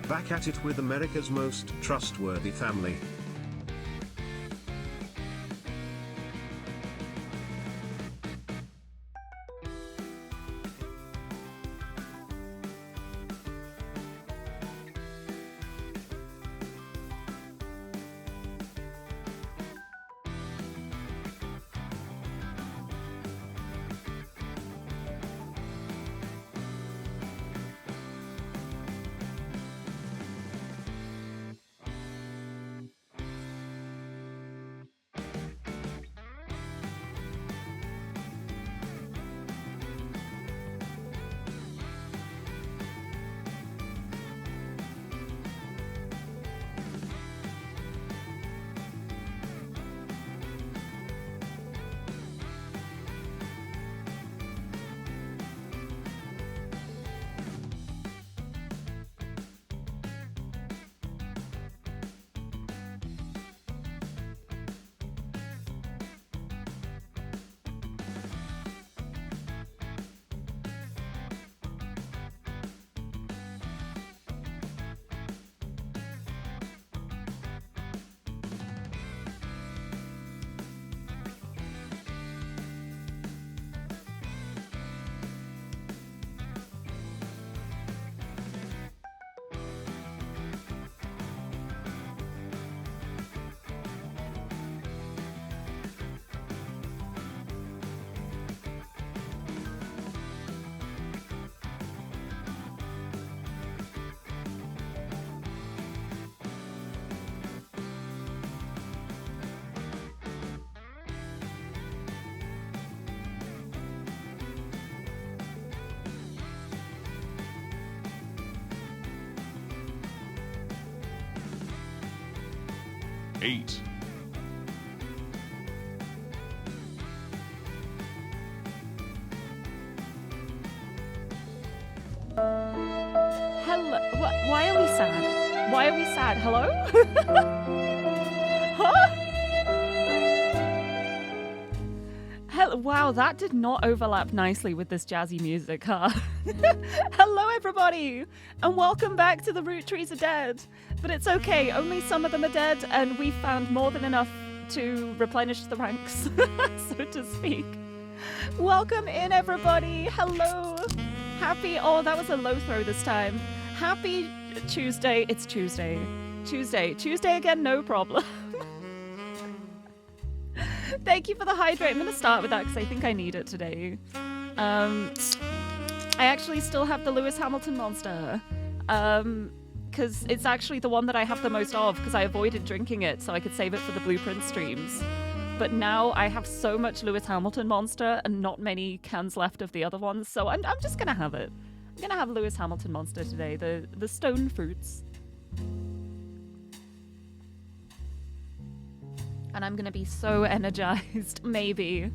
back at it with America's most trustworthy family. Eight. Hello. Why are we sad? Why are we sad? Hello? Huh? Wow, that did not overlap nicely with this jazzy music, huh? Hello, everybody, and welcome back to the Root Trees Are Dead. But it's okay, only some of them are dead, and we found more than enough to replenish the ranks, so to speak. Welcome in, everybody. Hello. Happy, oh, that was a low throw this time. Happy Tuesday. It's Tuesday. Tuesday again, no problem. Thank you for the hydrate. I'm going to start with that because I think I need it today. I actually still have the Lewis Hamilton Monster. Because it's actually the one that I have the most of because I avoided drinking it so I could save it for the Blueprint streams. But now I have so much Lewis Hamilton Monster and not many cans left of the other ones, so I'm just going to have it. I'm going to have Lewis Hamilton Monster today, the stone fruits. And I'm going to be so energized, maybe.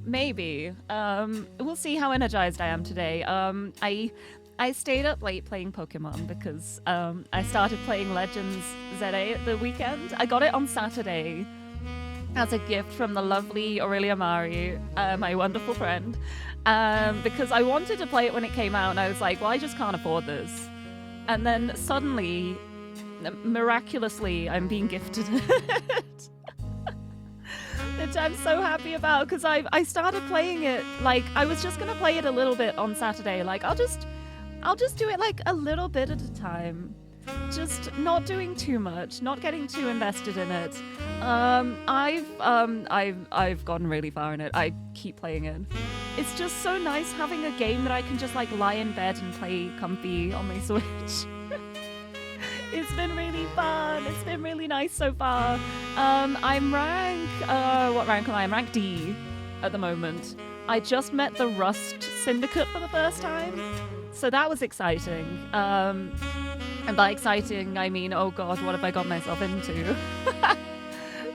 We'll see how energized I am today. I stayed up late playing Pokemon because I started playing Legends ZA at the weekend. I got it on Saturday as a gift from the lovely Aurelia Mari, my wonderful friend, because I wanted to play it when it came out, and I was like, well, I just can't afford this. And then suddenly, miraculously, I'm being gifted it. Which I'm so happy about, because I started playing it, like, I was just going to play it a little bit on Saturday, like, I'll just do it, like, a little bit at a time. Just not doing too much, not getting too invested in it. I've gotten really far in it. I keep playing it. It's just so nice having a game that I can just like lie in bed and play comfy on my Switch. It's been really fun. It's been really nice so far. I'm rank, what rank am I? I'm rank D at the moment. I just met the Rust Syndicate for the first time, so that was exciting. And by exciting, I mean, oh god, what have I got myself into?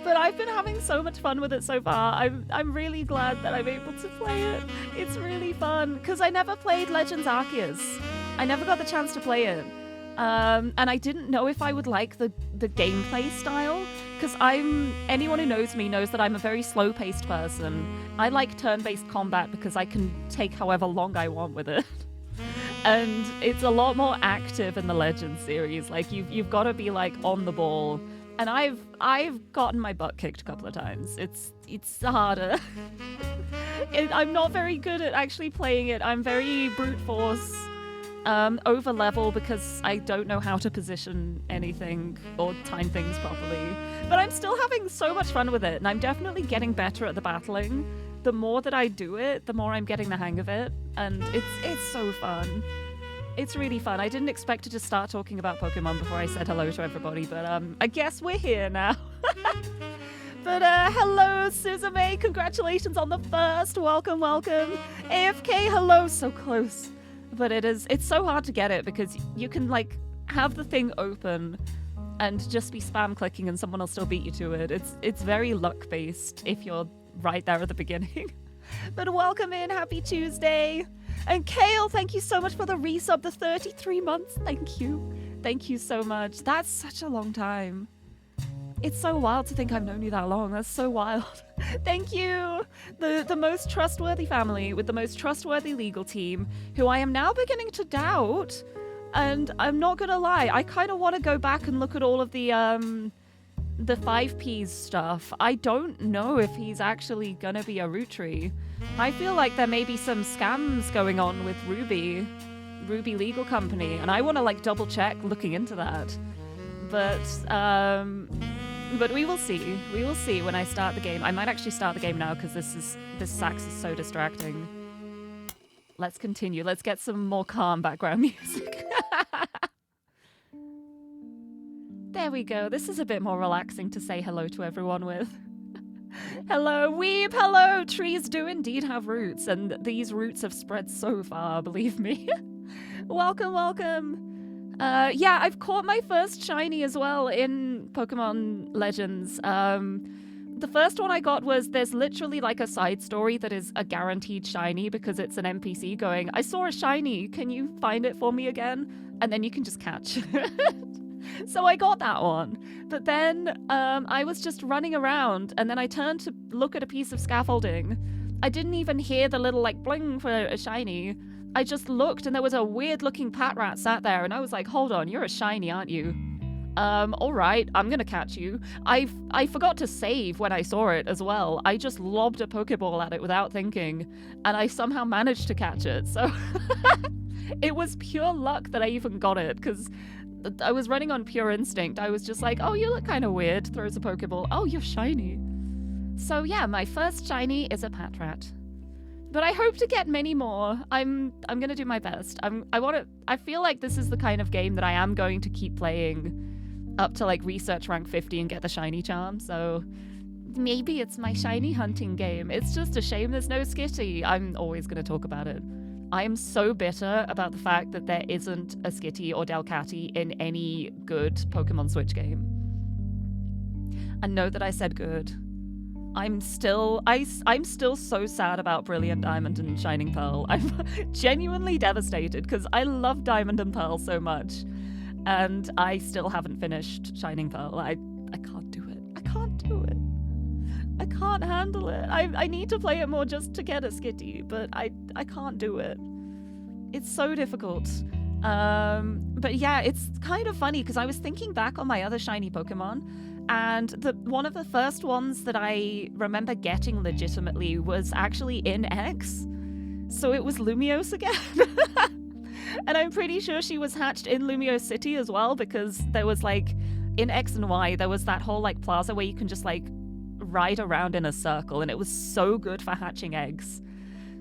But I've been having so much fun with it so far. I'm really glad that I'm able to play it. It's really fun, because I never played Legends Arceus. I never got the chance to play it. And I didn't know if I would like the gameplay style, because anyone who knows me knows that I'm a very slow-paced person. I like turn-based combat because I can take however long I want with it. And it's a lot more active in the Legends series. Like you've got to be like on the ball. And I've gotten my butt kicked a couple of times. It's harder. I'm not very good at actually playing it. I'm very brute force, over level because I don't know how to position anything or time things properly. But I'm still having so much fun with it, and I'm definitely getting better at the battling. The more that I do it, the more I'm getting the hang of it, and it's so fun. It's really fun. I didn't expect to just start talking about Pokemon before I said hello to everybody, but I guess we're here now. But hello, Suzume. Congratulations on the first. Welcome, welcome. AFK, hello. So close. But it's so hard to get it because you can like have the thing open and just be spam clicking and someone will still beat you to it. It's very luck based if you're right there at the beginning. But welcome in. Happy Tuesday. And Kale, thank you so much for the resub, the 33 months. Thank you. Thank you so much. That's such a long time. It's so wild to think I've known you that long. That's so wild. Thank you. The most trustworthy family with the most trustworthy legal team, who I am now beginning to doubt. And I'm not going to lie, I kind of want to go back and look at all of the 5Ps stuff. I don't know if he's actually going to be a root tree. I feel like there may be some scams going on with Ruby Legal Company, and I want to like double check looking into that. But we will see. We will see when I start the game. I might actually start the game now because this sax is so distracting. Let's continue. Let's get some more calm background music. There we go. This is a bit more relaxing to say hello to everyone with. Hello, Weeb. Hello. Trees do indeed have roots, and these roots have spread so far, believe me. Welcome, welcome. Yeah, I've caught my first shiny as well in Pokemon Legends. The first one I got was there's literally like a side story that is a guaranteed shiny because it's an NPC going, I saw a shiny, can you find it for me again? And then you can just catch it. So I got that one. But then I was just running around and then I turned to look at a piece of scaffolding. I didn't even hear the little like bling for a shiny. I just looked and there was a weird looking Patrat sat there and I was like, hold on, you're a shiny, aren't you? All right, I'm gonna catch you. I forgot to save when I saw it as well. I just lobbed a Pokeball at it without thinking and I somehow managed to catch it. So it was pure luck that I even got it because I was running on pure instinct. I was just like, oh, you look kind of weird. Throws a Pokeball. Oh, you're shiny. So yeah, my first shiny is a Patrat. But I hope to get many more. I'm gonna do my best. I feel like this is the kind of game that I am going to keep playing up to like research rank 50 and get the shiny charm. So maybe it's my shiny hunting game. It's just a shame there's no Skitty. I'm always gonna talk about it. I am so bitter about the fact that there isn't a Skitty or Delcatty in any good Pokemon Switch game. And note that I said good. I'm still so sad about Brilliant Diamond and Shining Pearl. I'm genuinely devastated because I love Diamond and Pearl so much. And I still haven't finished Shining Pearl. I can't do it. I can't do it. I can't handle it. I need to play it more just to get a Skitty, but I can't do it. It's so difficult. But yeah, it's kind of funny because I was thinking back on my other shiny Pokemon, and one of the first ones that I remember getting legitimately was actually in X. So it was Lumiose again. And I'm pretty sure she was hatched in Lumiose City as well, because there was like, in X and Y, there was that whole like plaza where you can just like ride around in a circle, and it was so good for hatching eggs.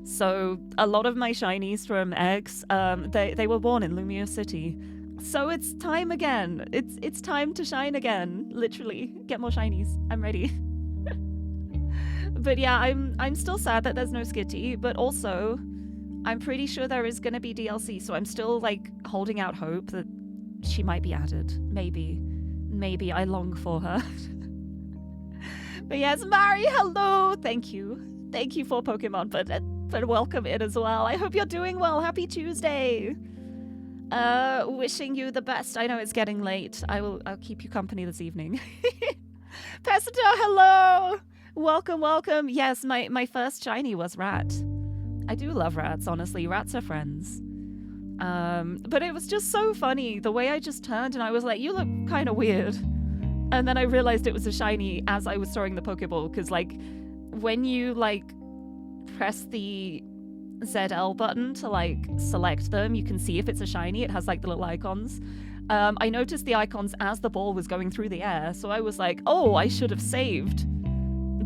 So a lot of my shinies from X, they were born in Lumiose City. So it's time again. It's time to shine again. Literally, get more shinies. I'm ready. But yeah, I'm still sad that there's no Skitty, but also I'm pretty sure there is going to be DLC, so I'm still like holding out hope that she might be added. Maybe I long for her. But yes, Mari, hello. Thank you for Pokemon, but welcome in as well. I hope you're doing well. Happy Tuesday. Wishing you the best. I know it's getting late. I'll keep you company this evening. Pesito, hello. Welcome. Yes, my first shiny was Rat. I do love rats, honestly. Rats are friends. But it was just so funny the way I just turned and I was like, you look kind of weird. And then I realized it was a shiny as I was throwing the Pokeball, because like when you like press the ZL button to like select them, you can see if it's a shiny. It has like the little icons. I noticed the icons as the ball was going through the air, so I was like, oh, I should have saved.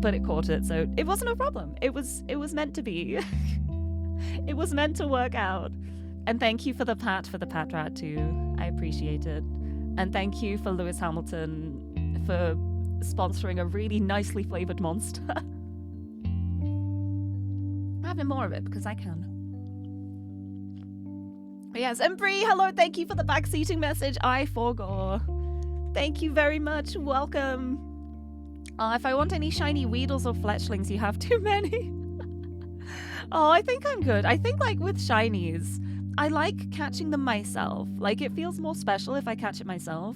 But it caught it, so it wasn't a problem. It was meant to be. It was meant to work out. And thank you for the pat rat too. I appreciate it. And thank you for Lewis Hamilton for sponsoring a really nicely flavored monster. I'm having more of it because I can. Yes, and Bree, hello, thank you for the backseating message. I forgot. Thank you very much. Welcome. If I want any shiny Weedles or Fletchlings, you have too many. Oh, I think I'm good. I think like with shinies, I like catching them myself. Like it feels more special if I catch it myself.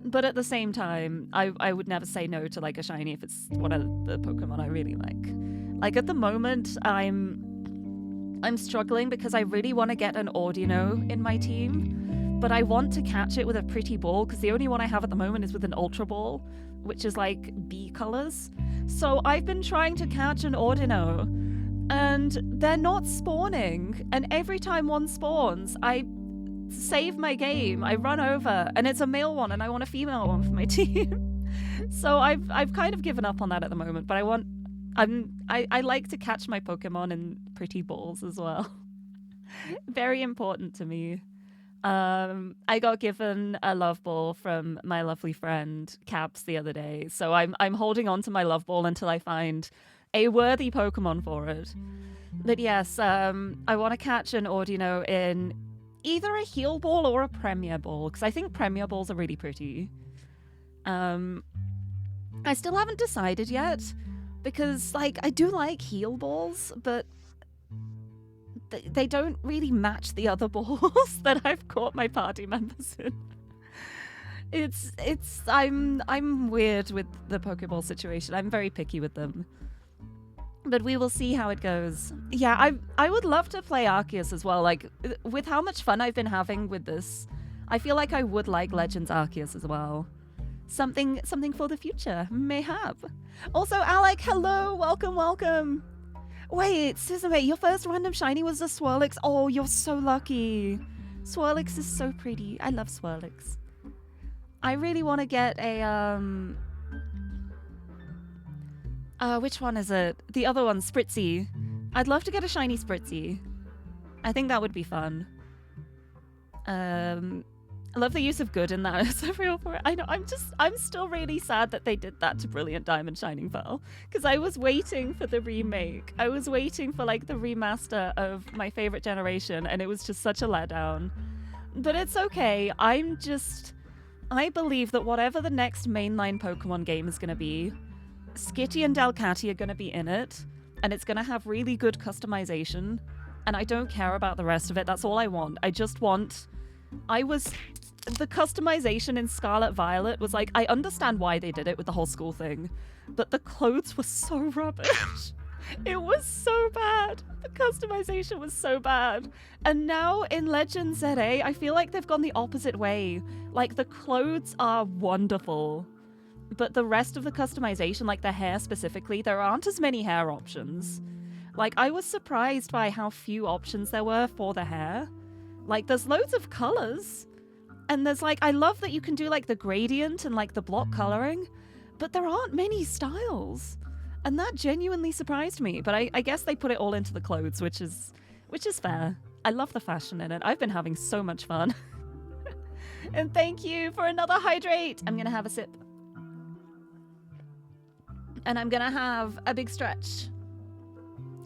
But at the same time, I would never say no to like a shiny if it's one of the Pokemon I really like. Like at the moment, I'm struggling because I really want to get an Audino in my team, but I want to catch it with a pretty ball because the only one I have at the moment is with an Ultra Ball, which is like B colors. So I've been trying to catch an Audino, and they're not spawning. And every time one spawns, I save my game, I run over, and it's a male one, and I want a female one for my team. So I've kind of given up on that at the moment, but I like to catch my Pokemon in pretty balls as well. Very important to me. I got given a love ball from my lovely friend Caps the other day, so I'm holding on to my love ball until I find a worthy Pokemon for it. But yes, I want to catch an Audino in either a Heal Ball or a Premier Ball, because I think Premier Balls are really pretty. I still haven't decided yet, because like I do like Heal Balls, but they don't really match the other balls that I've caught my party members in. I'm weird with the Pokeball situation. I'm very picky with them. But we will see how it goes. Yeah, I would love to play Arceus as well. Like, with how much fun I've been having with this, I feel like I would like Legends Arceus as well. Something for the future, mayhap. Also, Alec, hello, welcome. Wait, Suzume, your first random shiny was a Swirlix. Oh, you're so lucky. Swirlix is so pretty. I love Swirlix. I really want to get a, which one is it? The other one, Spritzy. I'd love to get a shiny Spritzy. I think that would be fun. I love the use of good in that as a real for it. I know, I'm still really sad that they did that to Brilliant Diamond Shining Pearl, because I was waiting for the remake. I was waiting for like the remaster of my favorite generation, and it was just such a letdown. But it's okay. I believe that whatever the next mainline Pokemon game is going to be, Skitty and Delcatty are going to be in it, and it's going to have really good customization, and I don't care about the rest of it. That's all I want. The customization in Scarlet Violet was like, I understand why they did it with the whole school thing, but the clothes were so rubbish. It was so bad. The customization was so bad. And now in Legends ZA, I feel like they've gone the opposite way. Like, the clothes are wonderful, but the rest of the customization, like the hair specifically, there aren't as many hair options. Like, I was surprised by how few options there were for the hair. Like, there's loads of colors, and there's like, I love that you can do like the gradient and like the block coloring, but there aren't many styles, and that genuinely surprised me. But I guess they put it all into the clothes, which is fair. I love the fashion in it. I've been having so much fun. And thank you for another hydrate. I'm gonna have a sip, and I'm gonna have a big stretch,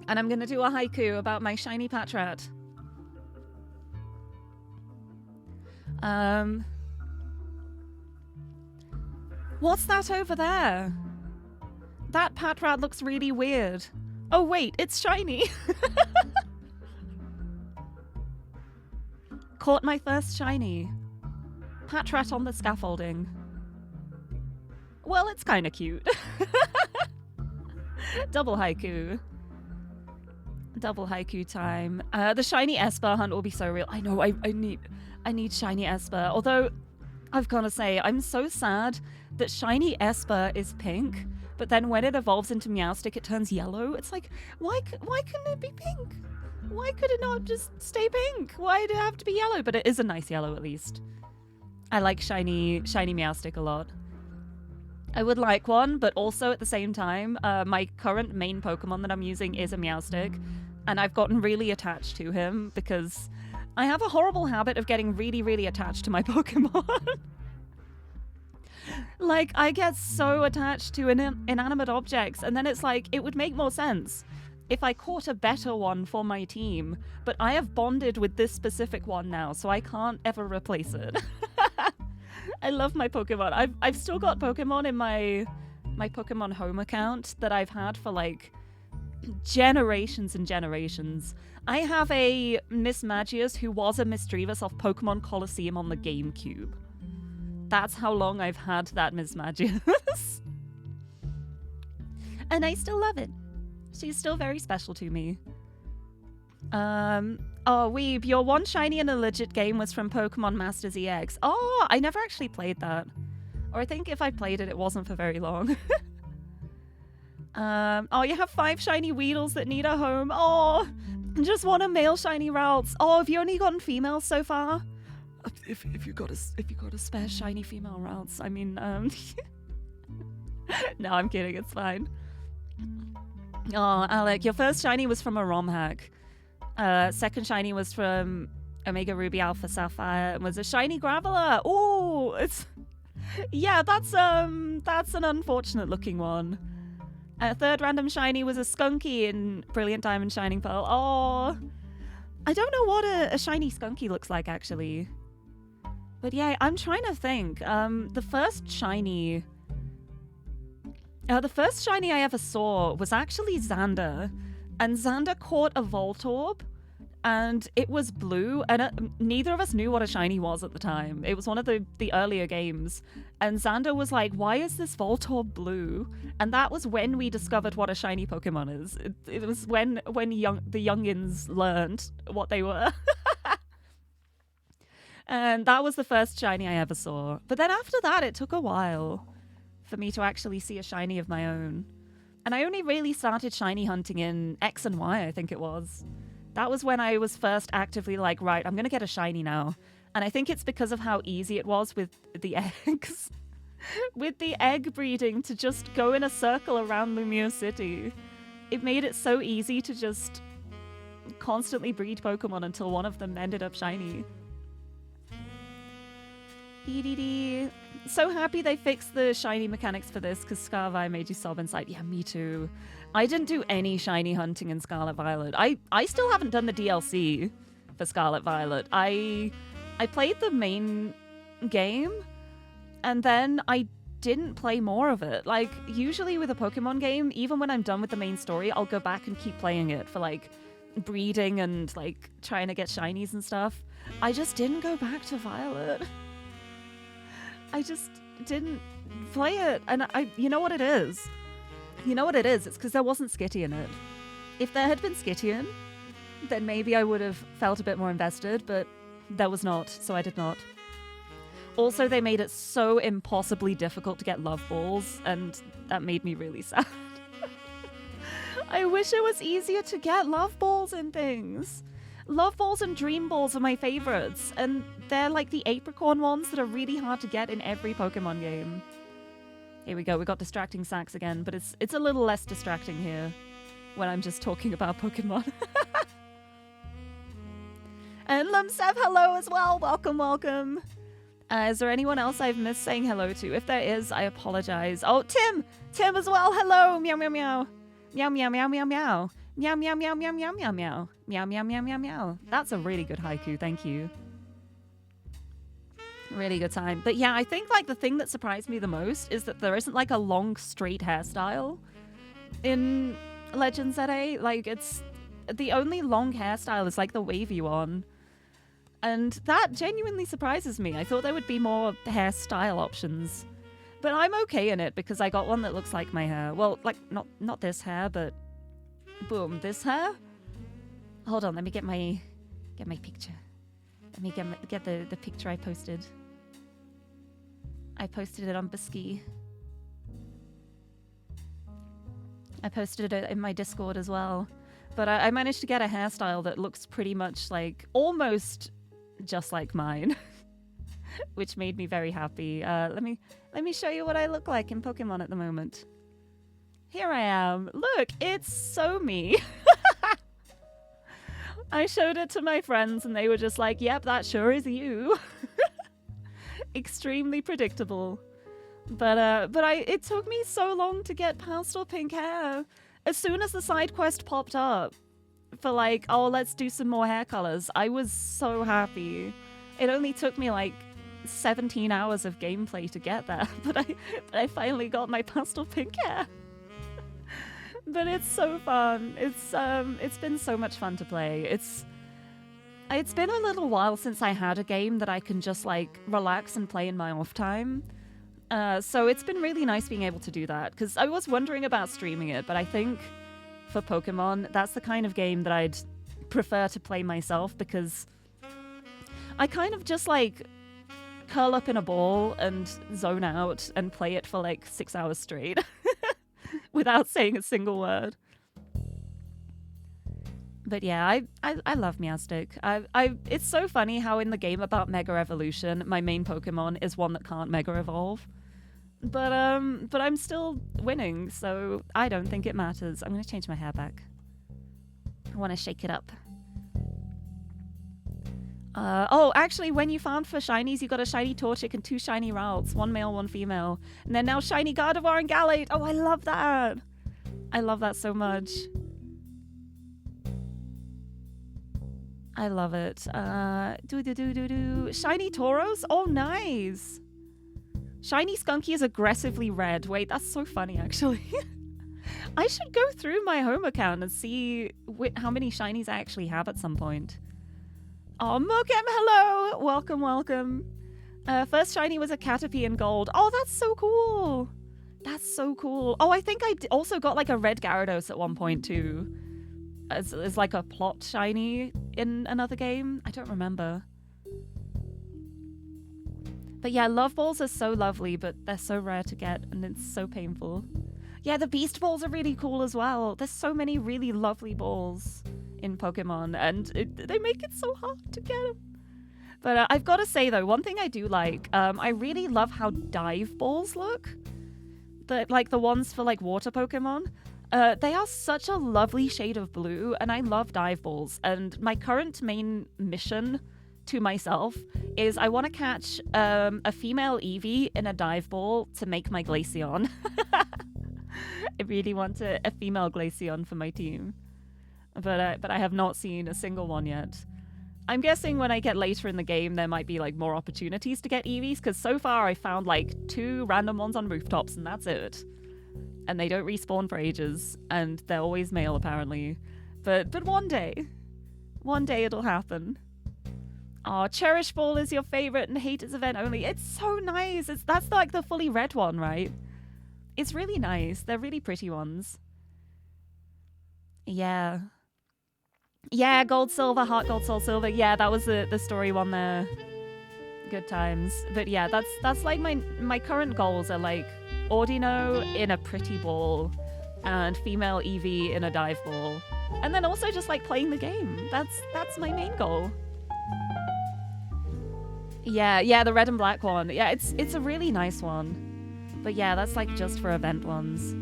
and I'm gonna do a haiku about my shiny Patrat. What's that over there? That Patrat looks really weird. Oh wait, it's shiny. Caught my first shiny. Patrat on the scaffolding. Well, it's kind of cute. Double haiku. Double haiku time. The shiny Esper hunt will be so real. I know, I need shiny Esper. Although, I've got to say, I'm so sad that shiny Esper is pink, but then when it evolves into Meowstic, it turns yellow. It's like, why couldn't it be pink? Why could it not just stay pink? Why did it have to be yellow? But it is a nice yellow, at least. I like shiny Meowstic a lot. I would like one, but also at the same time, my current main Pokemon that I'm using is a Meowstic, and I've gotten really attached to him because I have a horrible habit of getting really, really attached to my Pokemon. Like, I get so attached to inanimate objects, and then it's like, it would make more sense if I caught a better one for my team, but I have bonded with this specific one now, so I can't ever replace it. I love my Pokemon. I've still got Pokemon in my Pokemon home account that I've had for like generations and generations. I have a Miss Magius who was a Misdreavus off Pokemon Colosseum on the GameCube. That's how long I've had that Miss Magius. And I still love it. She's still very special to me. Oh, Weeb, your one shiny in a legit game was from Pokemon Masters EX. Oh, I never actually played that. Or I think if I played it, it wasn't for very long. Oh, you have 5 shiny Weedles that need a home. Oh, just want a male shiny Ralts. Oh, have you only gotten females so far? If you got a spare shiny female Ralts, I mean, no, I'm kidding. It's fine. Oh, Alec, your first shiny was from a ROM hack. Second shiny was from Omega Ruby Alpha Sapphire and was a shiny Graveler. Oh, it's yeah, that's an unfortunate looking one. Third random shiny was a Skunky in Brilliant Diamond Shining Pearl. Oh, I don't know what a shiny Skunky looks like actually. But yeah, I'm trying to think. The first shiny I ever saw was actually Xander. And Xander caught a Voltorb, and it was blue, and neither of us knew what a shiny was at the time. It was one of the earlier games, and Xander was like, why is this Voltorb blue? And that was when we discovered what a shiny Pokemon is. It was when the youngins learned what they were. And that was the first shiny I ever saw. But then after that, it took a while for me to actually see a shiny of my own. And I only really started shiny hunting in X and Y, I think it was. That was when I was first actively like, right, I'm going to get a shiny now. And I think it's because of how easy it was with the eggs. With the egg breeding to just go in a circle around Lumiere City. It made it so easy to just constantly breed Pokemon until one of them ended up shiny. Dee. So happy they fixed the shiny mechanics for this because Scarvi made you sob inside. Yeah, me too. I didn't do any shiny hunting in Scarlet Violet. I still haven't done the DLC for Scarlet Violet. I played the main game and then I didn't play more of it. Like, usually with a Pokemon game, even when I'm done with the main story, I'll go back and keep playing it for like breeding and like trying to get shinies and stuff. I just didn't go back to Violet. I just didn't play it. And you know what it is? You know what it is? It's because there wasn't Skitty in it. If there had been Skitty in, then maybe I would have felt a bit more invested, but there was not, so I did not. Also, they made it so impossibly difficult to get love balls, and that made me really sad. I wish it was easier to get love balls and things. Love balls and dream balls are my favorites, and they're like the apricorn ones that are really hard to get in every Pokemon game. Here we go, we got distracting sacks again, but it's a little less distracting here when I'm just talking about Pokemon. And Lumsev, hello as well, welcome. Is there anyone else I've missed saying hello to? If there is, I apologize. Oh, Tim as well, hello, meow meow meow. Meow meow meow meow meow. Meow meow meow meow meow meow meow. Meow meow meow meow meow. That's a really good haiku, thank you. Really good time. But yeah, I think like the thing that surprised me the most is that there isn't like a long straight hairstyle in Legends ZA. Like, it's the only long hairstyle is like the wavy one. And that genuinely surprises me. I thought there would be more hairstyle options. But I'm okay in it because I got one that looks like my hair. Well, like not this hair, but boom, this hair. Hold on, let me get my picture. Let me get the picture I posted. I posted it on Bisky. I posted it in my Discord as well. But I managed to get a hairstyle that looks pretty much like, almost just like mine. Which made me very happy. Let me show you what I look like in Pokemon at the moment. Here I am. Look, it's so me. I showed it to my friends and they were just like, yep, that sure is you. Extremely predictable. But it took me so long to get pastel pink hair. As soon as the side quest popped up for like, oh, let's do some more hair colors, I was so happy. It only took me like 17 hours of gameplay to get there, but I finally got my pastel pink hair. But it's so fun. It's been so much fun to play. It's been a little while since I had a game that I can just like relax and play in my off time. So it's been really nice being able to do that, because I was wondering about streaming it, but I think for Pokemon, that's the kind of game that I'd prefer to play myself, because I kind of just like curl up in a ball and zone out and play it for like 6 hours straight without saying a single word. But yeah, I love Meowstic. It's so funny how in the game about Mega Evolution, my main Pokemon is one that can't Mega Evolve. But I'm still winning, so I don't think it matters. I'm gonna change my hair back. I want to shake it up. Oh, actually, when you farmed for shinies, you got a shiny Torchic and 2 shiny Ralts, 1 male, 1 female. And then now shiny Gardevoir and Gallade. Oh, I love that. I love that so much. I love it. Shiny Tauros? Oh, nice. Shiny Skunky is aggressively red. Wait, that's so funny, actually. I should go through my home account and see how many shinies I actually have at some point. Oh, Mokem, hello! Welcome, welcome. First shiny was a Caterpie in gold. Oh, that's so cool. That's so cool. Oh, I think I also got like a red Gyarados at one point too. As like a plot shiny in another game. I don't remember. But yeah, love balls are so lovely, but they're so rare to get and it's so painful. Yeah, the beast balls are really cool as well. There's so many really lovely balls in Pokemon, and they make it so hard to get them. But I've got to say though, one thing I do like, I really love how dive balls look. Like the ones for like water Pokemon. They are such a lovely shade of blue, and I love dive balls. And my current main mission to myself is I want to catch a female Eevee in a dive ball to make my Glaceon. I really want a female Glaceon for my team. But I have not seen a single one yet. I'm guessing when I get later in the game, there might be like more opportunities to get Eevees, because so far I found like 2 random ones on rooftops and that's it. And they don't respawn for ages, and they're always male apparently. But one day it'll happen. Oh, Cherish Ball is your favorite and Hate is event only. It's so nice. That's like the fully red one, right? It's really nice. They're really pretty ones. Yeah. Yeah, Gold, Silver, Heart Gold, Soul Silver. Yeah, that was the story one there. Good times. But yeah, that's like my current goals are like Ordino in a pretty ball and female Eevee in a dive ball. And then also just like playing the game. That's my main goal. Yeah, the red and black one. Yeah, it's a really nice one. But yeah, that's like just for event ones.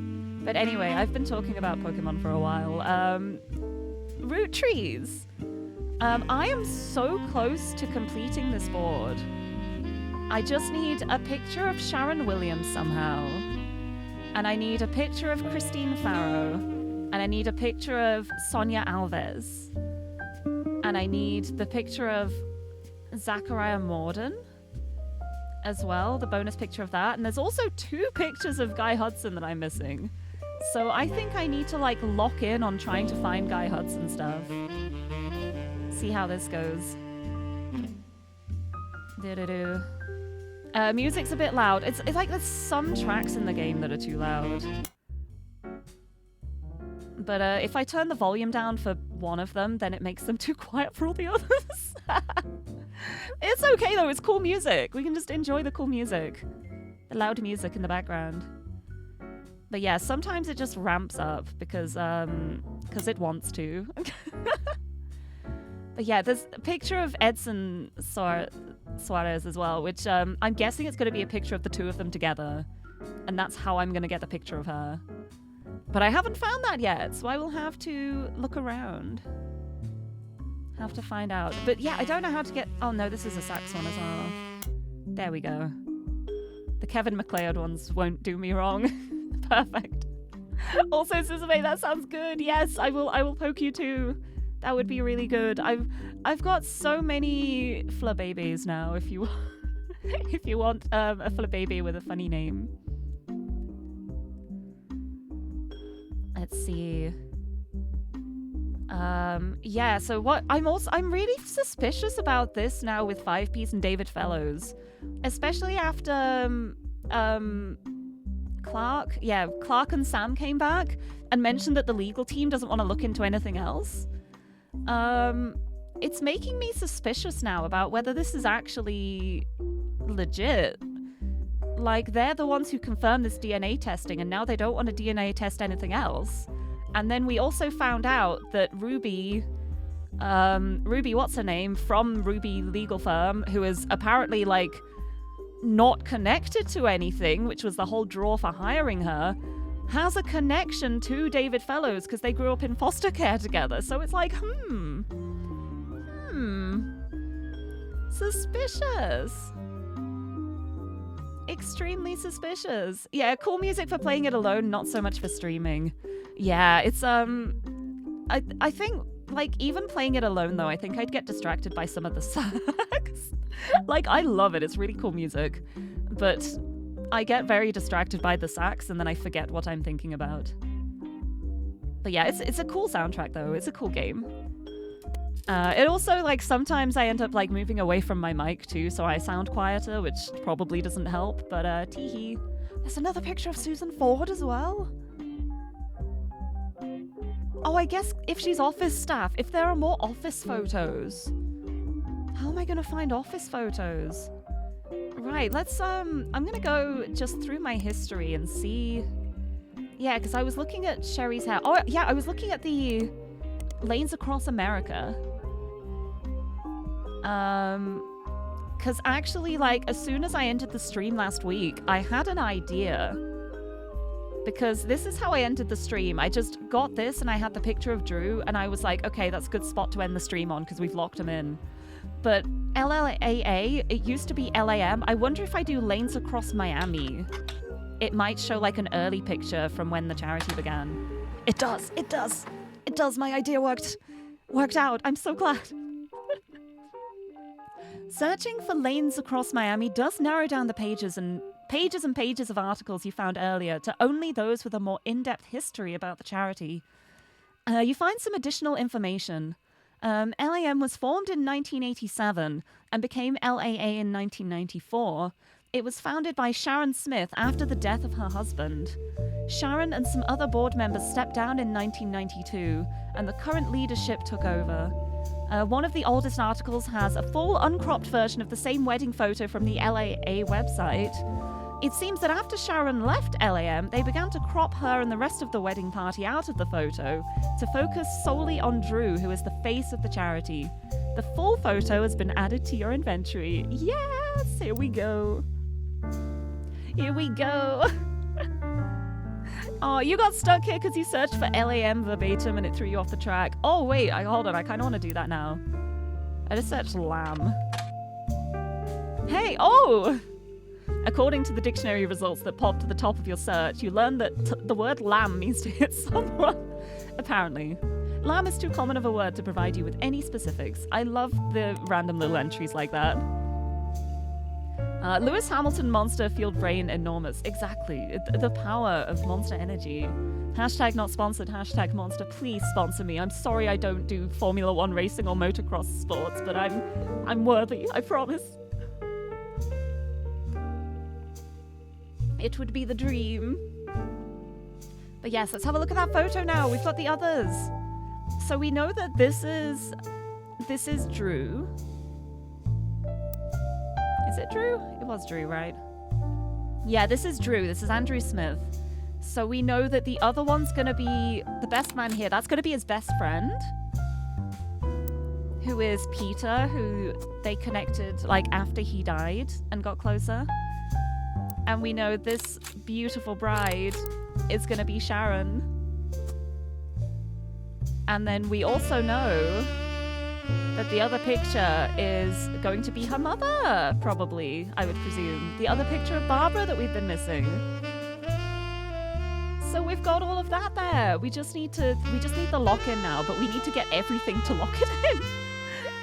But anyway, I've been talking about Pokemon for a while. Root trees. I am so close to completing this board. I just need a picture of Sharon Williams somehow. And I need a picture of Christine Farrow. And I need a picture of Sonia Alves. And I need the picture of Zachariah Morden as well, the bonus picture of that. And there's also 2 pictures of Guy Hudson that I'm missing. So I think I need to like lock in on trying to find Guy Hudson stuff. See how this goes. Music's a bit loud. It's like there's some tracks in the game that are too loud. But if I turn the volume down for one of them, then it makes them too quiet for all the others. It's okay though, it's cool music. We can just enjoy the cool music. The loud music in the background. But yeah, sometimes it just ramps up because it wants to. But yeah, there's a picture of Edson Suarez as well, which I'm guessing it's going to be a picture of the two of them together. And that's how I'm going to get the picture of her. But I haven't found that yet, so I will have to look around. Have to find out. But yeah, I don't know how to get... Oh no, this is a sax one as well. There we go. The Kevin MacLeod ones won't do me wrong. Perfect. Also, Suzume, that sounds good. Yes, I will poke you too. That would be really good. I've got so many Flababies now. If you if you want a Flababy with a funny name. Let's see. Yeah. So what I'm really suspicious about this now with 5-Piece and David Fellows, especially after Clark and Sam came back and mentioned that the legal team doesn't want to look into anything else. It's making me suspicious now about whether this is actually legit. Like, they're the ones who confirmed this DNA testing, and now they don't want to DNA test anything else. And then we also found out that Ruby, what's her name, from Ruby legal firm, who is apparently, like, not connected to anything, which was the whole draw for hiring her, has a connection to David Fellows because they grew up in foster care together. So it's like, suspicious. Extremely suspicious. Yeah, cool music for playing it alone, not so much for streaming. Yeah, it's, I think, like, even playing it alone, though, I think I'd get distracted by some of the sax. Like, I love it. It's really cool music. But I get very distracted by the sax, and then I forget what I'm thinking about. But yeah, it's a cool soundtrack, though. It's a cool game. It also, like, sometimes I end up, like, moving away from my mic, too, so I sound quieter, which probably doesn't help, but, teehee. There's another picture of Susan Ford as well. Oh, I guess if she's office staff, if there are more office photos. How am I gonna find office photos? Right, let's, I'm gonna go just through my history and see... Yeah, because I was looking at Sherry's hair. Oh, yeah, I was looking at the Lanes Across America. Because actually, like, as soon as I entered the stream last week, I had an idea. Because this is how I entered the stream. I just got this and I had the picture of Drew, and I was like, okay, that's a good spot to end the stream on because we've locked him in. But LLAA, it used to be LAM. I wonder if I do Lanes Across Miami, it might show like an early picture from when the charity began. It does, it does. It does, my idea worked out. I'm so glad. Searching for Lanes Across Miami does narrow down the pages and pages of articles you found earlier to only those with a more in-depth history about the charity. You find some additional information. LAM was formed in 1987 and became LAA in 1994. It was founded by Sharon Smith after the death of her husband. Sharon and some other board members stepped down in 1992, and the current leadership took over. One of the oldest articles has a full uncropped version of the same wedding photo from the LAA website. It seems that after Sharon left LAM, they began to crop her and the rest of the wedding party out of the photo to focus solely on Drew, who is the face of the charity. The full photo has been added to your inventory. Yes! Here we go. Here we go. Oh, you got stuck here because you searched for LAM verbatim and it threw you off the track. Oh, wait, hold on. I kind of want to do that now. I just searched lamb. Hey, oh! According to the dictionary results that popped to the top of your search, you learned that the word lamb means to hit someone. Apparently. Lamb is too common of a word to provide you with any specifics. I love the random little entries like that. Lewis Hamilton Monster Field Brain Enormous. Exactly. The power of Monster Energy. Hashtag not sponsored, hashtag Monster. Please sponsor me. I'm sorry I don't do Formula 1 racing or motocross sports, but I'm worthy, I promise. It would be the dream. But yes, let's have a look at that photo now. We've got the others. So we know that this is Drew. Is it Drew? It was Drew, right? Yeah, this is Drew. This is Andrew Smith. So we know that the other one's gonna be the best man here. That's gonna be his best friend, who is Peter, who they connected like after he died and got closer. And we know this beautiful bride is gonna be Sharon. And then we also know that the other picture is going to be her mother, probably, I would presume. The other picture of Barbara that we've been missing. So we've got all of that there. We just need the lock-in now, but we need to get everything to lock it in.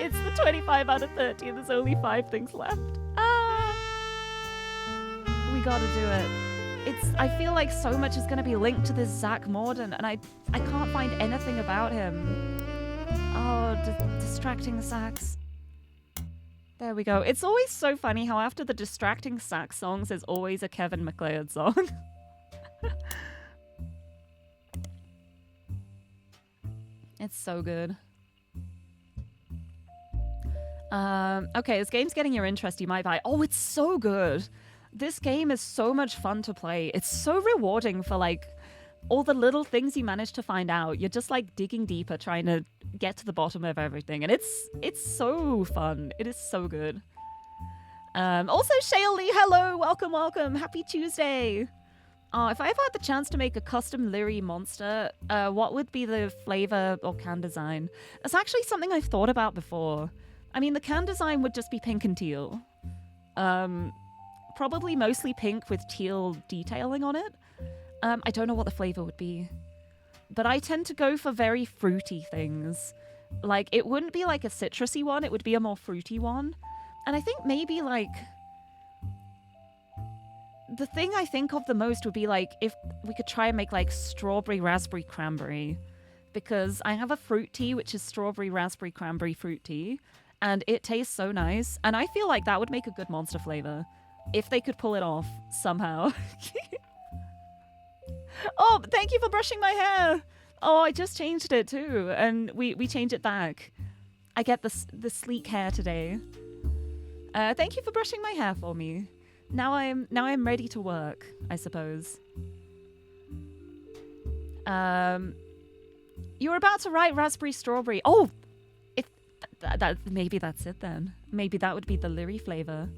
It's the 25 out of 30 and there's only 5 things left. We gotta do it. I feel like so much is gonna be linked to this Zach Morden, and I can't find anything about him. Oh, distracting the sax. There we go. It's always so funny how after the distracting sax songs, there's always a Kevin MacLeod song. It's so good. Okay, this game's getting your interest, you might buy. Oh, it's so good. This game is so much fun to play. It's so rewarding for like all the little things you manage to find out. You're just like digging deeper, trying to get to the bottom of everything, and it's so fun. It is so good. Also, Shaylee, hello, welcome, happy Tuesday. If I ever had the chance to make a custom Lirie monster, what would be the flavor or can design? That's actually something I've thought about before. I mean, the can design would just be pink and teal. Probably mostly pink with teal detailing on it. I don't know what the flavor would be. But I tend to go for very fruity things. Like, it wouldn't be like a citrusy one, it would be a more fruity one. And I think maybe like... The thing I think of the most would be like if we could try and make like strawberry, raspberry, cranberry. Because I have a fruit tea, which is strawberry, raspberry, cranberry fruit tea. And it tastes so nice. And I feel like that would make a good monster flavor. If they could pull it off somehow. Oh, thank you for brushing my hair. Oh, I just changed it too. And we changed it back. I get the sleek hair today. Thank you for brushing my hair for me. Now I'm ready to work, I suppose. You were about to write raspberry strawberry. Oh, if maybe that's it then. Maybe that would be the Lirie flavor.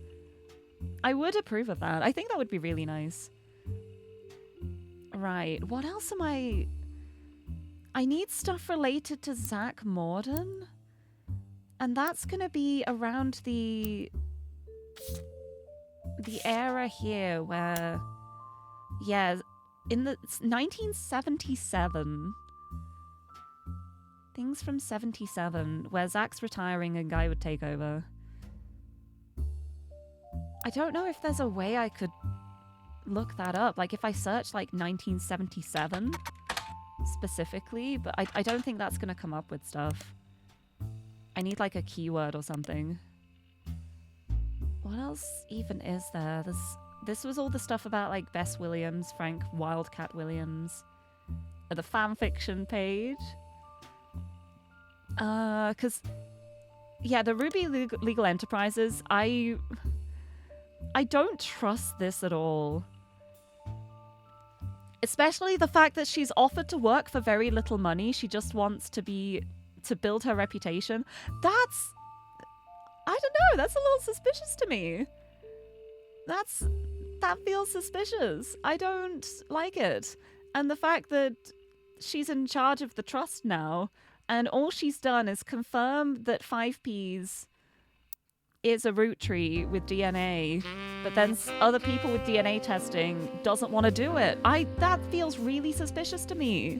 I would approve of that. I think that would be really nice. Right. What else am I need stuff related to Zach Morden. And that's going to be around the era here where, yeah, in the 1977. Things from 77, where Zach's retiring and Guy would take over. I don't know if there's a way I could look that up. Like if I search like 1977 specifically, but I don't think that's going to come up with stuff. I need like a keyword or something. What else even is there? This was all the stuff about like Bess Williams, Frank Wildcat Williams. The fanfiction page. Because, yeah, the Ruby Legal Enterprises, I don't trust this at all. Especially the fact that she's offered to work for very little money. She just wants to build her reputation. I don't know, that's a little suspicious to me. That feels suspicious. I don't like it. And the fact that she's in charge of the trust now, and all she's done is confirm that 5Ps is a root tree with DNA, but then other people with DNA testing doesn't want to do it. That feels really suspicious to me.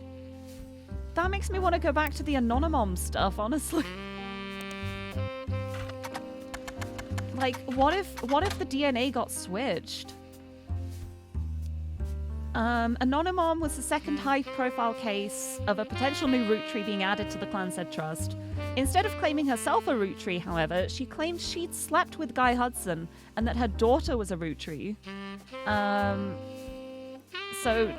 That makes me want to go back to the Anonymom stuff, honestly. Like, what if the DNA got switched? Anonymom was the second high-profile case of a potential new root tree being added to the Clanstead Trust. Instead of claiming herself a root tree, however, she claimed she'd slept with Guy Hudson and that her daughter was a root tree. So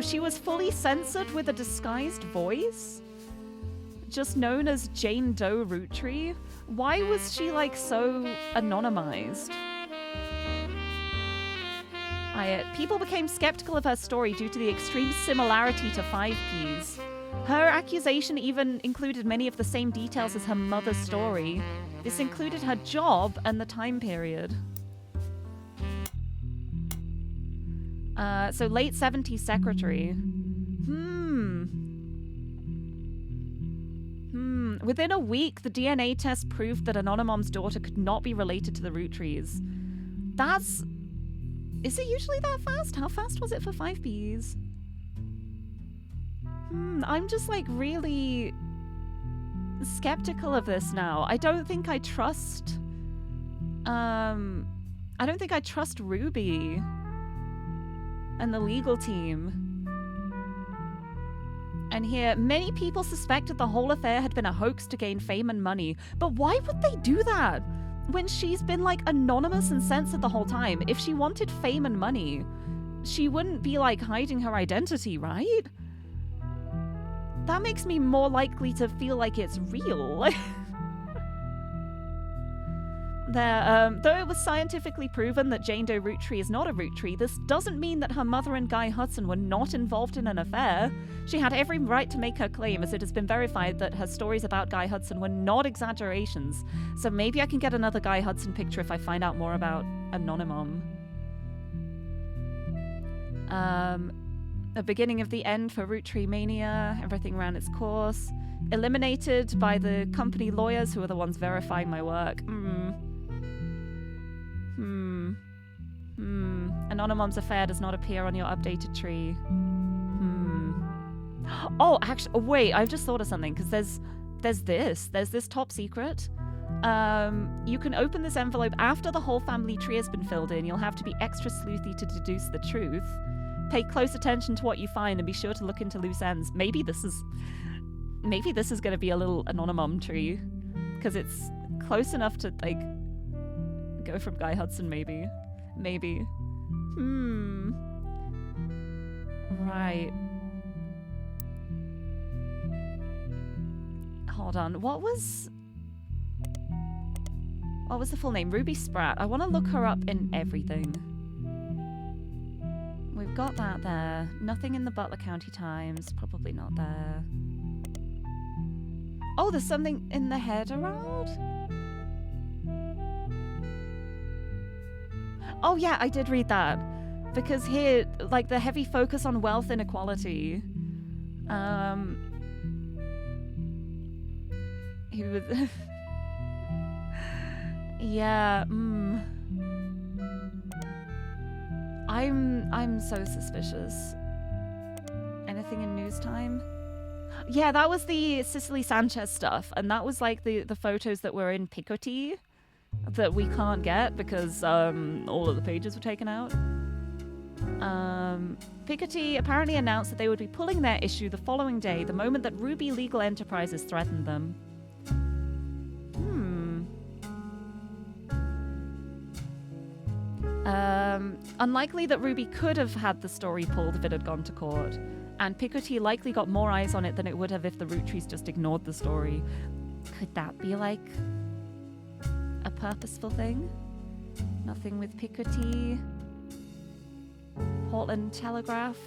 she was fully censored with a disguised voice? just known as Jane Doe Roottree? Why was she like so anonymized? People became skeptical of her story due to the extreme similarity to 5Ps. Her accusation even included many of the same details as her mother's story. This included her job and the time period. So late 70s secretary. Within a week, the DNA test proved that Anonymom's daughter could not be related to the Roottrees. Is it usually that fast? How fast was it for 5Ps? I'm just like really skeptical of this now. I don't think I trust Ruby and the legal team. And here, many people suspected the whole affair had been a hoax to gain fame and money. But why would they do that? When she's been like anonymous and censored the whole time. If she wanted fame and money, she wouldn't be like hiding her identity, right? That makes me more likely to feel like it's real. Though it was scientifically proven that Jane Doe Roottree is not a Roottree, this doesn't mean that her mother and Guy Hudson were not involved in an affair. She had every right to make her claim, as it has been verified that her stories about Guy Hudson were not exaggerations. So maybe I can get another Guy Hudson picture if I find out more about Anonymom. A beginning of the end for Roottremania. Everything ran its course. Eliminated by the company lawyers who are the ones verifying my work. Anonymom's affair does not appear on your updated tree. Oh, actually, wait, I've just thought of something, because there's this top secret. You can open this envelope after the whole family tree has been filled in. You'll have to be extra sleuthy to deduce the truth. Pay close attention to what you find and be sure to look into loose ends. Maybe this is going to be a little Anonymom tree, because it's close enough to like go from Guy Hudson. Maybe. Right. Hold on. What was the full name? Ruby Spratt. I want to look her up in everything. We've got that there. Nothing in the Butler County Times. Probably not there. Oh, there's something in the Herald? Oh yeah, I did read that. Because here, like, the heavy focus on wealth inequality. He was... yeah, I'm so suspicious. Anything in news time? Yeah, that was the Cicely Sanchez stuff, and that was like the photos that were in Picoty that we can't get because all of the pages were taken out. Picoty apparently announced that they would be pulling their issue the following day, the moment that Ruby Legal Enterprises threatened them. Unlikely that Ruby could have had the story pulled if it had gone to court, and Picoty likely got more eyes on it than it would have if the Rootttrees just ignored the story. Could that be like a purposeful thing? Nothing with Picoty. Portland Telegraph.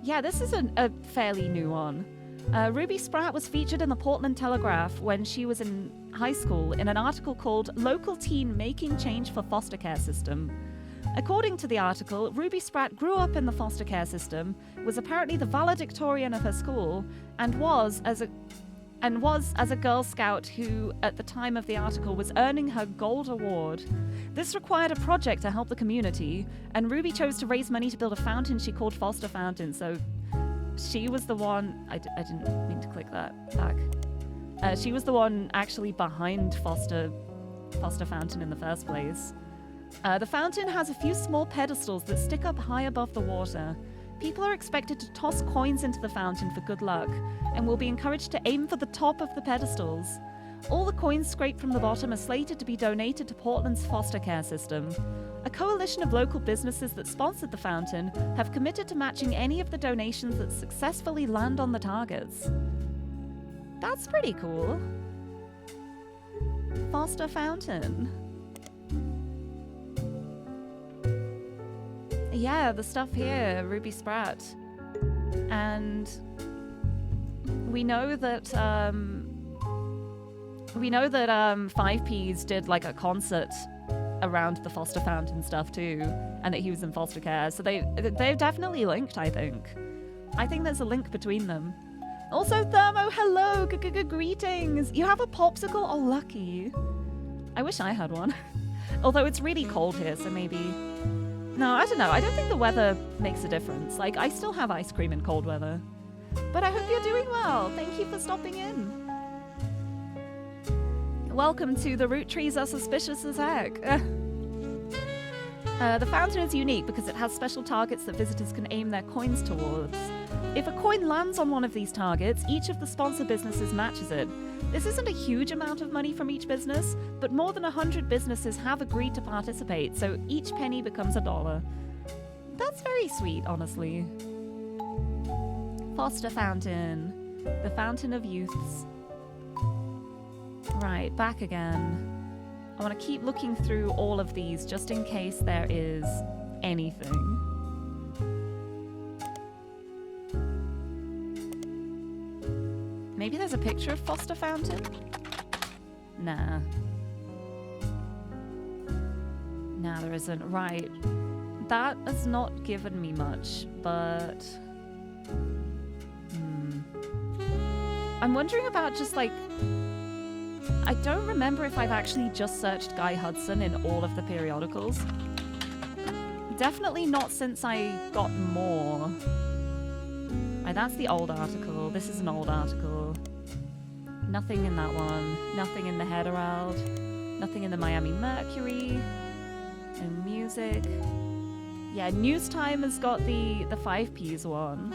Yeah, this is a fairly new one. Ruby Spratt was featured in the Portland Telegraph when she was in high school in an article called Local Teen Making Change for Foster Care System. According to the article, Ruby Spratt grew up in the foster care system, was apparently the valedictorian of her school, and was as a Girl Scout who, at the time of the article, was earning her Gold Award. This required a project to help the community, and Ruby chose to raise money to build a fountain she called Foster Fountain, so she was the one... I didn't mean to click that back. She was the one actually behind Foster Fountain in the first place. The fountain has a few small pedestals that stick up high above the water. People are expected to toss coins into the fountain for good luck, and will be encouraged to aim for the top of the pedestals. All the coins scraped from the bottom are slated to be donated to Portland's foster care system. A coalition of local businesses that sponsored the fountain have committed to matching any of the donations that successfully land on the targets. That's pretty cool. Foster fountain. Yeah, the stuff here, Ruby Sprat. And we know that 5Ps did like a concert around the foster fountain stuff too, and that he was in foster care. So they're definitely linked, I think. I think there's a link between them. Also, Thermo, hello, greetings. You have a popsicle? Oh, lucky. I wish I had one. Although it's really cold here, so maybe... No, I don't know. I don't think the weather makes a difference. Like, I still have ice cream in cold weather. But I hope you're doing well. Thank you for stopping in. Welcome to the root trees are suspicious as heck. The fountain is unique because it has special targets that visitors can aim their coins towards. If a coin lands on one of these targets, each of the sponsor businesses matches it. This isn't a huge amount of money from each business, but more than 100 businesses have agreed to participate, so each penny becomes $1. That's very sweet, honestly. Foster Fountain. The Fountain of Youths. Right, back again. I want to keep looking through all of these just in case there is anything. Maybe there's a picture of Foster Fountain? Nah. Nah, there isn't. Right. That has not given me much, but... I'm wondering about just like... I don't remember if I've actually just searched Guy Hudson in all of the periodicals. Definitely not since I got more. Right, that's the old article. This is an old article. Nothing in that one. Nothing in the Herald. Nothing in the Miami Mercury. And music. Yeah, Newstime has got the 5Ps one.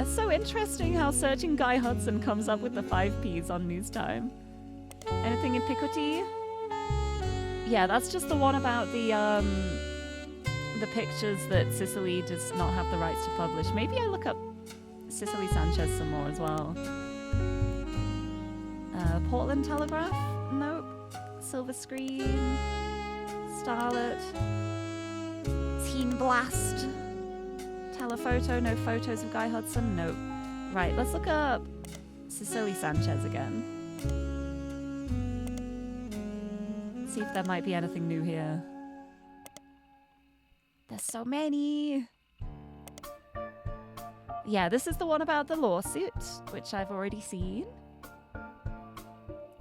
It's so interesting how searching Guy Hudson comes up with the 5Ps on Newstime. Anything in Picoty? Yeah, that's just the one about the pictures that Sicily does not have the rights to publish. Maybe I look up Cicely Sanchez some more as well. Portland Telegraph? Nope. Silver Screen. Starlet. Teen Blast. Telephoto, no photos of Guy Hudson? Nope. Right, let's look up Cicely Sanchez again. See if there might be anything new here. There's so many! Yeah, this is the one about the lawsuit, which I've already seen.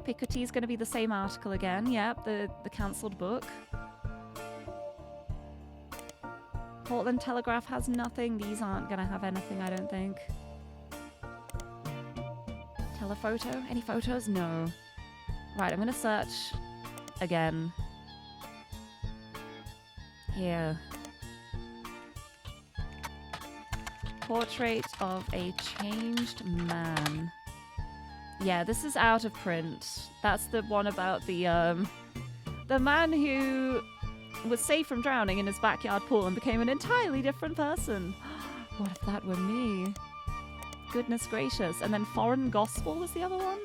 Picoty is going to be the same article again. Yep, the cancelled book. Portland Telegraph has nothing. These aren't going to have anything, I don't think. Telephoto? Any photos? No. Right, I'm going to search again. Here. Portrait of a Changed Man. Yeah, this is out of print. That's the one about the man who was saved from drowning in his backyard pool and became an entirely different person. What if that were me? Goodness gracious. And then Foreign Gospel was the other one?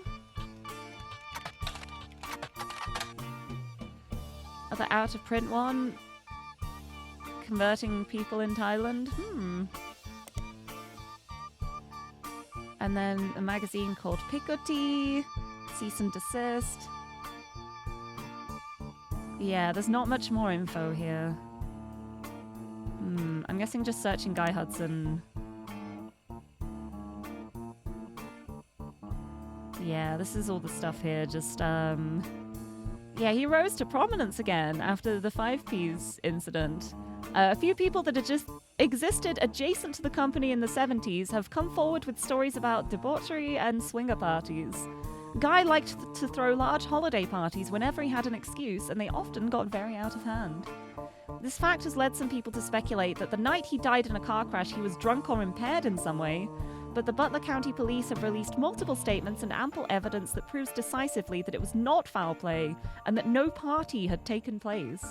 Other out of print one? Converting people in Thailand? And then a magazine called Picoty, Cease and Desist. Yeah, there's not much more info here. I'm guessing just searching Guy Hudson. Yeah, this is all the stuff here, just, yeah, he rose to prominence again after the 5Ps incident. A few people that had just existed adjacent to the company in the 70s have come forward with stories about debauchery and swinger parties. Guy liked to throw large holiday parties whenever he had an excuse, and they often got very out of hand. This fact has led some people to speculate that the night he died in a car crash he was drunk or impaired in some way. but the Butler County Police have released multiple statements and ample evidence that proves decisively that it was not foul play and that no party had taken place.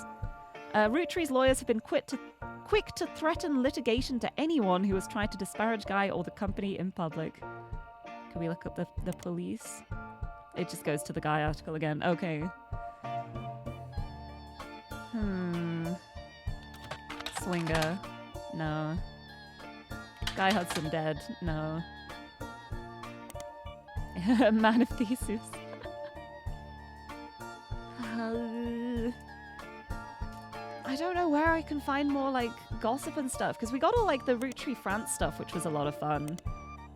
Rootree's lawyers have been quick to threaten litigation to anyone who has tried to disparage Guy or the company in public. Can we look up the police? It just goes to the Guy article again. Okay. Swinger. No. Guy Hudson dead. No. Man of Theseus. I don't know where I can find more like gossip and stuff, because we got all like the Roottree France stuff, which was a lot of fun,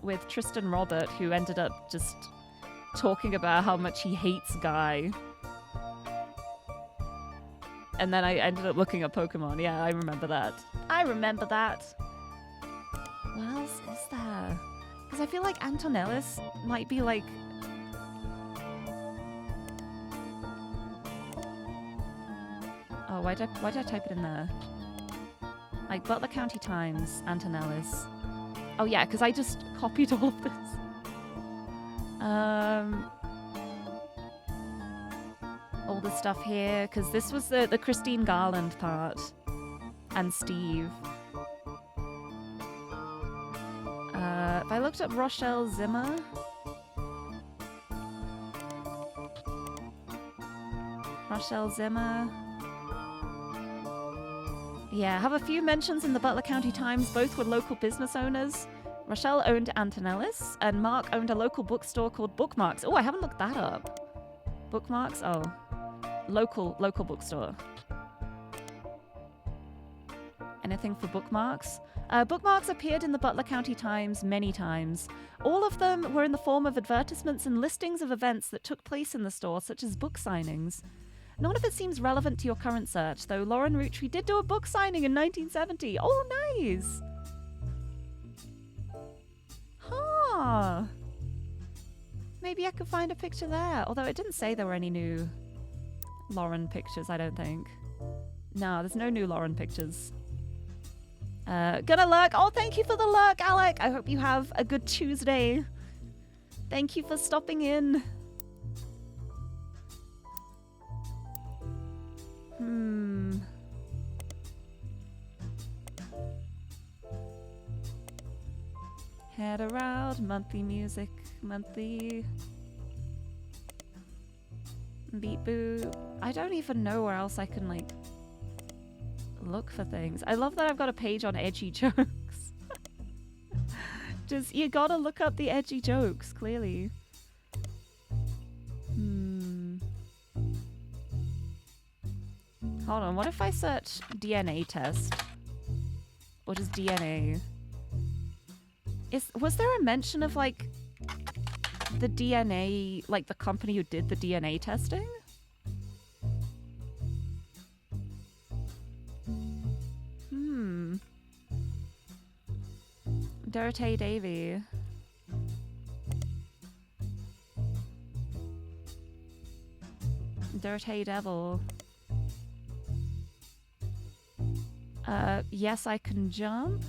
with Tristan Robert, who ended up just talking about how much he hates Guy. And then I ended up looking at Pokemon. Yeah, I remember that. I remember that. What else is there? Because I feel like Antonellis might be like... Oh, why did I type it in there? Like Butler County Times, Antonellis. Oh yeah, because I just copied all of this. All the stuff here, because this was the Christine Garland part. And Steve. If I looked up Rochelle Zimmer... Rochelle Zimmer... Yeah, have a few mentions in the Butler County Times. Both were local business owners. Rochelle owned Antonellis, and Mark owned a local bookstore called Bookmarks. Oh, I haven't looked that up. Bookmarks? Oh. Local bookstore. Anything for Bookmarks? Bookmarks appeared in the Butler County Times many times. All of them were in the form of advertisements and listings of events that took place in the store, such as book signings. None of it seems relevant to your current search, though Lauren Roottree did do a book signing in 1970. Oh, nice! Huh. Maybe I could find a picture there, although it didn't say there were any new Lauren pictures, I don't think. No, there's no new Lauren pictures. Gonna lurk. Oh, thank you for the lurk, Alec. I hope you have a good Tuesday. Thank you for stopping in. Head around, monthly music, monthly beat boo. I don't even know where else I can like look for things. I love that I've got a page on edgy jokes. Just, you gotta look up the edgy jokes, clearly. Hold on, what if I search DNA test? Or just DNA? Was there a mention of, like, the DNA, like, the company who did the DNA testing? Dorothy Davy. Dirty Devil. Yes, I can jump.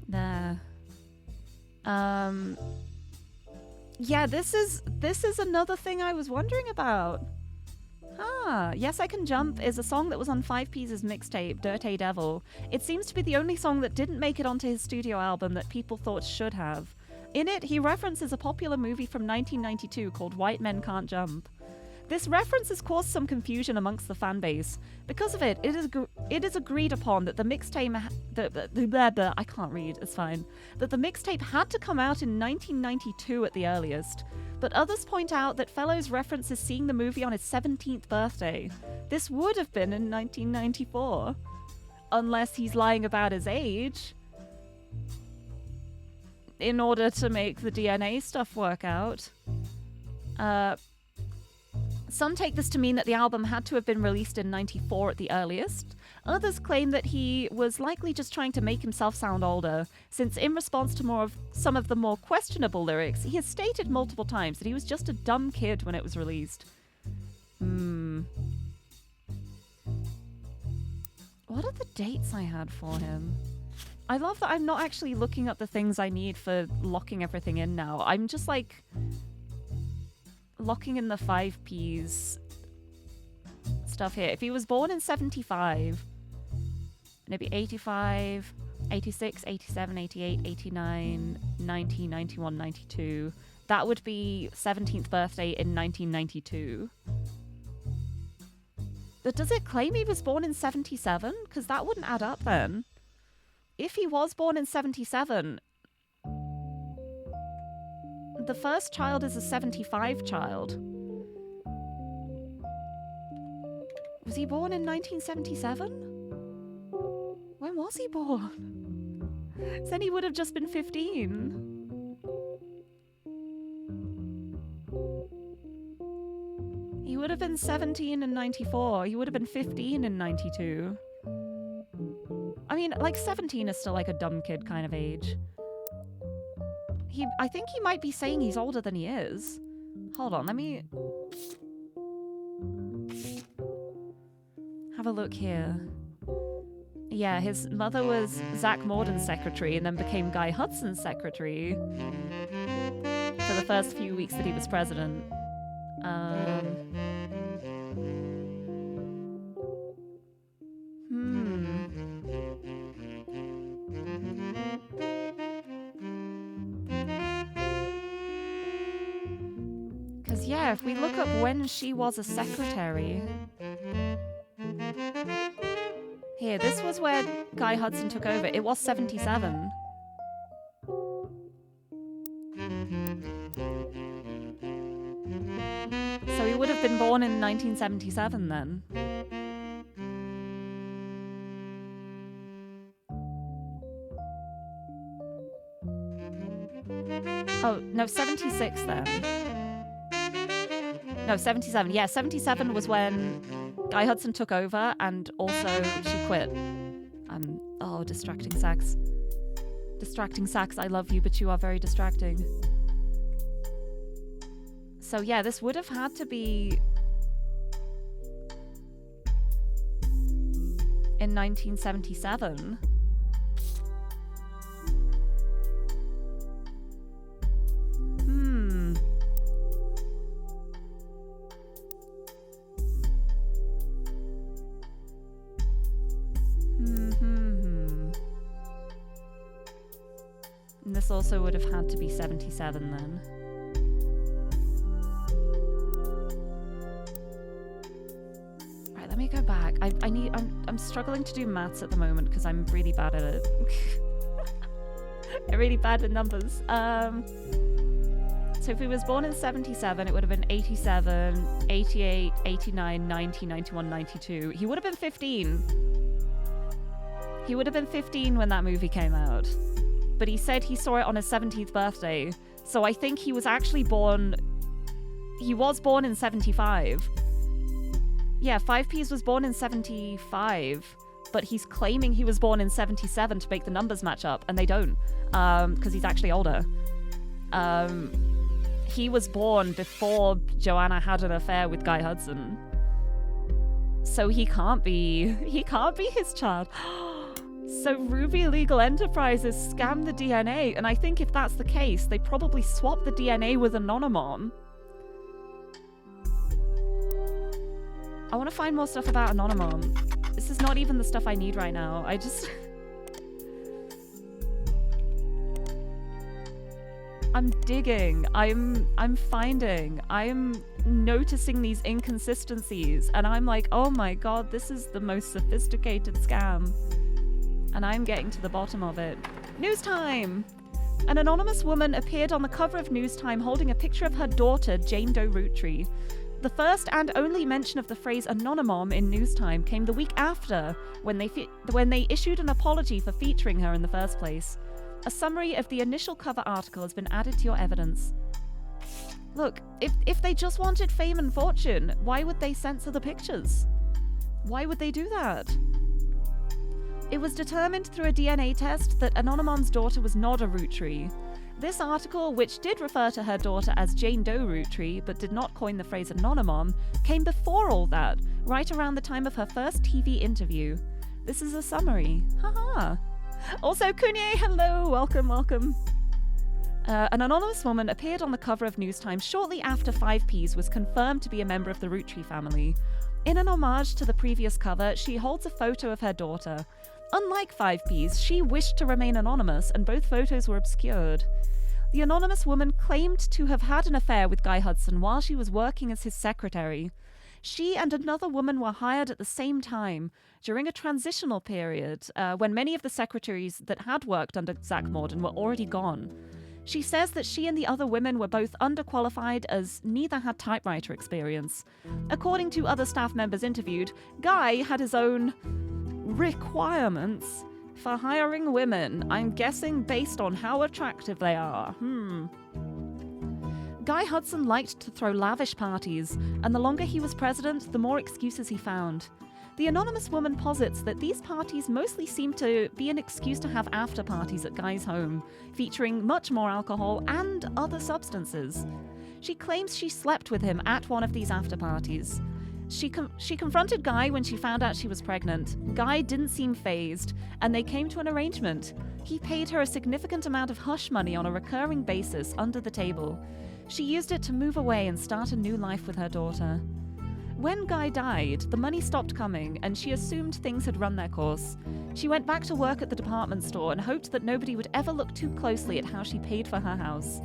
There. Yeah, this is another thing I was wondering about. Yes, I Can Jump is a song that was on 5P's mixtape, Dirty Devil. It seems to be the only song that didn't make it onto his studio album that people thought should have. In it, he references a popular movie from 1992 called White Men Can't Jump. This reference has caused some confusion amongst the fan base. Because of it, it is agreed upon that the mixtape... I can't read, it's fine. That the mixtape had to come out in 1992 at the earliest. But others point out that Fellows references seeing the movie on his 17th birthday. This would have been in 1994. Unless he's lying about his age. In order to make the DNA stuff work out. Some take this to mean that the album had to have been released in 94 at the earliest. Others claim that he was likely just trying to make himself sound older, since in response to some of the more questionable lyrics, he has stated multiple times that he was just a dumb kid when it was released. What are the dates I had for him? I love that I'm not actually looking up the things I need for locking everything in now. I'm just like locking in the 5Ps stuff here. If he was born in 75, maybe 85, 86, 87, 88, 89, 90, 91, 92. That would be 17th birthday in 1992. But does it claim he was born in 77? Because that wouldn't add up then. If he was born in 77, the first child is a 75 child. Was he born in 1977? When was he born? Then he would have just been 15. He would have been 17 in 94. He would have been 15 in 92. I mean, like 17 is still like a dumb kid kind of age. I think he might be saying he's older than he is. Hold on, let me have a look here. Yeah, his mother was Zach Morden's secretary and then became Guy Hudson's secretary for the first few weeks that he was president. Because, yeah, if we look up when she was a secretary... Here, this was where Guy Hudson took over. It was 77. So he would have been born in 1977 then. Oh, no, 76 then. No, 77. Yeah, 77 was when Guy Hudson took over and also she quit. Oh, distracting sax. Distracting sax, I love you, but you are very distracting. So yeah, this would have had to be in 1977. And this also would have had to be 77 then. Right, let me go back. I'm struggling to do maths at the moment because I'm really bad at it. I'm really bad with numbers. So if he was born in 77, it would have been 87, 88, 89, 90, 91, 92. He would have been 15. He would have been 15 when that movie came out. But he said he saw it on his 17th birthday. So I think he was actually born... He was born in 75. Yeah, 5Ps was born in 75. But he's claiming he was born in 77 to make the numbers match up. And they don't. Because he's actually older. He was born before Joanna had an affair with Guy Hudson. So he can't be his child. So Ruby Legal Enterprises scammed the DNA, and I think if that's the case, they probably swapped the DNA with Anonymon. I want to find more stuff about Anonymon. This is not even the stuff I need right now. I'm digging. I'm finding. I'm noticing these inconsistencies, and I'm like, oh my god, this is the most sophisticated scam. And I'm getting to the bottom of it. News time! An anonymous woman appeared on the cover of News Time holding a picture of her daughter, Jane Doe Roottree. The first and only mention of the phrase anonymom in News Time came the week after, when they issued an apology for featuring her in the first place. A summary of the initial cover article has been added to your evidence. Look, if they just wanted fame and fortune, why would they censor the pictures? Why would they do that? It was determined through a DNA test that Anonymon's daughter was not a Roottree. This article, which did refer to her daughter as Jane Doe Roottree but did not coin the phrase Anonymon, came before all that, right around the time of her first TV interview. This is a summary. Haha. Also, Kunye, hello, welcome, welcome. An anonymous woman appeared on the cover of News Times shortly after 5Ps was confirmed to be a member of the Roottree family. In an homage to the previous cover, she holds a photo of her daughter. Unlike 5Ps, she wished to remain anonymous, and both photos were obscured. The anonymous woman claimed to have had an affair with Guy Hudson while she was working as his secretary. She and another woman were hired at the same time during a transitional period when many of the secretaries that had worked under Zach Morden were already gone. She says that she and the other women were both underqualified as neither had typewriter experience. According to other staff members interviewed, Guy had his own requirements for hiring women, I'm guessing based on how attractive they are. Guy Hudson liked to throw lavish parties, and the longer he was president, the more excuses he found. The anonymous woman posits that these parties mostly seem to be an excuse to have after parties at Guy's home, featuring much more alcohol and other substances. She claims she slept with him at one of these after parties. She confronted Guy when she found out she was pregnant. Guy didn't seem fazed, and they came to an arrangement. He paid her a significant amount of hush money on a recurring basis under the table. She used it to move away and start a new life with her daughter. When Guy died, the money stopped coming, and she assumed things had run their course. She went back to work at the department store and hoped that nobody would ever look too closely at how she paid for her house.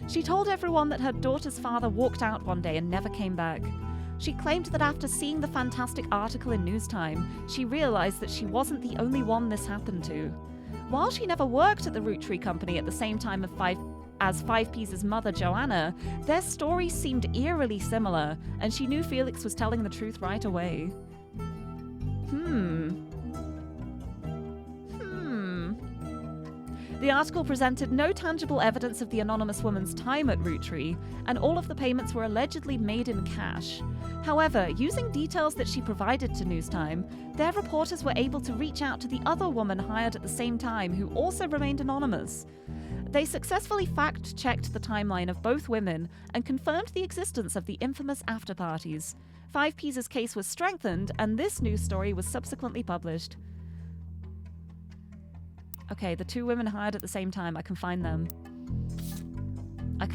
She told everyone that her daughter's father walked out one day and never came back. She claimed that after seeing the fantastic article in News Time, she realized that she wasn't the only one this happened to. While she never worked at the Roottree company at the same time as 5P's mother, Joanna, their stories seemed eerily similar, and she knew Felix was telling the truth right away. The article presented no tangible evidence of the anonymous woman's time at Roottree, and all of the payments were allegedly made in cash. However, using details that she provided to News Time, their reporters were able to reach out to the other woman hired at the same time who also remained anonymous. They successfully fact-checked the timeline of both women and confirmed the existence of the infamous after-parties. 5P's case was strengthened, and this news story was subsequently published. Okay, the two women hired at the same time. I can find them. I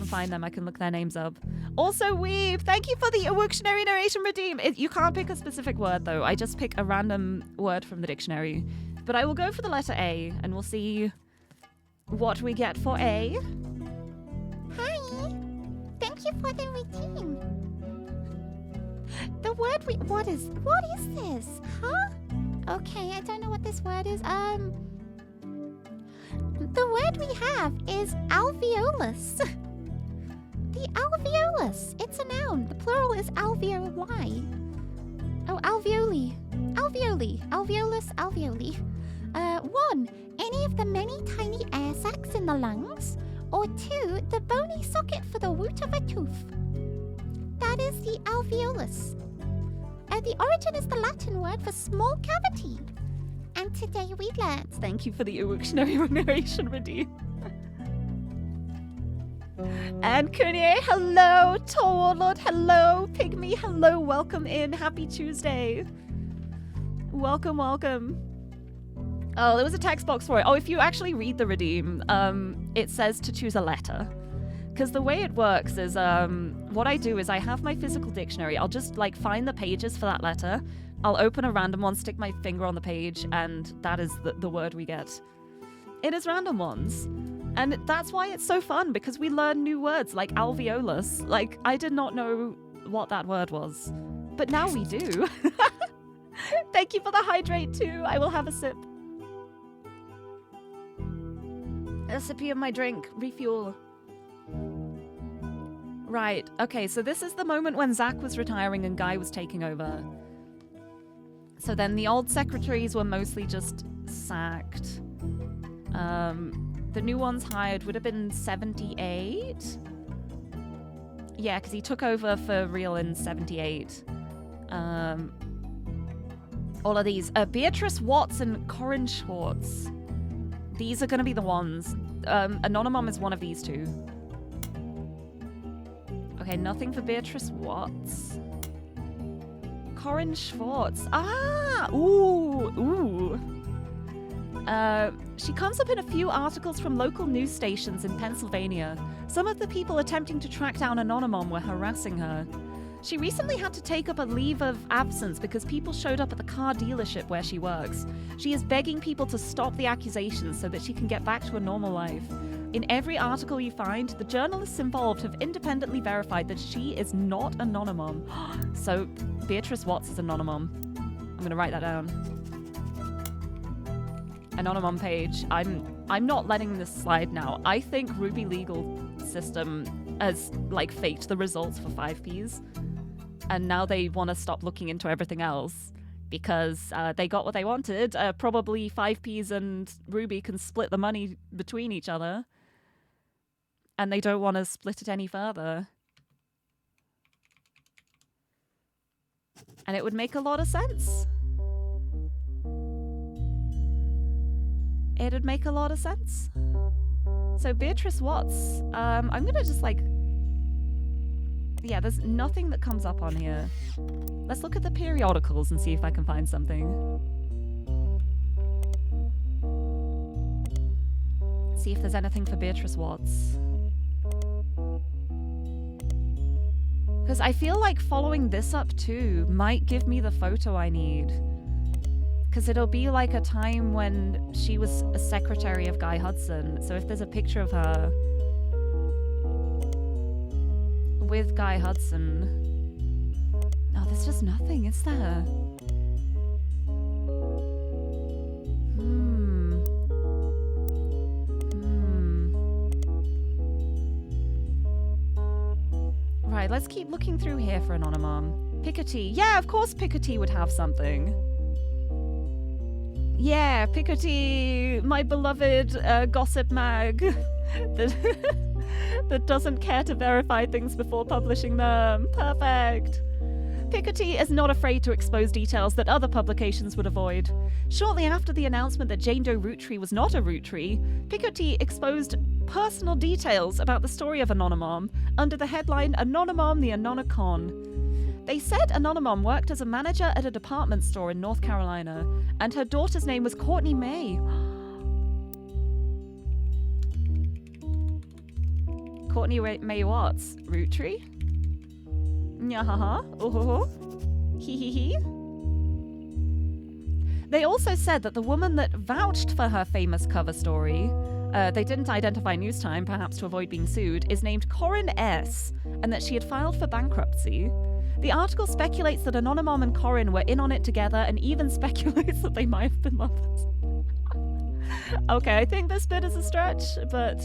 can look their names up. Also, Weeb, thank you for the Wiktionary narration redeem. You can't pick a specific word, though. I just pick a random word from the dictionary. But I will go for the letter A, and we'll see what we get for A. Hi. Thank you for the redeem. The word what is this? Huh? Okay, I don't know what this word is. The word we have is alveolus. The alveolus. It's a noun. The plural is alveoli. Oh, alveoli. Alveoli. Alveolus, alveoli. 1. Any of the many tiny air sacs in the lungs. Or 2. The bony socket for the root of a tooth. That is the alveolus. The origin is the Latin word for small cavity. And today we learned. Thank you for the Wiktionary narration redeem. And Kunye, hello. Warlord, hello. Pygmy, hello. Welcome in. Happy Tuesday. Welcome, welcome. Oh, there was a text box for it. Oh, if you actually read the redeem, it says to choose a letter. Because the way it works is, what I do is I have my physical dictionary. I'll just, find the pages for that letter. I'll open a random one, stick my finger on the page, and that is the word we get. It is random ones. And that's why it's so fun, because we learn new words, like alveolus. I did not know what that word was. But now we do. Thank you for the hydrate, too. I will have a sip. A sippy of my drink. Refuel. Right. Okay, so this is the moment when Zach was retiring and Guy was taking over. So then the old secretaries were mostly just sacked. The new ones hired would have been 78. Yeah, because he took over for real in 78. All of these. Beatrice Watts and Corinne Schwartz. These are going to be the ones. Anonymum is one of these two. Okay, nothing for Beatrice Watts. Corinne Schwartz. Ah! Ooh. She comes up in a few articles from local news stations in Pennsylvania. Some of the people attempting to track down Anonymon were harassing her. She recently had to take up a leave of absence because people showed up at the car dealership where she works. She is begging people to stop the accusations so that she can get back to a normal life. In every article you find, the journalists involved have independently verified that she is not Anonymon. So, Beatrice Watts is Anonymon. I'm going to write that down. Anonymon page. I'm not letting this slide now. I think Ruby legal system has faked the results for 5Ps, and now they want to stop looking into everything else because they got what they wanted. Probably 5Ps and Ruby can split the money between each other, and they don't want to split it any further. And it would make a lot of sense. It'd make a lot of sense. So Beatrice Watts, I'm gonna just yeah, there's nothing that comes up on here. Let's look at the periodicals and see if I can find something. See if there's anything for Beatrice Watts. Because I feel like following this up too might give me the photo I need. Because it'll be like a time when she was a secretary of Guy Hudson. So if there's a picture of her with Guy Hudson... Oh, there's just nothing, is there? Right, let's keep looking through here for Anonymon. Piketty. Yeah, of course Piketty would have something. Yeah, Piketty, my beloved gossip mag that doesn't care to verify things before publishing them. Perfect. Piketty is not afraid to expose details that other publications would avoid. Shortly after the announcement that Jane Doe Root Tree was not a root tree, Piketty exposed personal details about the story of Anonymon under the headline Anonymon the Anonicon. They said Anonymon worked as a manager at a department store in North Carolina, and her daughter's name was Courtney May. Courtney May Watts? Root tree? Nyahaha. Oh. Hee hee hee. They also said that the woman that vouched for her famous cover story, they didn't identify news time, perhaps to avoid being sued, is named Corinne S., and that she had filed for bankruptcy. The article speculates that Anonymon and Corinne were in on it together and even speculates that they might have been lovers. Okay, I think this bit is a stretch, but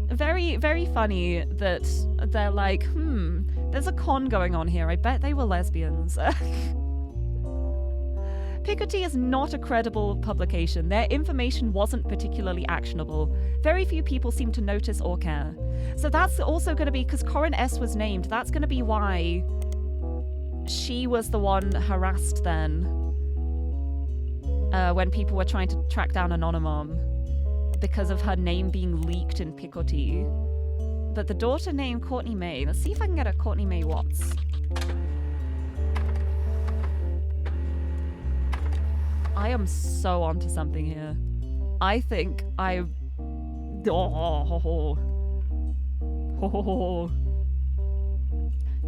very, very funny that they're like, there's a con going on here. I bet they were lesbians. Piketty is not a credible publication. Their information wasn't particularly actionable. Very few people seem to notice or care. So that's also going to be, because Corinne S. was named, that's going to be why she was the one harassed then when people were trying to track down Anonymon because of her name being leaked in Piketty. But the daughter named Courtney May, let's see if I can get a Courtney May Watts. I am so onto something here. I think I...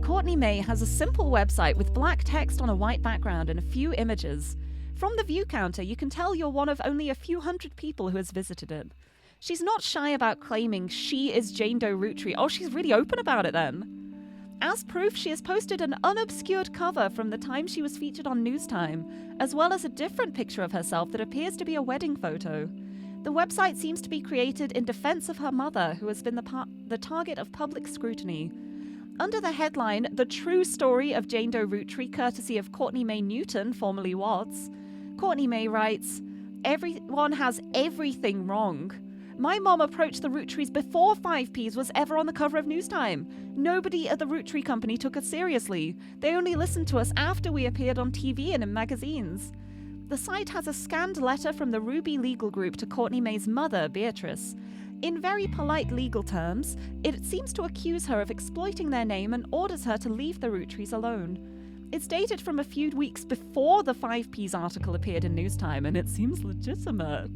Courtney May has a simple website with black text on a white background and a few images. From the view counter, you can tell you're one of only a few hundred people who has visited it. She's not shy about claiming she is Jane Doe Root Tree. Oh, she's really open about it then. As proof, she has posted an unobscured cover from the time she was featured on Newstime, as well as a different picture of herself that appears to be a wedding photo. The website seems to be created in defense of her mother, who has been the target of public scrutiny. Under the headline, The True Story of Jane Doe Root Tree, courtesy of Courtney May Newton, formerly Watts, Courtney May writes, "Everyone has everything wrong. My mom approached the Root Trees before 5Ps was ever on the cover of Newstime. Nobody at the Root Tree Company took us seriously. They only listened to us after we appeared on TV and in magazines." The site has a scanned letter from the Ruby Legal Group to Courtney May's mother, Beatrice. In very polite legal terms, it seems to accuse her of exploiting their name and orders her to leave the Root Trees alone. It's dated from a few weeks before the 5Ps article appeared in Newstime, and it seems legitimate.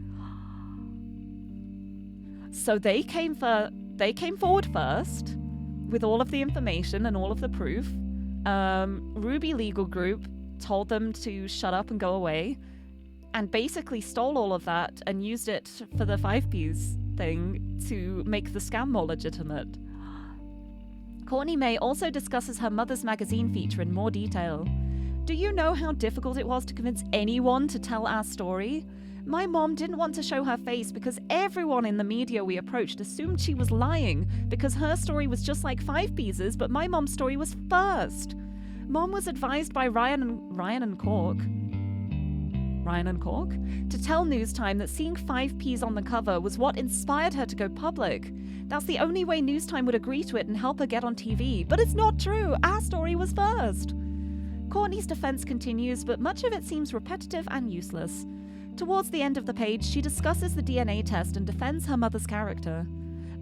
So they came forward first with all of the information and all of the proof. Ruby Legal Group told them to shut up and go away, and basically stole all of that and used it for the 5Ps thing to make the scam more legitimate. Courtney May also discusses her mother's magazine feature in more detail. Do you know how difficult it was to convince anyone to tell our story? My mom didn't want to show her face because everyone in the media we approached assumed she was lying because her story was just like 5P's, but my mom's story was first. Mom was advised by Ryan and Cork to tell Newstime that seeing 5Ps on the cover was what inspired her to go public. That's the only way Newstime would agree to it and help her get on TV. But it's not true. Our story was first. Courtney's defense continues, but much of it seems repetitive and useless. Towards the end of the page, she discusses the DNA test and defends her mother's character.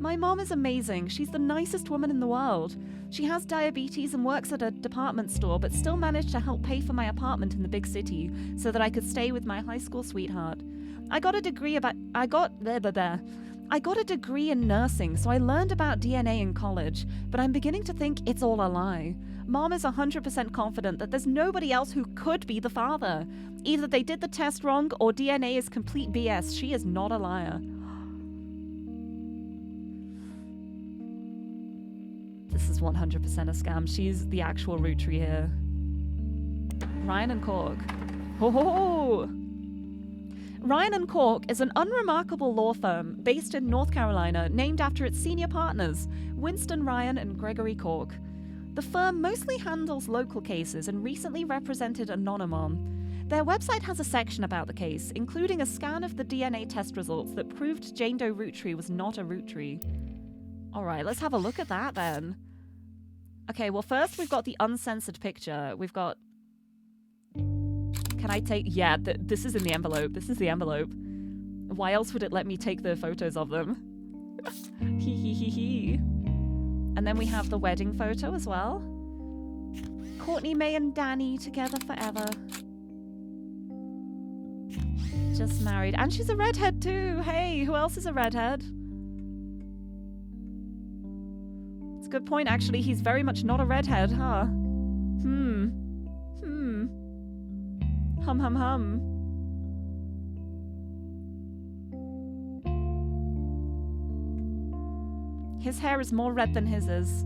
My mom is amazing. She's the nicest woman in the world. She has diabetes and works at a department store, but still managed to help pay for my apartment in the big city so that I could stay with my high school sweetheart. I got a degree in nursing, so I learned about DNA in college, but I'm beginning to think it's all a lie. Mom is 100% confident that there's nobody else who could be the father. Either they did the test wrong or DNA is complete BS. She is not a liar. This is 100% a scam. She's the actual Roottree here. Ryan and Cork. Ho ho ho! Ryan and Cork is an unremarkable law firm based in North Carolina named after its senior partners, Winston Ryan and Gregory Cork. The firm mostly handles local cases and recently represented Anonymon. Their website has a section about the case, including a scan of the DNA test results that proved Jane Doe Roottree was not a Roottree. Alright, let's have a look at that then. Okay, well first we've got the uncensored picture. We've got... Can I take... Yeah, this is in the envelope. This is the envelope. Why else would it let me take the photos of them? Hee hee hee hee. And then we have the wedding photo as well. Courtney May and Danny together forever. Just married. And she's a redhead too. Hey, who else is a redhead? It's a good point, actually. He's very much not a redhead, huh? Hum hum hum. His hair is more red than his is.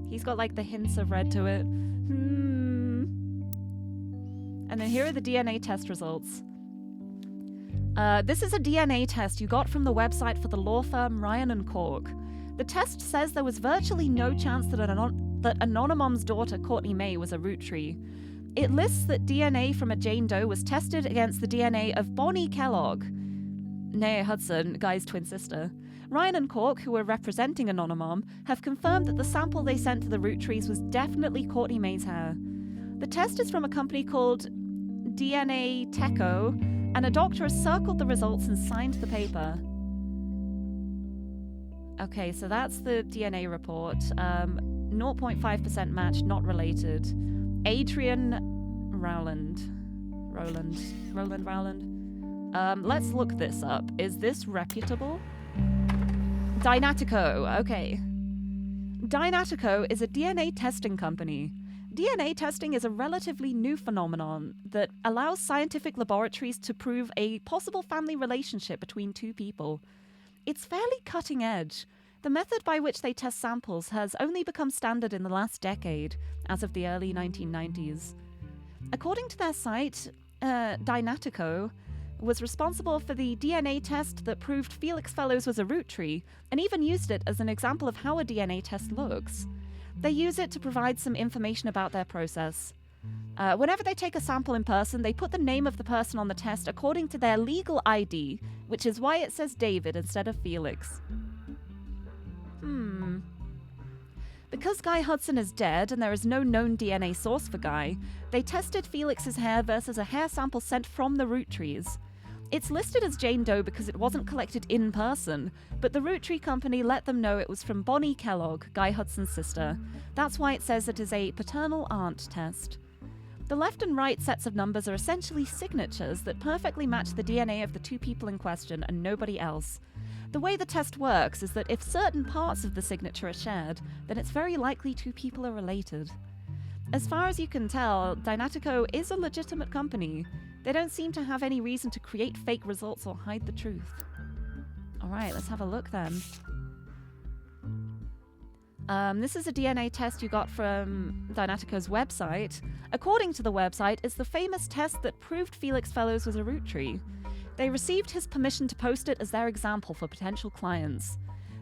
He's got like the hints of red to it. And then here are the DNA test results. This is a DNA test you got from the website for the law firm Ryan and Cork. The test says there was virtually no chance that Anonymom's daughter Courtney May was a Roottree. It lists that DNA from a Jane Doe was tested against the DNA of Bonnie Kellogg, née Hudson, Guy's twin sister. Ryan and Cork, who were representing Anonymom, have confirmed that the sample they sent to the Roottrees was definitely Courtney May's hair. The test is from a company called DNA Teco, and a doctor has circled the results and signed the paper. Okay, so that's the DNA report. 0.5% match, not related. Adrian Rowland. Let's look this up. Is this reputable? Dynatico, okay. Dynatico is a DNA testing company. DNA testing is a relatively new phenomenon that allows scientific laboratories to prove a possible family relationship between two people. It's fairly cutting edge. The method by which they test samples has only become standard in the last decade, as of the early 1990s. According to their site, Dynatico was responsible for the DNA test that proved Felix Fellows was a Roottree, and even used it as an example of how a DNA test looks. They use it to provide some information about their process. Whenever they take a sample in person, they put the name of the person on the test according to their legal ID, which is why it says David instead of Felix. Because Guy Hudson is dead and there is no known DNA source for Guy, they tested Felix's hair versus a hair sample sent from the Roottrees. It's listed as Jane Doe because it wasn't collected in person, but the Root Tree Company let them know it was from Bonnie Kellogg, Guy Hudson's sister. That's why it says it is a paternal aunt test. The left and right sets of numbers are essentially signatures that perfectly match the DNA of the two people in question and nobody else. The way the test works is that if certain parts of the signature are shared, then it's very likely two people are related. As far as you can tell, Dynatico is a legitimate company. They don't seem to have any reason to create fake results or hide the truth. Alright, let's have a look then. This is a DNA test you got from Dynatico's website. According to the website, it's the famous test that proved Felix Fellows was a root tree. They received his permission to post it as their example for potential clients.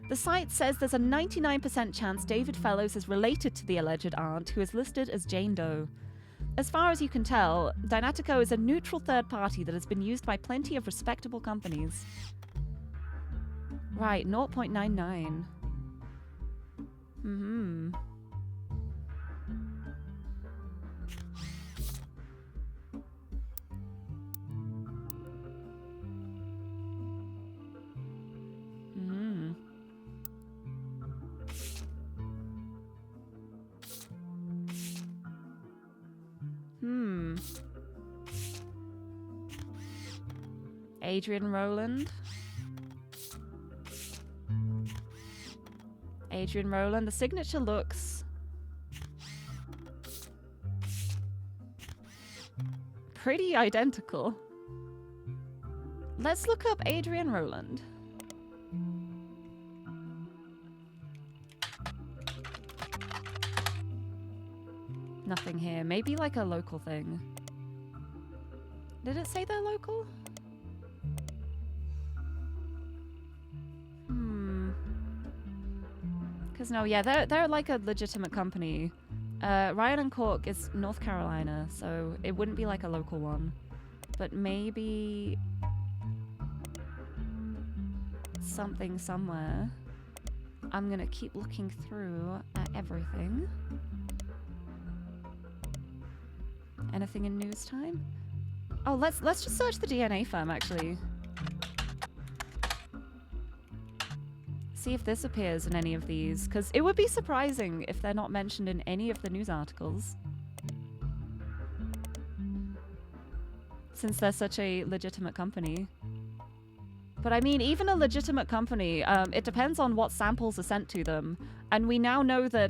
The site says there's a 99% chance David Fellows is related to the alleged aunt, who is listed as Jane Doe. As far as you can tell, Dynatico is a neutral third party that has been used by plenty of respectable companies. Right, 0.99. Mm-hmm. Mm. Adrian Rowland. Adrian Rowland. The signature looks pretty identical. Let's look up Adrian Rowland. Nothing here. Maybe like a local thing. Did it say they're local? Because no, yeah, they're like a legitimate company. Ryan and Cork is North Carolina, so it wouldn't be like a local one. But maybe something somewhere. I'm gonna keep looking through at everything. Anything in news time? Oh, let's just search the DNA firm actually. See if this appears in any of these, because it would be surprising if they're not mentioned in any of the news articles. Since they're such a legitimate company. But I mean, even a legitimate company, it depends on what samples are sent to them. And we now know that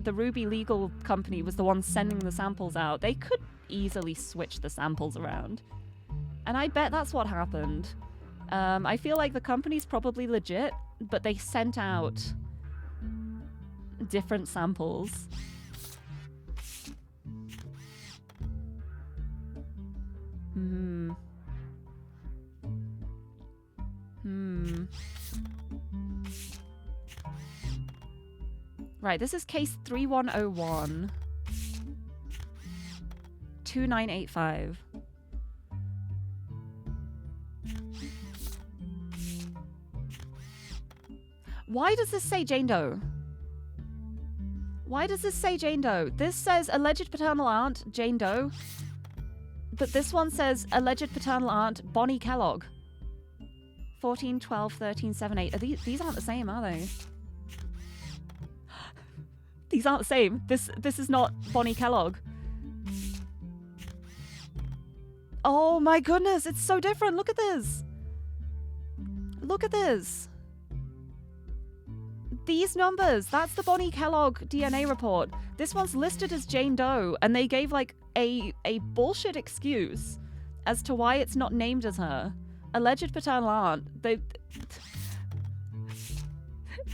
the Ruby Legal company was the one sending the samples out. They could easily switch the samples around. And I bet that's what happened. I feel like the company's probably legit, but they sent out different samples. Right, this is case 3101. 2985. Why does this say Jane Doe? Why does this say Jane Doe? This says alleged paternal aunt, Jane Doe. But this one says alleged paternal aunt, Bonnie Kellogg. 14, 12, 13, 7, 8. These aren't the same, are they? These aren't the same. This is not Bonnie Kellogg. Oh my goodness, it's so different. Look at this. Look at this. These numbers, that's the Bonnie Kellogg DNA report. This one's listed as Jane Doe, and they gave like a bullshit excuse as to why it's not named as her. Alleged paternal aunt. They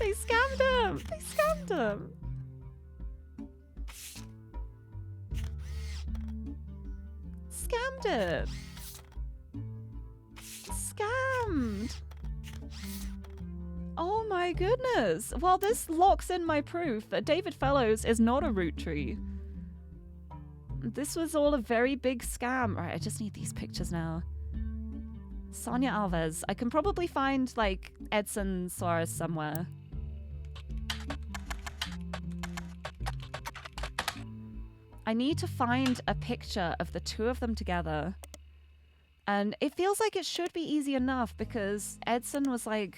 scammed him. They scammed him. Scammed it. Scammed. Oh my goodness. Well, this locks in my proof that David Fellows is not a root tree. This was all a very big scam. Right, I just need these pictures now. Sonia Alves. I can probably find, like, Edson Suarez somewhere. I need to find a picture of the two of them together. And it feels like it should be easy enough because Edson was like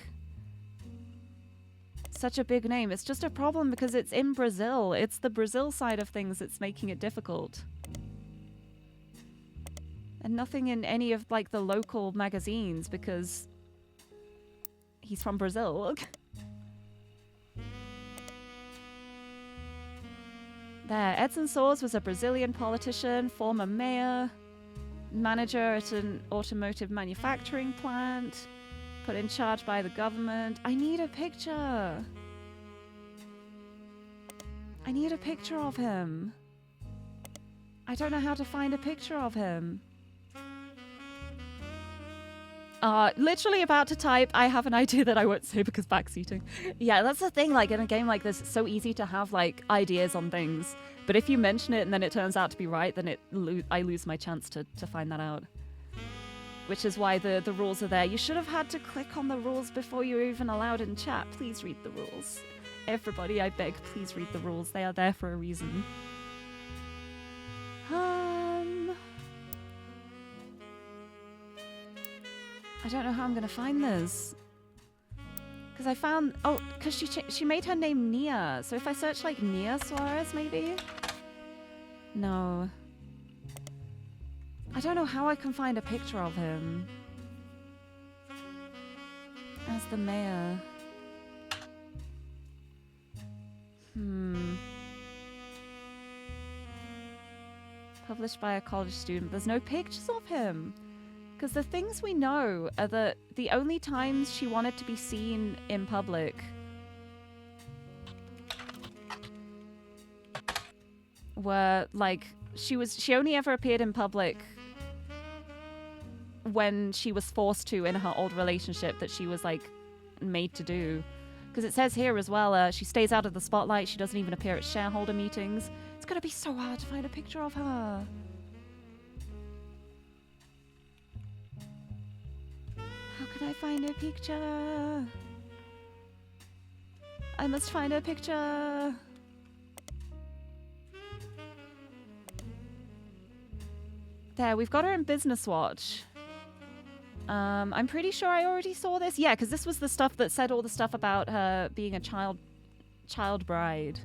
such a big name. It's just a problem because it's in Brazil. It's the Brazil side of things that's making it difficult. And nothing in any of like the local magazines because he's from Brazil. There, Edson Soares was a Brazilian politician, former mayor, manager at an automotive manufacturing plant, put in charge by the government. I need a picture. I need a picture of him. I don't know how to find a picture of him. Literally about to type, I have an idea that I won't say because backseating. Yeah, that's the thing, like in a game like this, it's so easy to have like ideas on things. But if you mention it and then it turns out to be right, then I lose my chance to find that out. Which is why the rules are there. You should have had to click on the rules before you were even allowed in chat. Please read the rules. Everybody, I beg, please read the rules. They are there for a reason. I don't know how I'm gonna find this. Because I found... Oh, because she made her name Nia. So if I search like Nia Soares, maybe? No. I don't know how I can find a picture of him. As the mayor. Published by a college student. There's no pictures of him. Because the things we know are that the only times she wanted to be seen in public were like she only ever appeared in public when she was forced to in her old relationship that she was like made to do. Because it says here as well, she stays out of the spotlight. She doesn't even appear at shareholder meetings. It's gonna be so hard to find a picture of her. How can I find a picture? I must find a picture. There, we've got her in Business Watch. I'm pretty sure I already saw this. Yeah, because this was the stuff that said all the stuff about her being a child bride.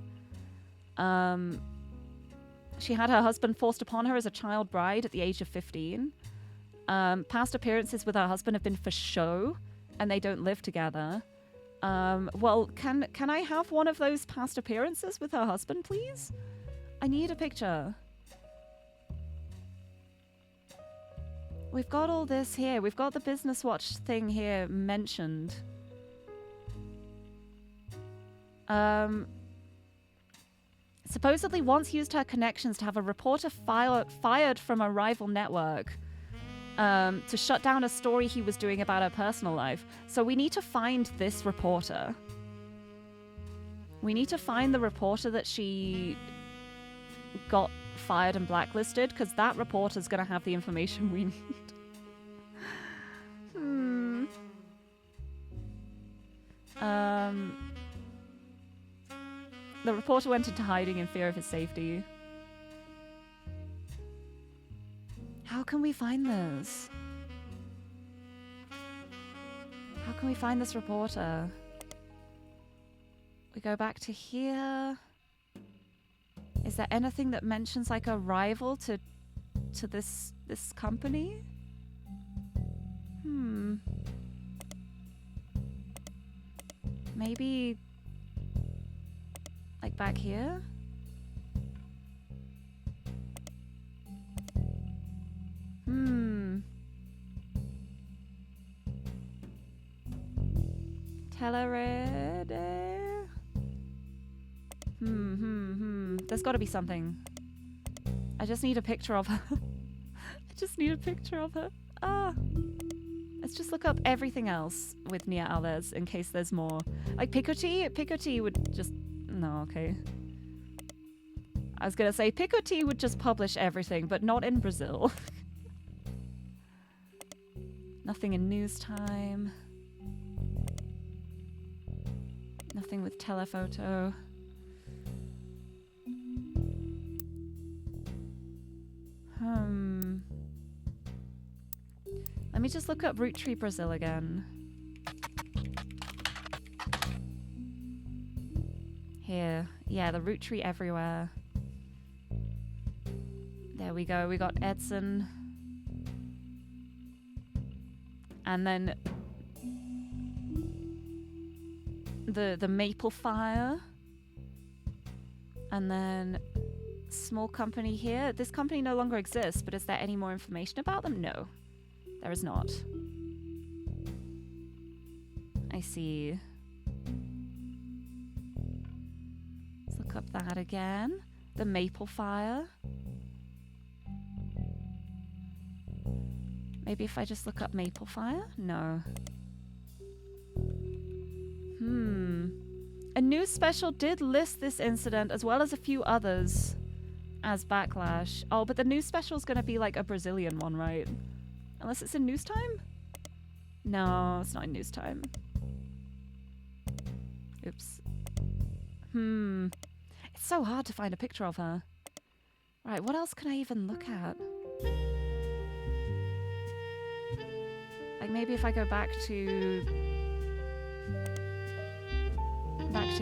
She had her husband forced upon her as a child bride at the age of 15. Past appearances with her husband have been for show, and they don't live together. Well, can I have one of those past appearances with her husband, please? I need a picture. We've got all this here. We've got the Business Watch thing here mentioned. Supposedly once used her connections to have a reporter fired from a rival network to shut down a story he was doing about her personal life. So we need to find this reporter. We need to find the reporter that she got fired and blacklisted, because that reporter's going to have the information we need. The reporter went into hiding in fear of his safety. How can we find this? How can we find this reporter? We go back to here. Is there anything that mentions like a rival to this company? Maybe like back here? Telerede? There's got to be something. I just need a picture of her. I just need a picture of her. Let's just look up everything else with Nia Alves in case there's more. Like Picoty? Picoty would just... No, okay. I was gonna say Picoty would just publish everything, but not in Brazil. Nothing in news time. Nothing with telephoto. me just look up Root Tree Brazil again. Here. Yeah, the root tree everywhere. There we go. We got Edson. And then the maple fire. And then small company here. This company no longer exists, but is there any more information about them? No, there is not. I see. Let's look up that again. The maple fire. Maybe if I just look up maple fire? No. A news special did list this incident as well as a few others as backlash. Oh, but the news special is going to be like a Brazilian one, right? Unless it's in news time? No, it's not in news time. Oops. It's so hard to find a picture of her. Right, what else can I even look at? Like maybe if I go back to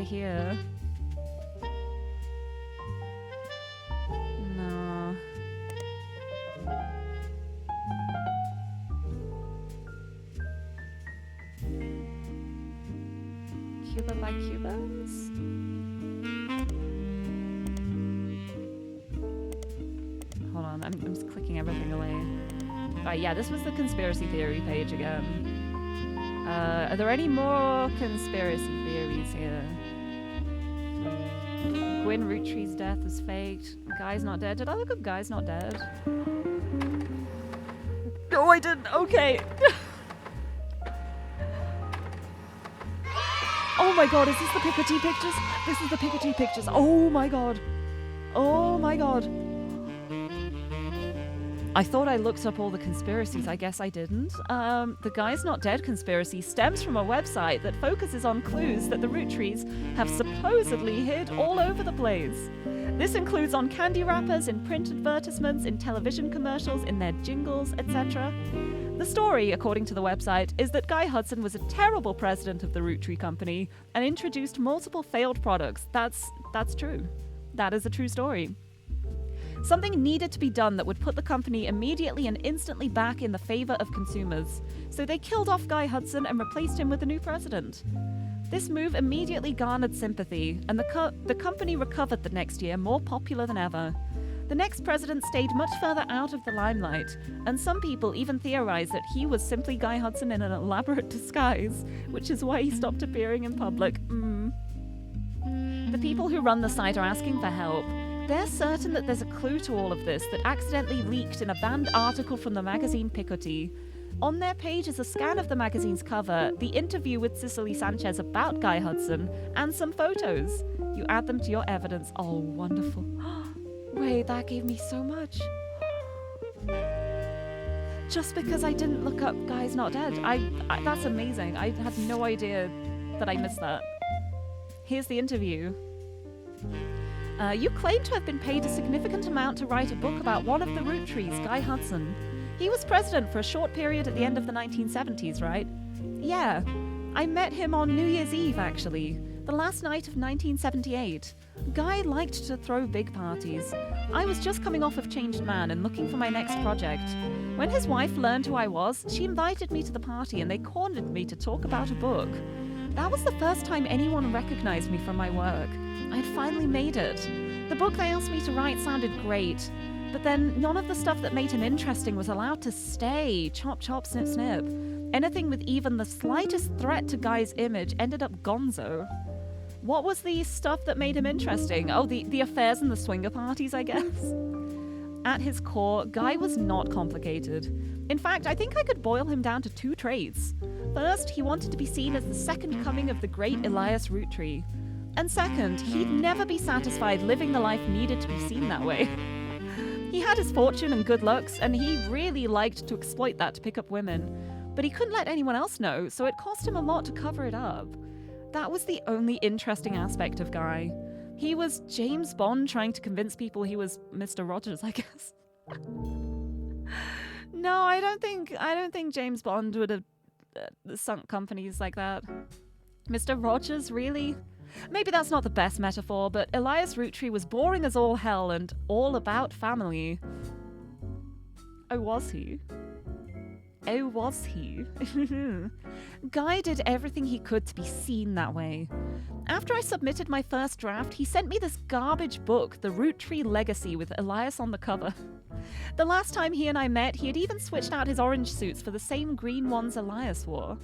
here. No. Cuba by Cubans? Hold on, I'm just clicking everything away. Right, yeah, this was the conspiracy theory page again. Are there any more conspiracy theories here? Gwyn Roottree's death is faked. Guy's not dead. Did I look up Guy's not dead? No, I didn't. Okay. Oh my god, is this the Piccadilly pictures? This is the Piccadilly pictures. Oh my god. Oh my god. I thought I looked up all the conspiracies. I guess I didn't. The Guy's Not Dead conspiracy stems from a website that focuses on clues that the root trees have supposedly hid all over the place. This includes on candy wrappers, in print advertisements, in television commercials, in their jingles, etc. The story, according to the website, is that Guy Hudson was a terrible president of the Root Tree Company and introduced multiple failed products. That's true. That is a true story. Something needed to be done that would put the company immediately and instantly back in the favor of consumers. So they killed off Guy Hudson and replaced him with a new president. This move immediately garnered sympathy, and the company recovered the next year, more popular than ever. The next president stayed much further out of the limelight, and some people even theorize that he was simply Guy Hudson in an elaborate disguise, which is why he stopped appearing in public. The people who run the site are asking for help. They're certain that there's a clue to all of this that accidentally leaked in a banned article from the magazine Picoty. On their page is a scan of the magazine's cover, the interview with Cicely Sanchez about Guy Hudson, and some photos. You add them to your evidence. Oh, wonderful. Wait, that gave me so much. Just because I didn't look up Guy's Not Dead. That's amazing. I had no idea that I missed that. Here's the interview. You claim to have been paid a significant amount to write a book about one of the root trees, Guy Hudson. He was president for a short period at the end of the 1970s, right? Yeah. I met him on New Year's Eve, actually. The last night of 1978. Guy liked to throw big parties. I was just coming off of Changed Man and looking for my next project. When his wife learned who I was, she invited me to the party and they cornered me to talk about a book. That was the first time anyone recognized me from my work. I had finally made it. The book they asked me to write sounded great, but then none of the stuff that made him interesting was allowed to stay. Chop, chop, snip, snip. Anything with even the slightest threat to Guy's image ended up gonzo. What was the stuff that made him interesting? Oh, the affairs and the swinger parties, I guess. At his core, Guy was not complicated. In fact, I think I could boil him down to two traits. First, he wanted to be seen as the second coming of the great Elias Roottree. And second, he'd never be satisfied living the life needed to be seen that way. He had his fortune and good looks, and he really liked to exploit that to pick up women. But he couldn't let anyone else know, so it cost him a lot to cover it up. That was the only interesting aspect of Guy. He was James Bond trying to convince people he was Mr. Rogers, I guess. No, I don't think James Bond would have sunk companies like that. Mr. Rogers, really? Maybe that's not the best metaphor, but Elias Roottree was boring as all hell and all about family. Oh, was he? Oh, was he? Guy did everything he could to be seen that way. After I submitted my first draft, he sent me this garbage book, The Roottree Legacy, with Elias on the cover. The last time he and I met, he had even switched out his orange suits for the same green ones Elias wore.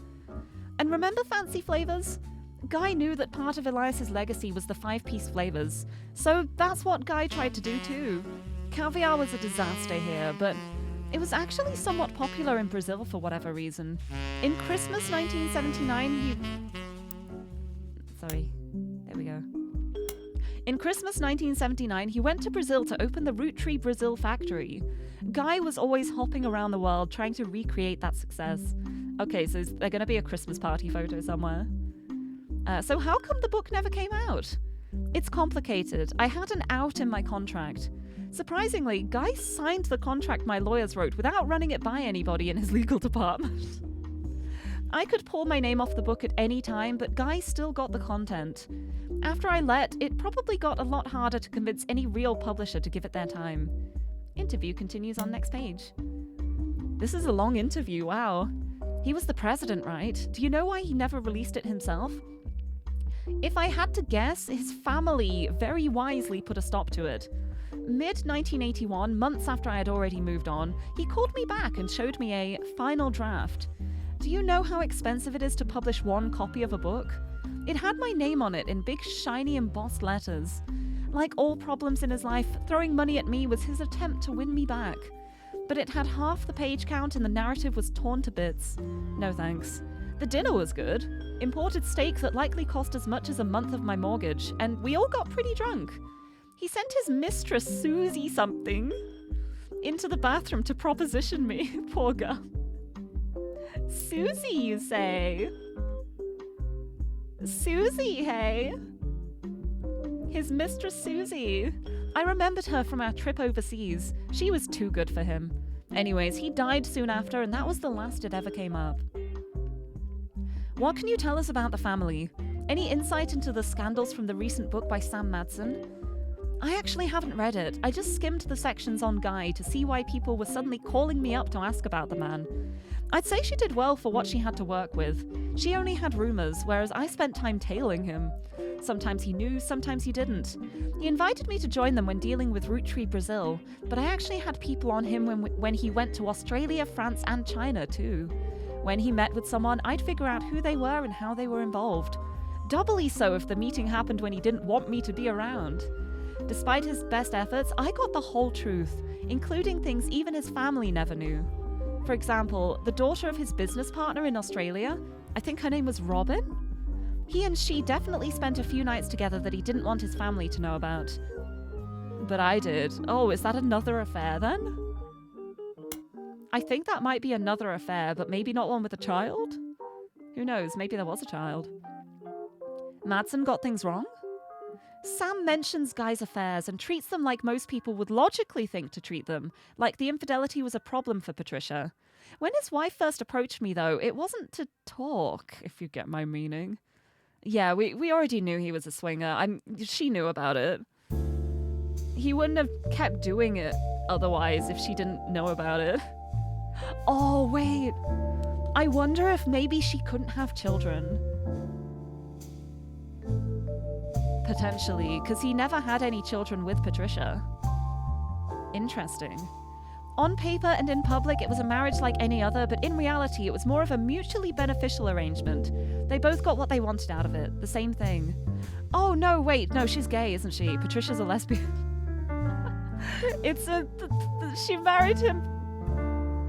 And remember Fancy Flavors? Guy knew that part of Elias's legacy was the 5-piece flavors, so that's what Guy tried to do too. Caviar was a disaster here, but it was actually somewhat popular in Brazil for whatever reason. In Christmas 1979, In Christmas 1979, he went to Brazil to open the Roottree Brazil factory. Guy was always hopping around the world trying to recreate that success. Okay, so is there going to be a Christmas party photo somewhere? So how come the book never came out? It's complicated. I had an out in my contract. Surprisingly, Guy signed the contract my lawyers wrote without running it by anybody in his legal department. I could pull my name off the book at any time, but Guy still got the content. After I let, it probably got a lot harder to convince any real publisher to give it their time. Interview continues on next page. This is a long interview, wow. He was the president, right? Do you know why he never released it himself? If I had to guess, his family very wisely put a stop to it. Mid-1981, months after I had already moved on, he called me back and showed me a final draft. Do you know how expensive it is to publish one copy of a book? It had my name on it in big, shiny, embossed letters. Like all problems in his life, throwing money at me was his attempt to win me back. But it had half the page count and the narrative was torn to bits. No thanks. The dinner was good. Imported steak that likely cost as much as a month of my mortgage, and we all got pretty drunk. He sent his mistress, Susie something, into the bathroom to proposition me. Poor girl. Susie, you say? Susie, hey? His mistress Susie. I remembered her from our trip overseas. She was too good for him. Anyways, he died soon after, and that was the last it ever came up. What can you tell us about the family? Any insight into the scandals from the recent book by Sam Madsen? I actually haven't read it. I just skimmed the sections on Guy to see why people were suddenly calling me up to ask about the man. I'd say she did well for what she had to work with. She only had rumors, whereas I spent time tailing him. Sometimes he knew, sometimes he didn't. He invited me to join them when dealing with Roottree Brazil, but I actually had people on him when he went to Australia, France, and China too. When he met with someone, I'd figure out who they were and how they were involved. Doubly so if the meeting happened when he didn't want me to be around. Despite his best efforts, I got the whole truth, including things even his family never knew. For example, the daughter of his business partner in Australia, I think her name was Robin? He and she definitely spent a few nights together that he didn't want his family to know about. But I did. Oh, is that another affair then? I think that might be another affair, but maybe not one with a child? Who knows, maybe there was a child. Madsen got things wrong? Sam mentions Guy's affairs and treats them like most people would logically think to treat them, like the infidelity was a problem for Patricia. When his wife first approached me, though, it wasn't to talk, if you get my meaning. Yeah, we already knew he was a swinger. She knew about it. He wouldn't have kept doing it otherwise if she didn't know about it. Oh, wait. I wonder if maybe she couldn't have children. Potentially, because he never had any children with Patricia. Interesting. On paper and in public, it was a marriage like any other, but in reality, it was more of a mutually beneficial arrangement. They both got what they wanted out of it, the same thing. Oh, no, wait, no, she's gay, isn't she? Patricia's a lesbian. She married him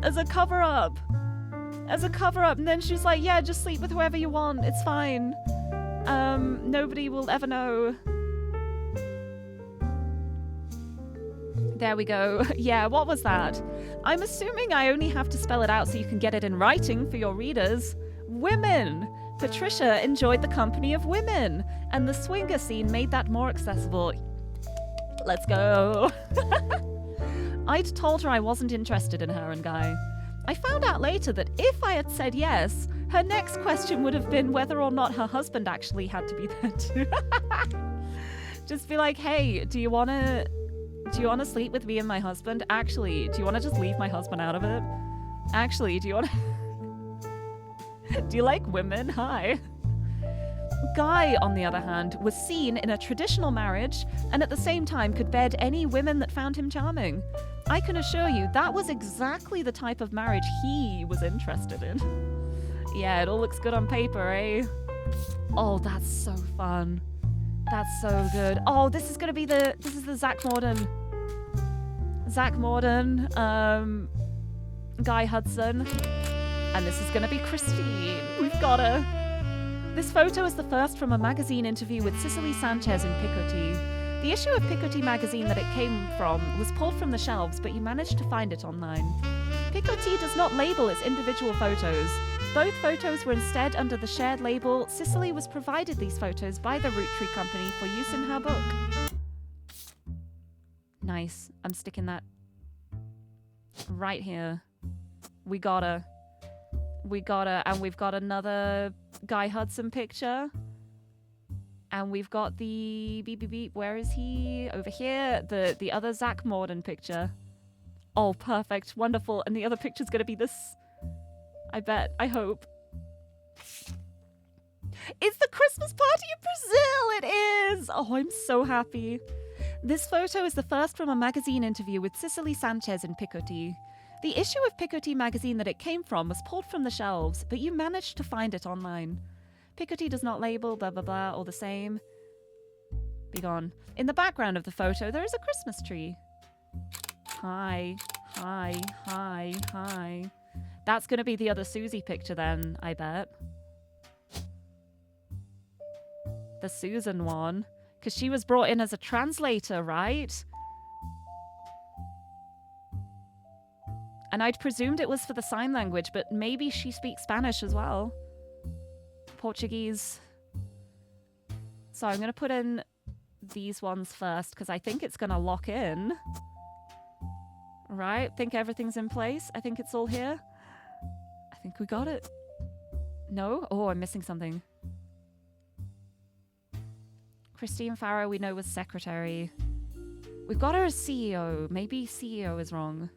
as a cover-up. As a cover-up, and then she's like, yeah, just sleep with whoever you want, it's fine. Nobody will ever know. There we go. Yeah, what was that? I'm assuming I only have to spell it out so you can get it in writing for your readers. Women! Patricia enjoyed the company of women, and the swinger scene made that more accessible. Let's go. I'd told her I wasn't interested in her and Guy. I found out later that if I had said yes, her next question would have been whether or not her husband actually had to be there too. Just be like, hey, do you want to sleep with me and my husband? Actually, do you want to just leave my husband out of it? Actually, do you want to... Do you like women? Hi. Guy, on the other hand, was seen in a traditional marriage and at the same time could bed any women that found him charming. I can assure you that was exactly the type of marriage he was interested in. Yeah, it all looks good on paper, eh? Oh, that's so fun. That's so good. Oh, this is gonna be the Zach Morden. Zach Morden, Guy Hudson. And this is gonna be Christine. We've got her. This photo is the first from a magazine interview with Cicely Sanchez in Picoty. The issue of Picoty magazine that it came from was pulled from the shelves, but you managed to find it online. Picoty does not label its individual photos. Both photos were instead under the shared label. Cicely was provided these photos by the Root Tree Company for use in her book. Nice. I'm sticking that right here. We got her. We got her. And we've got another Guy Hudson picture. And we've got the beep beep beep. Where is he? Over here. The other Zach Morden picture. Oh, perfect. Wonderful. And the other picture's going to be this. I bet. I hope. It's the Christmas party in Brazil! It is! Oh, I'm so happy. This photo is the first from a magazine interview with Cicely Sanchez in Picoty. The issue of Picoty magazine that it came from was pulled from the shelves, but you managed to find it online. Picoty does not label, blah blah blah, all the same. Be gone. In the background of the photo, there is a Christmas tree. Hi, hi, hi, hi. That's going to be the other Susie picture then, I bet. The Susan one. Because she was brought in as a translator, right? And I'd presumed it was for the sign language, but maybe she speaks Spanish as well. Portuguese. So I'm going to put in these ones first, because I think it's going to lock in. Right? Think everything's in place. I think it's all here. I think we got it. No? Oh, I'm missing something. Christine Farrow, we know, was secretary. We've got her as CEO. Maybe CEO is wrong.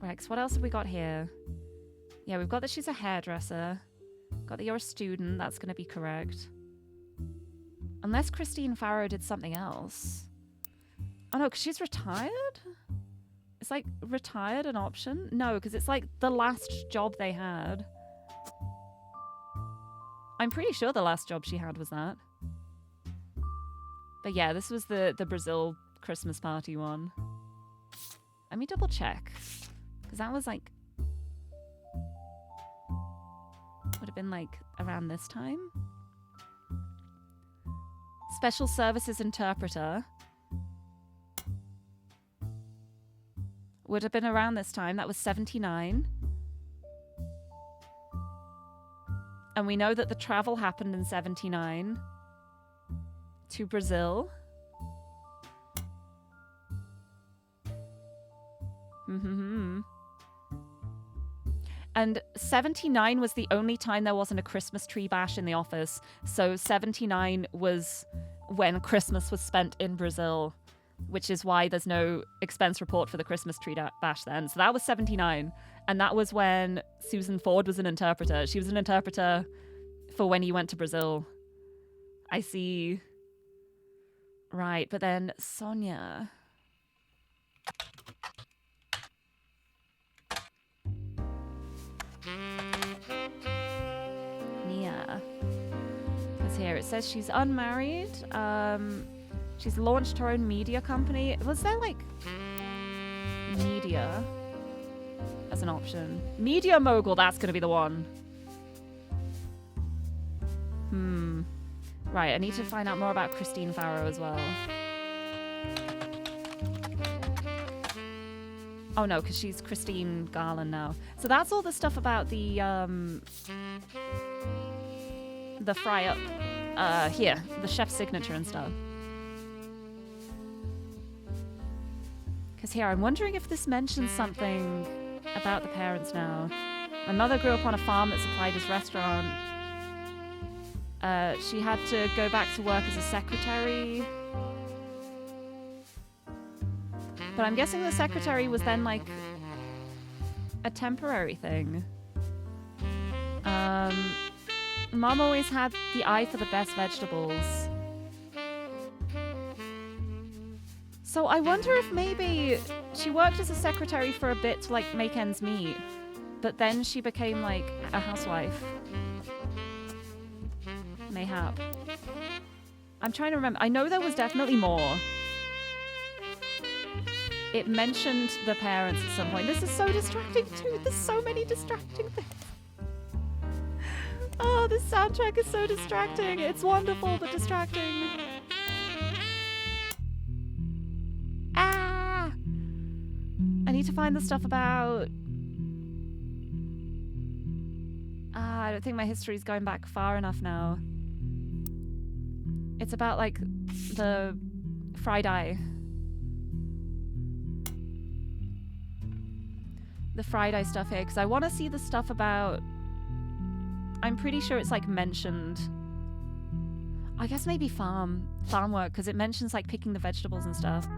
Rex, what else have we got here? Yeah, we've got that she's a hairdresser. Got that you're a student. That's going to be correct. Unless Christine Farrow did something else. Oh no, because she's retired? It's like retired an option? No, because it's like the last job they had. I'm pretty sure the last job she had was that. But yeah, this was the Brazil Christmas party one. Let me double check. Because that was like... would have been like around this time. Special Services Interpreter. Would have been around this time. That was 79. And we know that the travel happened in 79 to Brazil. And 79 was the only time there wasn't a Christmas tree bash in the office. So 79 was when Christmas was spent in Brazil, which is why there's no expense report for the Christmas tree bash then. So that was 79. And that was when Susan Ford was an interpreter. She was an interpreter for when he went to Brazil. I see. Right, but then Sonia. Nia. Because here it says she's unmarried. She's launched her own media company. Was there like media as an option? Media mogul, that's going to be the one. Right, I need to find out more about Christine Farrow as well. Oh no, because she's Christine Garland now. So that's all the stuff about the the fry up. Here, the chef's signature and stuff. Because here, I'm wondering if this mentions something about the parents now. My mother grew up on a farm that supplied his restaurant. She had to go back to work as a secretary. But I'm guessing the secretary was then like a temporary thing. Mom always had the eye for the best vegetables. So I wonder if maybe she worked as a secretary for a bit to like make ends meet, but then she became like a housewife. Mayhap. I'm trying to remember. I know there was definitely more. It mentioned the parents at some point. This is so distracting too. There's so many distracting things. Oh, this soundtrack is so distracting. It's wonderful, but distracting. Ah! I need to find the stuff about... I don't think my history is going back far enough now. It's about, like, the Friday. The Friday stuff here, because I want to see the stuff about... I'm pretty sure it's, like, mentioned. I guess maybe farm work, because it mentions, like, picking the vegetables and stuff.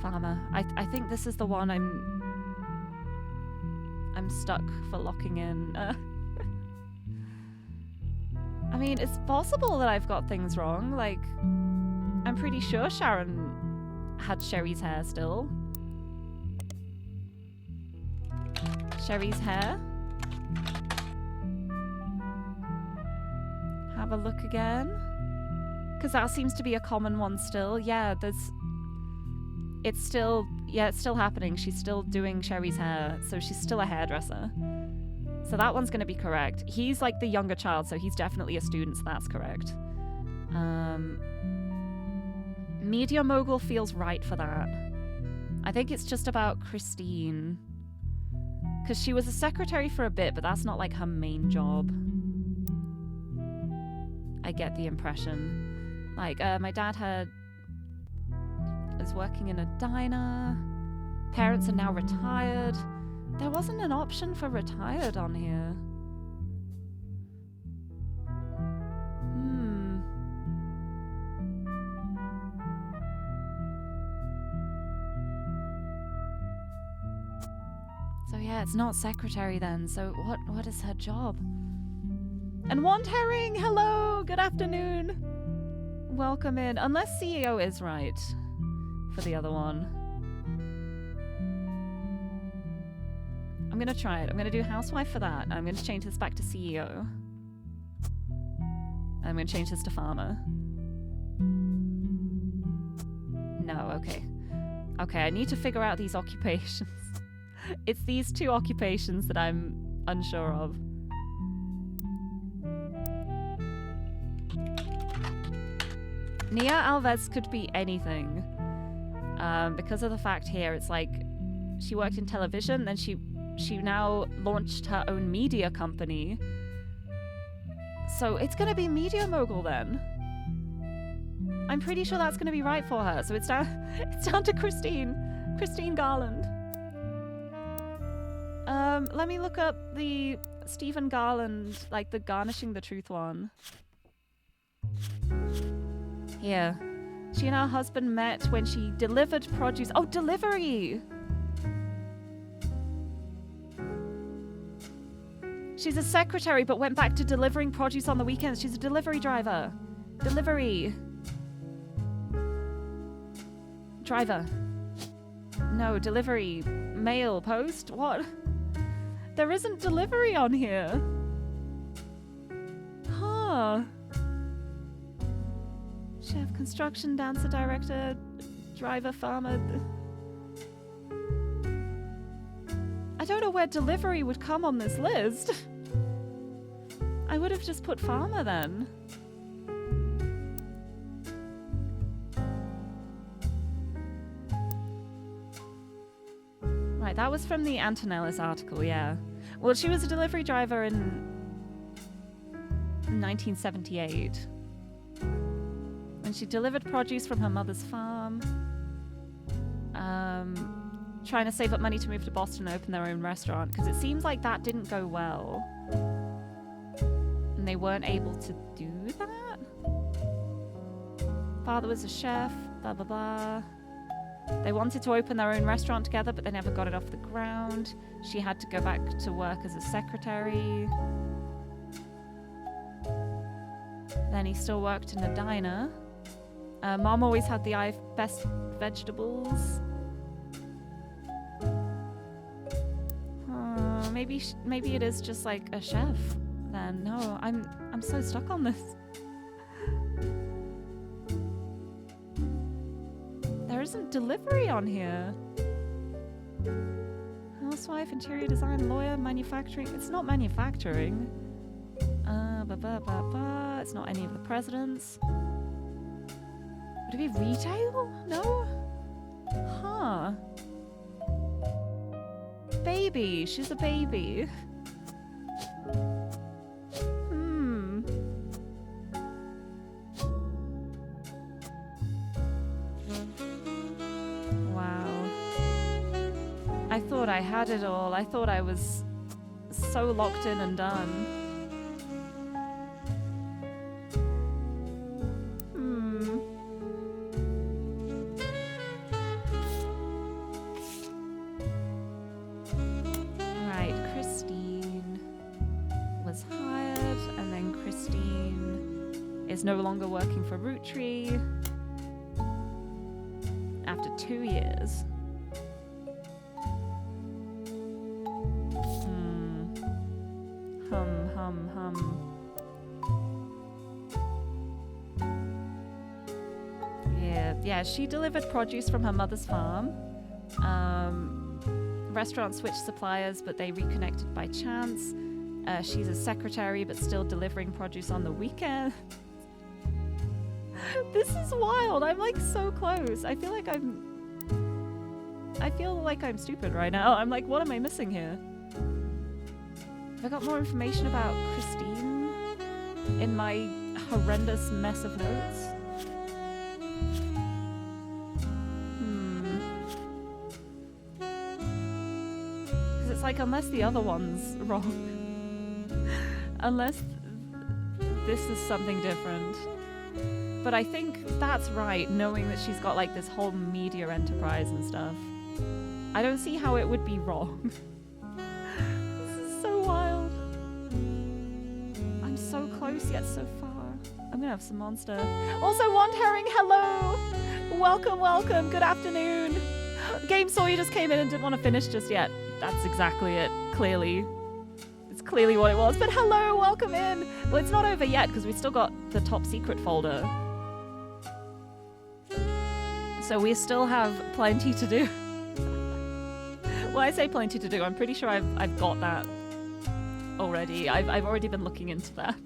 Farmer. I think this is the one I'm stuck for locking in. I mean, it's possible that I've got things wrong. Like, I'm pretty sure Sharon had Sherry's hair still. Sherry's hair. Have a look again. Because that seems to be a common one still. Yeah, it's still happening. She's still doing Sherry's hair, so she's still a hairdresser. So that one's going to be correct. He's like the younger child, so he's definitely a student, so that's correct. Media mogul feels right for that. I think it's just about Christine. Because she was a secretary for a bit, but that's not like her main job. I get the impression. Like, my dad is working in a diner. Parents are now retired. There wasn't an option for retired on here. So yeah, it's not secretary then. So what is her job? And Wand Herring, hello, good afternoon. Welcome in. Unless CEO is right for the other one. I'm going to try it. I'm going to do housewife for that. I'm going to change this back to CEO. I'm going to change this to farmer. No, okay. Okay, I need to figure out these occupations. It's these two occupations that I'm unsure of. Nia Alves could be anything. Because of the fact here, it's like she worked in television, then she now launched her own media company. So it's going to be media mogul then. I'm pretty sure that's going to be right for her. So it's down to Christine Garland. Let me look up the Stephen Garland, like the Garnishing the Truth one. Here. She and her husband met when she delivered produce. Oh, delivery! She's a secretary, but went back to delivering produce on the weekends. She's a delivery driver. Delivery. Driver. No, delivery. Mail, post? What? There isn't delivery on here. Huh. Chef, construction, dancer, director, driver, farmer. I don't know where delivery would come on this list. I would have just put farmer then. Right, that was from the Antonellis article, yeah. Well, she was a delivery driver in in 1978. When she delivered produce from her mother's farm. Trying to save up money to move to Boston and open their own restaurant, because it seems like that didn't go well. And they weren't able to do that? Father was a chef, blah blah blah. They wanted to open their own restaurant together, but they never got it off the ground. She had to go back to work as a secretary. Then he still worked in a diner. Mom always had the best vegetables. Maybe it is just like a chef. Then no, I'm so stuck on this. There isn't delivery on here. Housewife, interior design, lawyer, manufacturing. It's not manufacturing. It's not any of the presidents. Would it be retail? No? Huh. Baby. She's a baby. Wow. I thought I had it all. I thought I was so locked in and done. No longer working for Roottree after 2 years. Yeah, she delivered produce from her mother's farm. Restaurant switched suppliers, but they reconnected by chance. She's a secretary, but still delivering produce on the weekend. This is wild. I'm like so close. I feel like I'm stupid right now. I'm like, what am I missing here? Have I got more information about Christine in my horrendous mess of notes? Because it's like, unless the other one's wrong. Unless this is something different. But I think that's right, knowing that she's got like this whole media enterprise and stuff. I don't see how it would be wrong. This is so wild. I'm so close yet so far. I'm gonna have some monster. Also, Wand Herring, hello! Welcome, welcome, good afternoon. Game saw you just came in and didn't want to finish just yet. That's exactly it, clearly. It's clearly what it was. But hello, welcome in. Well, it's not over yet because we've still got the top secret folder. So we still have plenty to do. When I say plenty to do, I'm pretty sure I've got that already. I've already been looking into that.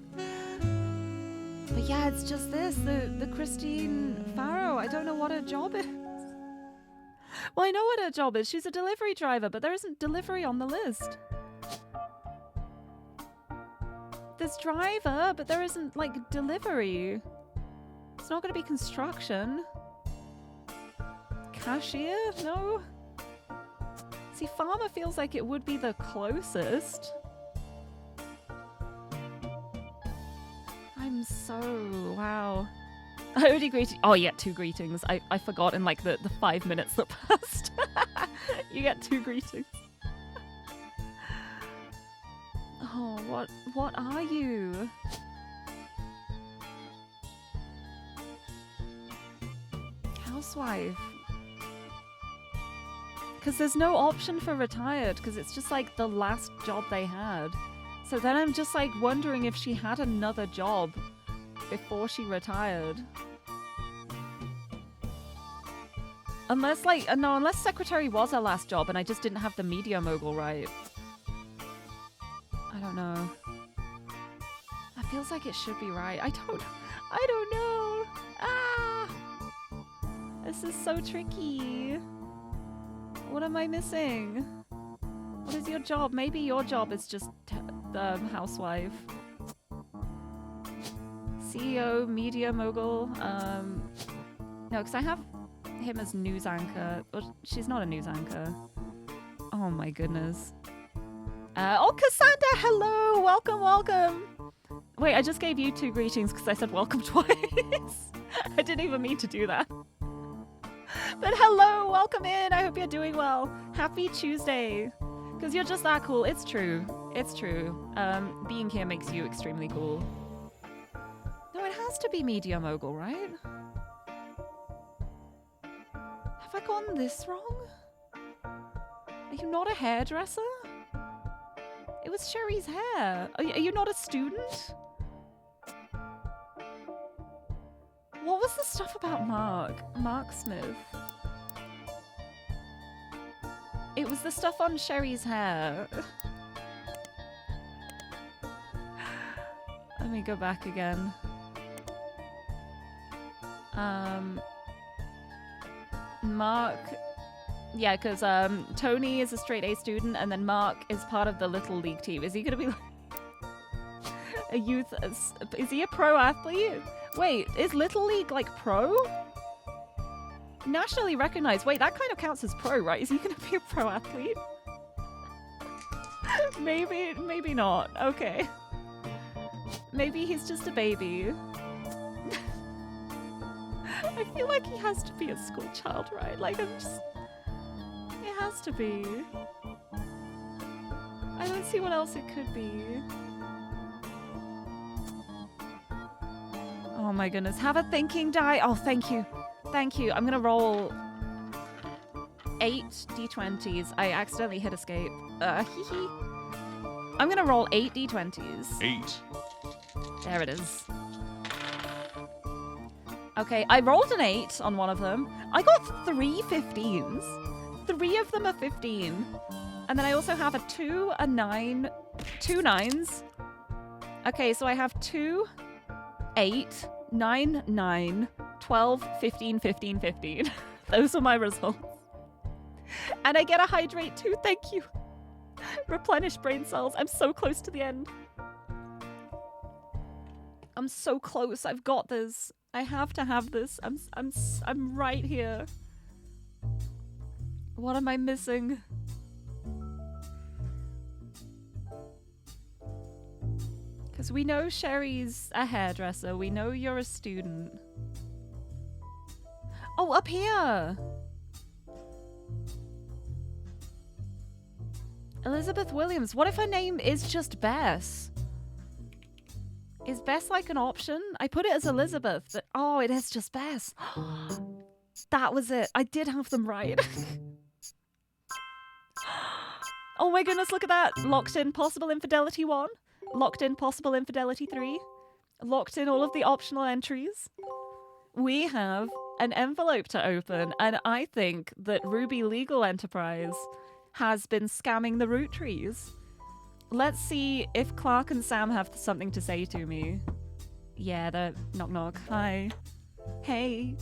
But yeah, it's just this, the Christine Farrow. I don't know what her job is. Well, I know what her job is. She's a delivery driver, but there isn't delivery on the list. There's driver, but there isn't like delivery. It's not going to be construction. Cashier? No. See, farmer feels like it would be the closest. I'm so... wow. I already greeted... oh, you get 2 greetings. I forgot in like the 5 minutes that passed. You get 2 greetings. Oh, what are you? Housewife. Because there's no option for retired, because it's just like the last job they had. So then I'm just like wondering if she had another job before she retired. Unless like, no, unless secretary was her last job and I just didn't have the media mogul right. I don't know. That feels like it should be right. I don't know. Ah! This is so tricky. What am I missing? What is your job? Maybe your job is just the housewife. CEO, media mogul. No, because I have him as news anchor. Well, she's not a news anchor. Oh my goodness. Oh, Cassandra, hello! Welcome, welcome! Wait, I just gave you 2 greetings because I said welcome twice. I didn't even mean to do that. But hello, welcome in. I hope you're doing well. Happy Tuesday. Because you're just that cool. It's true. It's true. Being here makes you extremely cool. No, it has to be Media Mogul, right? Have I gotten this wrong? Are you not a hairdresser? It was Sherry's hair. Are you not a student? What was the stuff about Mark Smith? It was the stuff on Sherry's hair. Let me go back again. Mark... Yeah, because Tony is a straight A student, and then Mark is part of the Little League team. Is he going to be like a youth... Is he a pro athlete? Wait, is Little League like pro? Nationally recognized. Wait, that kind of counts as pro, right? Is he going to be a pro athlete? Maybe not. Okay. Maybe he's just a baby. I feel like he has to be a school child, right? Like, I'm just... It has to be. I don't see what else it could be. Oh my goodness. Have a thinking die. Oh, thank you. Thank you. I'm going to roll 8 d20s. I accidentally hit escape. Hee. I'm going to roll 8 d20s. 8. There it is. Okay, I rolled an 8 on one of them. I got 3 15s. 3 of them are 15. And then I also have a 2, a 9, 2 9s. Okay, so I have 2, 8, 9, 9, 12, 15, 15, 15. Those are my results. And I get a hydrate too, thank you. Replenish brain cells. I'm so close to the end. I'm so close. I've got this. I have to have this. I'm right here. What am I missing? Because we know Sherry's a hairdresser. We know you're a student. Oh, up here! Elizabeth Williams. What if her name is just Bess? Is Bess like an option? I put it as Elizabeth. But, oh, it is just Bess. That was it. I did have them right. Oh my goodness, look at that. Locked in possible infidelity 1. Locked in possible infidelity 3. Locked in all of the optional entries. We have an envelope to open, and I think that Ruby Legal Enterprise has been scamming the root trees. Let's see if Clark and Sam have something to say to me. Yeah, they're knock knock. Hi. Hey.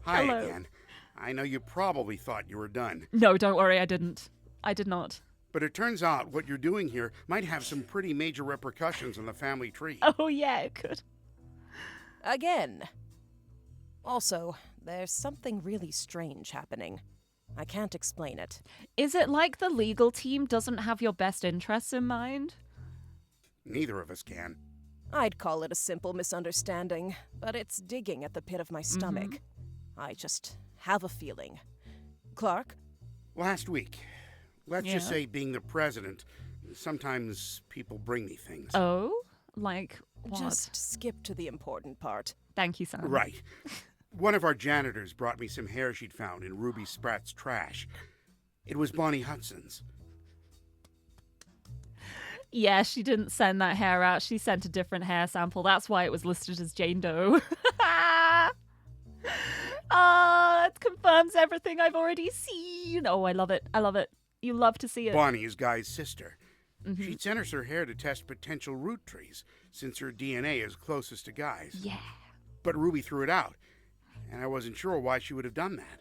Hi Hello. again. I know you probably thought you were done. No, don't worry, I didn't. I did not. But it turns out what you're doing here might have some pretty major repercussions on the family tree. Oh yeah, it could. Again. Also, there's something really strange happening. I can't explain it. Is it like the legal team doesn't have your best interests in mind? Neither of us can. I'd call it a simple misunderstanding, but it's digging at the pit of my stomach. I just have a feeling. Clark? Last week, let's just Yeah. say being the president, sometimes people bring me things. Oh? Like what? Just skip to the important part. Thank you, Sam. Right. One of our janitors brought me some hair she'd found in Ruby Spratt's trash. It was Bonnie Hudson's. Yeah, she didn't send that hair out. She sent a different hair sample. That's why it was listed as Jane Doe. That confirms everything I've already seen. Oh, I love it. I love it. You love to see it. Bonnie is Guy's sister. She'd sent us her hair to test potential root trees, since her DNA is closest to Guy's. Yeah. But Ruby threw it out, and I wasn't sure why she would have done that.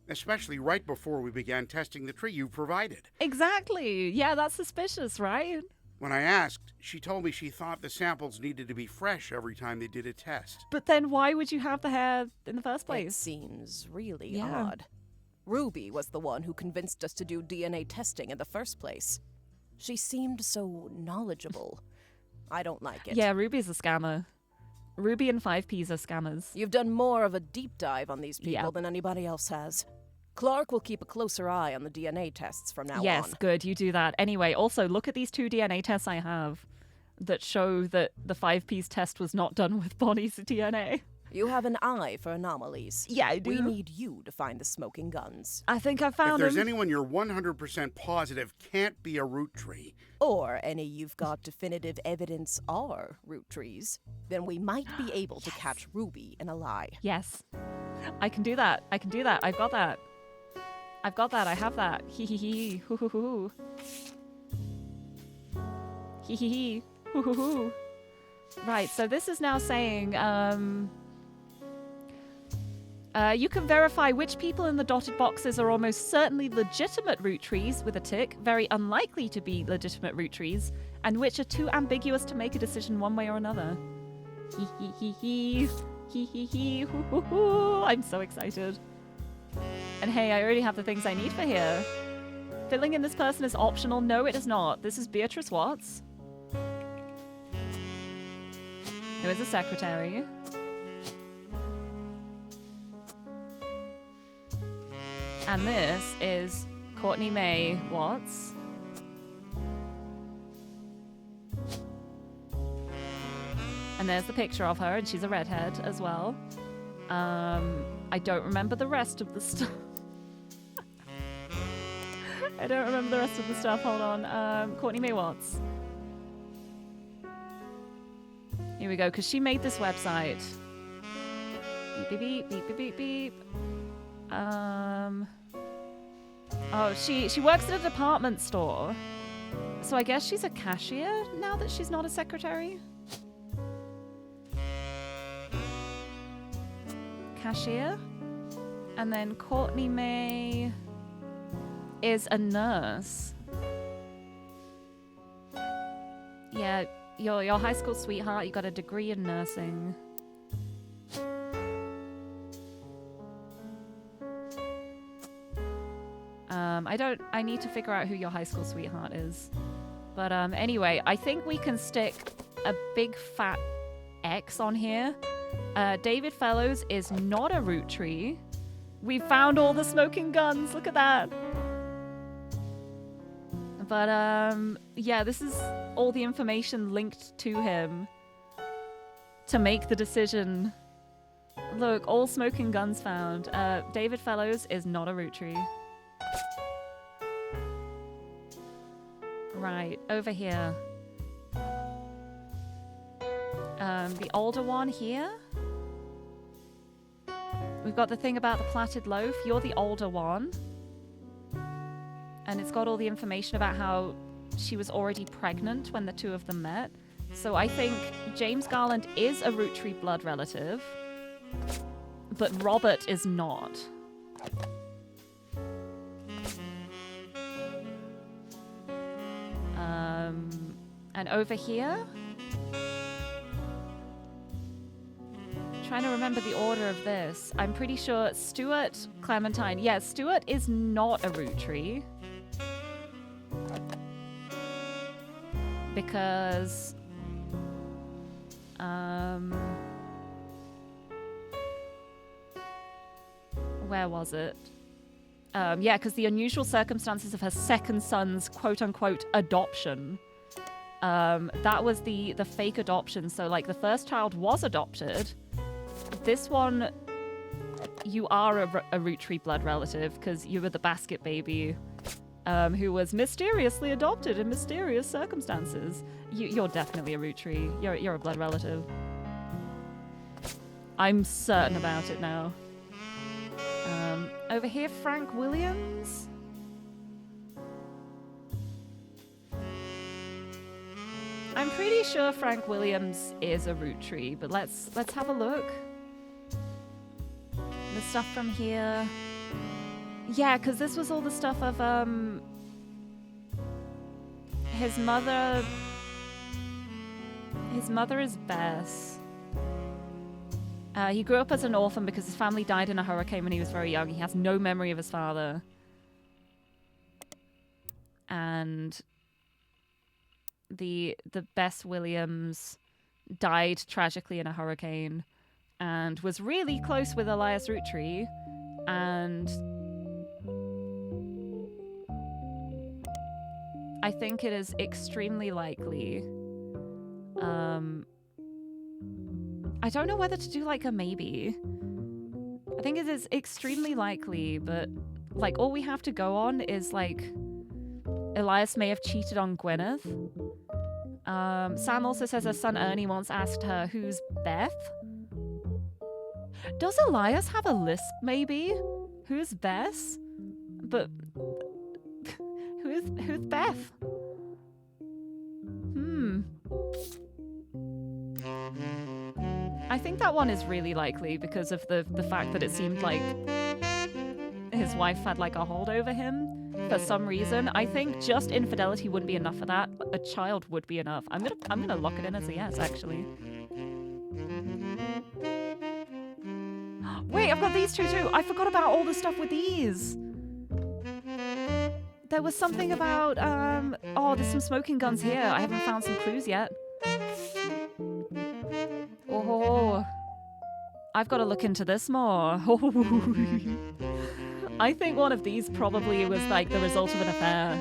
Especially right before we began testing the tree you provided. Exactly. Yeah, that's suspicious, right? When I asked, she told me she thought the samples needed to be fresh every time they did a test. But then why would you have the hair in the first It place? seems really Yeah. odd. Ruby was the one who convinced us to do DNA testing in the first place. She seemed so knowledgeable. I don't like it. Yeah, Ruby's a scammer. Ruby and 5Ps are scammers. You've done more of a deep dive on these people Yeah. than anybody else has. Clark will keep a closer eye on the DNA tests from now Yes, on. good, you do that. Anyway, also, look at these 2 DNA tests I have that show that the 5Ps test was not done with Bonnie's DNA. You have an eye for anomalies. Yeah, I We need you to find the smoking guns. I think I If found there's him. anyone you're 100% positive can't be a root tree, Or any you've got definitive evidence are root trees, then we might be able to catch Ruby in a lie. Yes. I can do that. I can do that. I've got that. I've got that. I have that. Hee hee hee. Hoo hoo hoo. Hee hee hee. Hoo hoo hoo. Right, so this is now saying, you can verify which people in the dotted boxes are almost certainly legitimate root trees with a tick, very unlikely to be legitimate root trees, and which are too ambiguous to make a decision one way or another. Hee hee hee hee. Hee hee hee. Hoo hoo hoo. I'm so excited. And hey, I already have the things I need for here. Filling in this person is optional. No, it is not. This is Beatrice Watts, who is a secretary. And this is Courtney May Watts. And there's the picture of her, and she's a redhead as well. I don't remember the rest of the stuff. I don't remember the rest of the stuff. Hold on. Courtney May Watts. Here we go, because she made this website. Beep, beep, beep, beep, beep, beep, beep. Oh, she works at a department store. So I guess she's a cashier now that she's not a secretary. Cashier. And then Courtney May is a nurse. Yeah, your high school sweetheart, you got a degree in nursing. I need to figure out who your high school sweetheart is. But anyway, I think we can stick a big fat X on here. David Fellows is not a root tree. We found all the smoking guns. Look at that. But yeah, this is all the information linked to him to make the decision. Look, all smoking guns found. David Fellows is not a root tree. Right, over here. The older one here. We've got the thing about the plaited loaf. You're the older one. And it's got all the information about how she was already pregnant when the two of them met. So I think James Garland is a root tree blood relative, but Robert is not. And over here, trying to remember the order of this. I'm pretty sure Stuart, Clementine. Yeah, Stuart is not a root tree. Because where was it? Yeah, because the unusual circumstances of her second son's quote-unquote adoption. That was the fake adoption. So, like, the first child was adopted. This one, you are a root tree blood relative because you were the basket baby who was mysteriously adopted in mysterious circumstances. You're definitely a root tree. You're a blood relative. I'm certain about it now. Over here, Frank Williams. I'm pretty sure Frank Williams is a root tree, but let's have a look. The stuff from here. Yeah, because this was all the stuff of his mother His mother is Bess. He grew up as an orphan because his family died in a hurricane when he was very young. He has no memory of his father. And the Bess Williams died tragically in a hurricane and was really close with Elias Roottree. And I think it is extremely likely. I don't know whether to do like a maybe. I think it is extremely likely, but like all we have to go on is like Elias may have cheated on Gwyneth. Sam also says her son Ernie once asked her, "Who's Beth?" Does Elias have a lisp maybe? Who's Bess? But who's Beth? I think that one is really likely because of the fact that it seemed like his wife had like a hold over him for some reason. I think just infidelity wouldn't be enough for that. A child would be enough. I'm gonna lock it in as a yes, actually. Wait, I've got these two too. I forgot about all the stuff with these. There was something about oh, there's some smoking guns here. I haven't found some clues yet. Oh, I've got to look into this more. I think one of these probably was like the result of an affair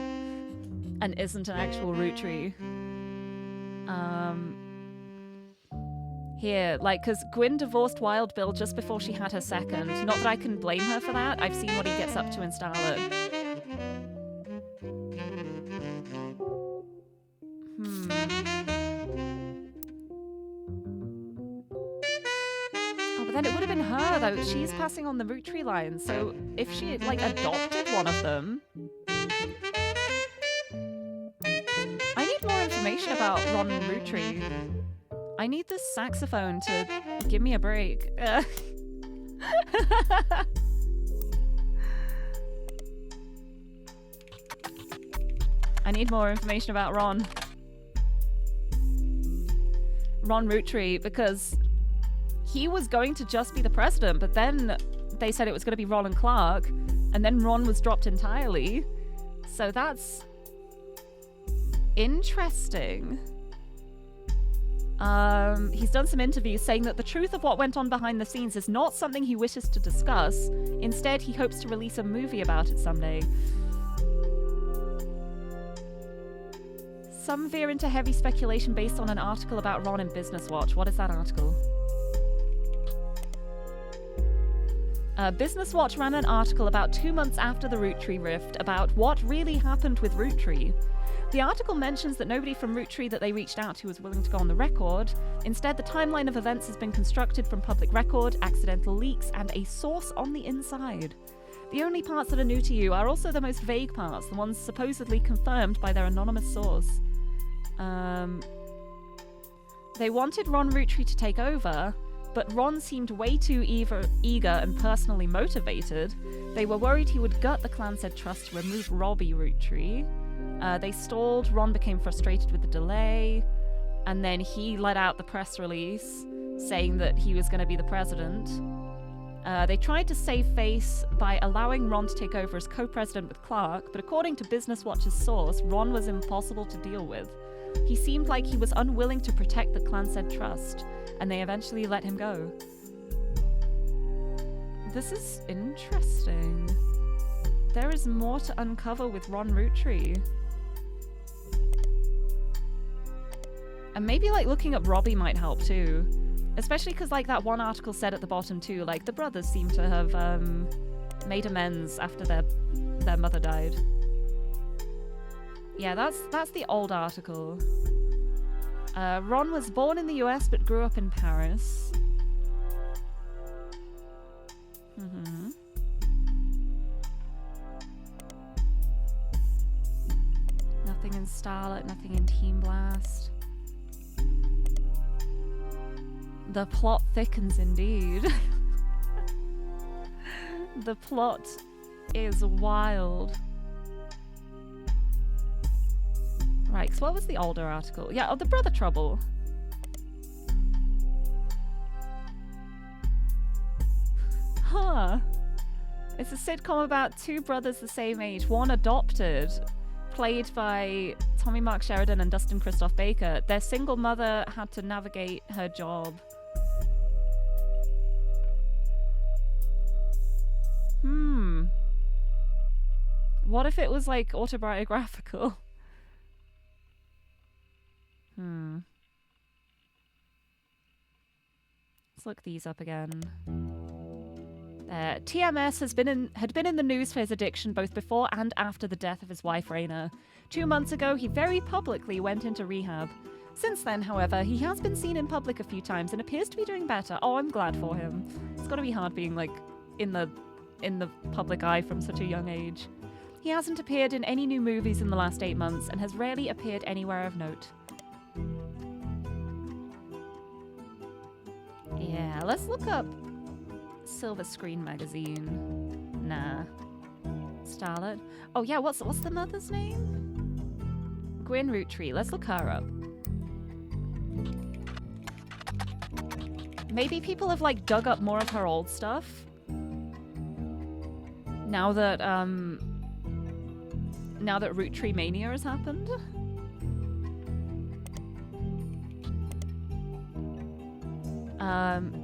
and isn't an actual root tree. Here, like, because Gwyn divorced Wild Bill just before she had her second. Not that I can blame her for that. I've seen what he gets up to in Starlet. But then it would have been her, though. She's passing on the root tree line, so if she had, like, adopted one of them... I need more information about Ron Roottree. I need this saxophone to give me a break. I need more information about Ron Roottree, because he was going to just be the president, but then they said it was going to be Ron and Clark, and then Ron was dropped entirely. So that's interesting. He's done some interviews saying that the truth of what went on behind the scenes is not something he wishes to discuss. Instead, he hopes to release a movie about it someday. Some veer into heavy speculation based on an article about Ron in Business Watch. What is that article? Business Watch ran an article about 2 months after the Roottree rift about what really happened with Roottree. The article mentions that nobody from Roottree that they reached out to was willing to go on the record. Instead, the timeline of events has been constructed from public record, accidental leaks, and a source on the inside. The only parts that are new to you are also the most vague parts, the ones supposedly confirmed by their anonymous source. They wanted Ron Roottree to take over, but Ron seemed way too eager and personally motivated. They were worried he would gut the Clan-Said Trust to remove Robbie Roottree. They stalled, Ron became frustrated with the delay, and then he let out the press release saying that he was going to be the president. They tried to save face by allowing Ron to take over as co-president with Clark, but according to Business Watch's source, Ron was impossible to deal with. He seemed like he was unwilling to protect the Clan-Said Trust, and they eventually let him go. This is interesting. There is more to uncover with Ron Roottree. And maybe, like, looking up Robbie might help, too. Especially because, like, that one article said at the bottom, too, like, the brothers seem to have, made amends after their mother died. Yeah, that's the old article. Ron was born in the US, but grew up in Paris. Nothing in Starlet, nothing in Team Blast. The plot thickens indeed. The plot is wild. Right, so what was the older article? Yeah, oh, the brother trouble. Huh. It's a sitcom about two brothers the same age, one adopted, played by Tommy Mark Sheridan and Dustin Christoph Baker. Their single mother had to navigate her job. What if it was like autobiographical? Let's look these up again. TMS had been in the news for his addiction both before and after the death of his wife Raina. 2 months ago, he very publicly went into rehab. Since then, however, he has been seen in public a few times and appears to be doing better. Oh, I'm glad for him. It's got to be hard being like in the public eye from such a young age. He hasn't appeared in any new movies in the last 8 months and has rarely appeared anywhere of note. Yeah, let's look up Silver Screen Magazine. Nah. Starlet. Oh yeah, what's the mother's name? Gwyn Roottree. Let's look her up. Maybe people have like dug up more of her old stuff. Now that ROOTTREEMANIA has happened.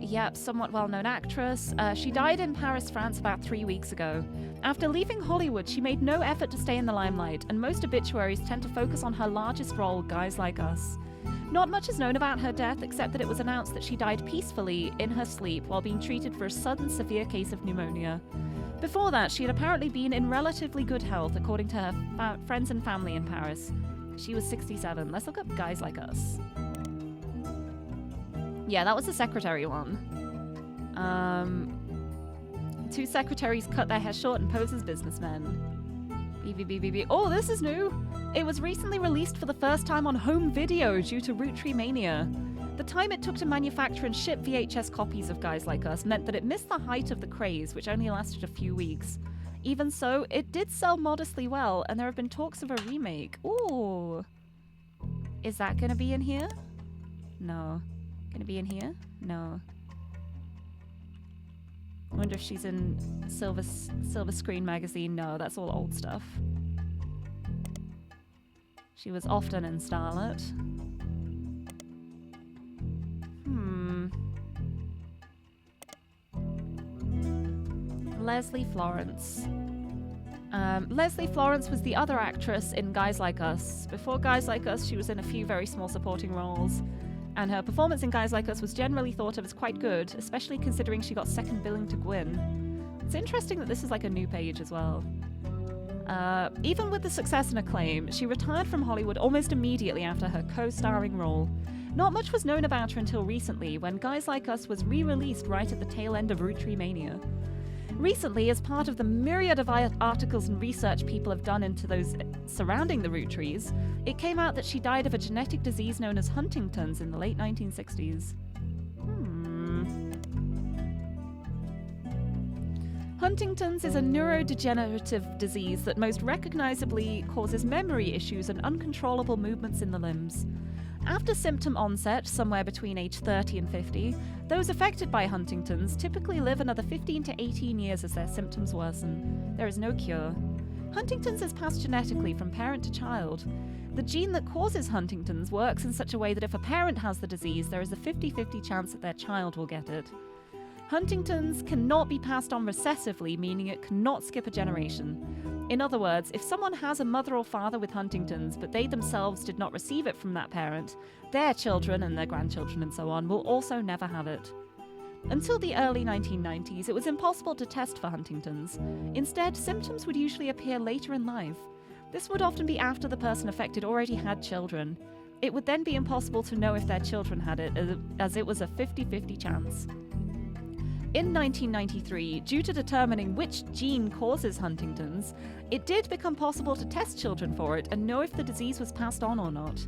Yep, somewhat well-known actress. She died in Paris, France about 3 weeks ago. After leaving Hollywood, she made no effort to stay in the limelight, and most obituaries tend to focus on her largest role, Guys Like Us. Not much is known about her death, except that it was announced that she died peacefully in her sleep while being treated for a sudden severe case of pneumonia. Before that, she had apparently been in relatively good health, according to her friends and family in Paris. She was 67. Let's look up Guys Like Us. Yeah, that was the secretary one. Two secretaries cut their hair short and pose as businessmen. BBBBB. Oh, this is new! It was recently released for the first time on home video due to ROOTTREEMANIA. The time it took to manufacture and ship VHS copies of Guys Like Us meant that it missed the height of the craze, which only lasted a few weeks. Even so, it did sell modestly well, and there have been talks of a remake. Ooh. Is that gonna be in here? No. Gonna be in here? No. I wonder if she's in Silver Screen Magazine. No, that's all old stuff. She was often in Starlet. Leslie Florence. Leslie Florence was the other actress in Guys Like Us. Before Guys Like Us, she was in a few very small supporting roles, and her performance in Guys Like Us was generally thought of as quite good, especially considering she got second billing to Gwyn. It's interesting that this is like a new page as well. Even with the success and acclaim, she retired from Hollywood almost immediately after her co-starring role. Not much was known about her until recently, when Guys Like Us was re-released right at the tail end of ROOTTREEMANIA. Recently, as part of the myriad of articles and research people have done into those surrounding the Roottrees, it came out that she died of a genetic disease known as Huntington's in the late 1960s. Huntington's is a neurodegenerative disease that most recognizably causes memory issues and uncontrollable movements in the limbs. After symptom onset, somewhere between age 30 and 50, those affected by Huntington's typically live another 15 to 18 years as their symptoms worsen. There is no cure. Huntington's is passed genetically from parent to child. The gene that causes Huntington's works in such a way that if a parent has the disease, there is a 50-50 chance that their child will get it. Huntington's cannot be passed on recessively, meaning it cannot skip a generation. In other words, if someone has a mother or father with Huntington's, but they themselves did not receive it from that parent, their children and their grandchildren and so on will also never have it. Until the early 1990s, it was impossible to test for Huntington's. Instead, symptoms would usually appear later in life. This would often be after the person affected already had children. It would then be impossible to know if their children had it, as it was a 50-50 chance. In 1993, due to determining which gene causes Huntington's, it did become possible to test children for it and know if the disease was passed on or not.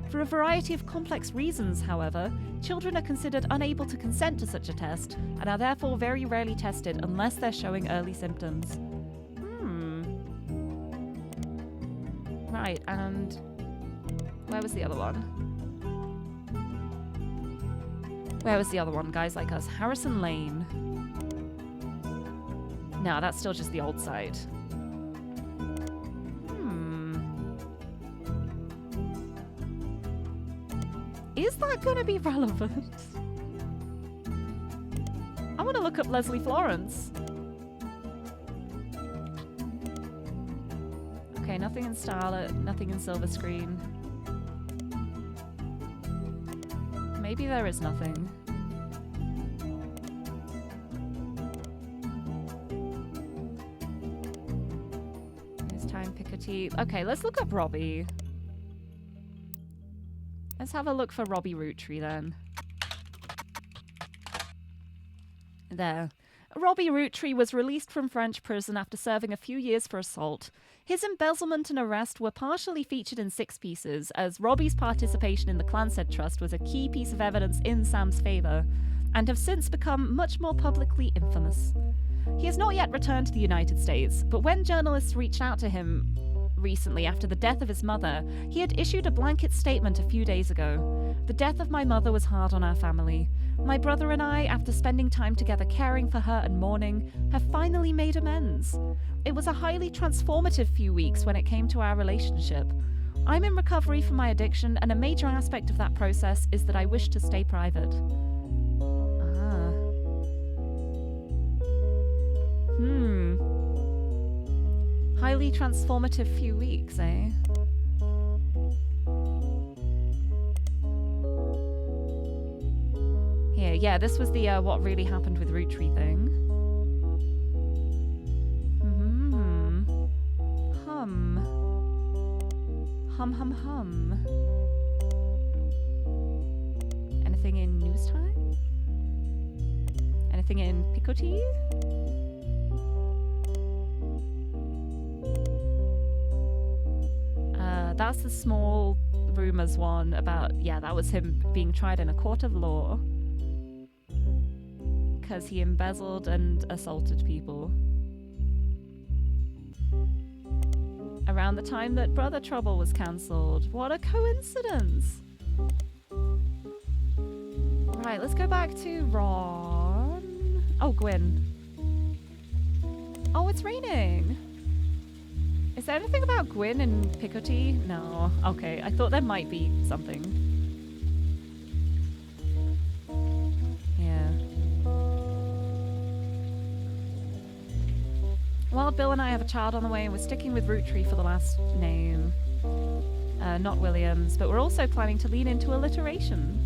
For a variety of complex reasons, however, children are considered unable to consent to such a test and are therefore very rarely tested unless they're showing early symptoms. Right, and where was the other one? Where was the other one? Guys Like Us. Harrison Lane. No, that's still just the old site. Is that going to be relevant? I want to look up Leslie Florence. Okay, nothing in Starlet, nothing in Silver Screen. Maybe there is nothing. It's time Picotee. Okay, let's look up Robbie. Let's have a look for Robbie Roottree then. There. Robbie Roottree was released from French prison after serving a few years for assault. His embezzlement and arrest were partially featured in 6 pieces, as Robbie's participation in the Clanset Trust was a key piece of evidence in Sam's favour, and have since become much more publicly infamous. He has not yet returned to the United States, but when journalists reached out to him recently after the death of his mother, he had issued a blanket statement a few days ago. The death of my mother was hard on our family. My brother and I, after spending time together caring for her and mourning, have finally made amends. It was a highly transformative few weeks when it came to our relationship. I'm in recovery from my addiction, and a major aspect of that process is that I wish to stay private. Highly transformative few weeks, eh? Here, yeah, this was the what really happened with Roottree thing. Hum. Hum, hum, hum. Anything in news time? Anything in Picotee? That's the small rumors one about, yeah, that was him being tried in a court of law because he embezzled and assaulted people around the time that Brother Trouble was cancelled. What a coincidence. Right, let's go back to Ron. Oh, Gwyn. Oh, it's raining. Is there anything about Gwyn and Picotee? No. Okay, I thought there might be something. Yeah. Wild Bill and I have a child on the way, and we're sticking with Roottree for the last name. Not Williams, but we're also planning to lean into alliteration.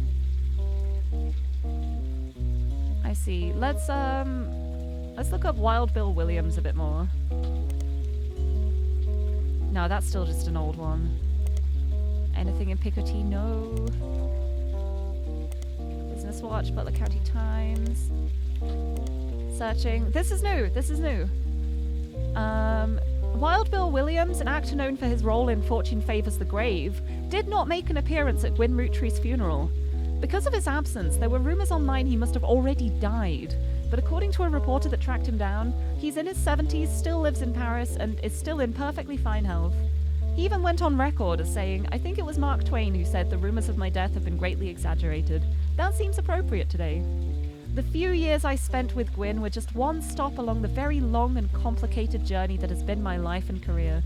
I see. Let's look up Wild Bill Williams a bit more. No, that's still just an old one. Anything in Picotee? No. Business Watch, Butler County Times. Searching. This is new. This is new. Wild Bill Williams, an actor known for his role in Fortune Favours the Grave, did not make an appearance at Gwyn Roottree's funeral. Because of his absence, there were rumours online he must have already died. But according to a reporter that tracked him down, he's in his 70s, still lives in Paris, and is still in perfectly fine health. He even went on record as saying, "I think it was Mark Twain who said the rumours of my death have been greatly exaggerated. That seems appropriate today." The few years I spent with Gwyn were just one stop along the very long and complicated journey that has been my life and career.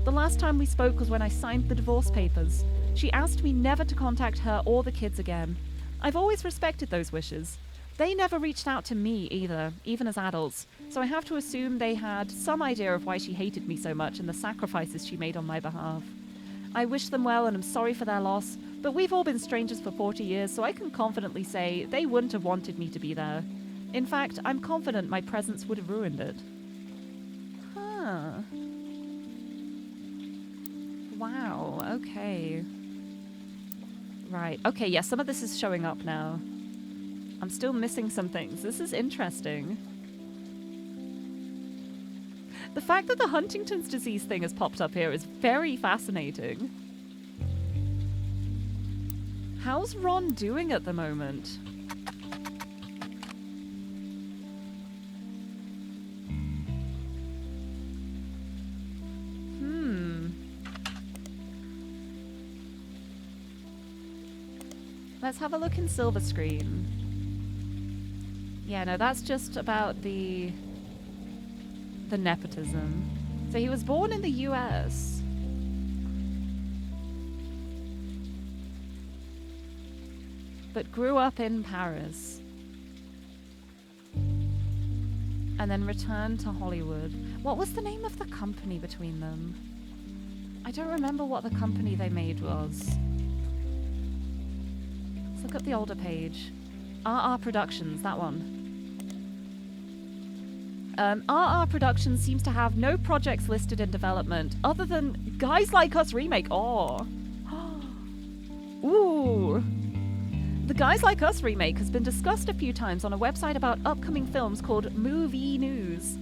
The last time we spoke was when I signed the divorce papers. She asked me never to contact her or the kids again. I've always respected those wishes. They never reached out to me either, even as adults, so I have to assume they had some idea of why she hated me so much and the sacrifices she made on my behalf. I wish them well and am sorry for their loss, but we've all been strangers for 40 years, so I can confidently say they wouldn't have wanted me to be there. In fact, I'm confident my presence would have ruined it. Huh. Wow, okay. Right, okay, yeah, some of this is showing up now. I'm still missing some things. This is interesting. The fact that the Huntington's disease thing has popped up here is very fascinating. How's Ron doing at the moment? Let's have a look in Silver Screen. Yeah, no, that's just about the the nepotism. So he was born in the US. But grew up in Paris. And then returned to Hollywood. What was the name of the company between them? I don't remember what the company they made was. Let's look at the older page. RR Productions, that one. RR Productions seems to have no projects listed in development other than Guys Like Us remake. Oh. Ooh. The Guys Like Us remake has been discussed a few times on a website about upcoming films called Movie News.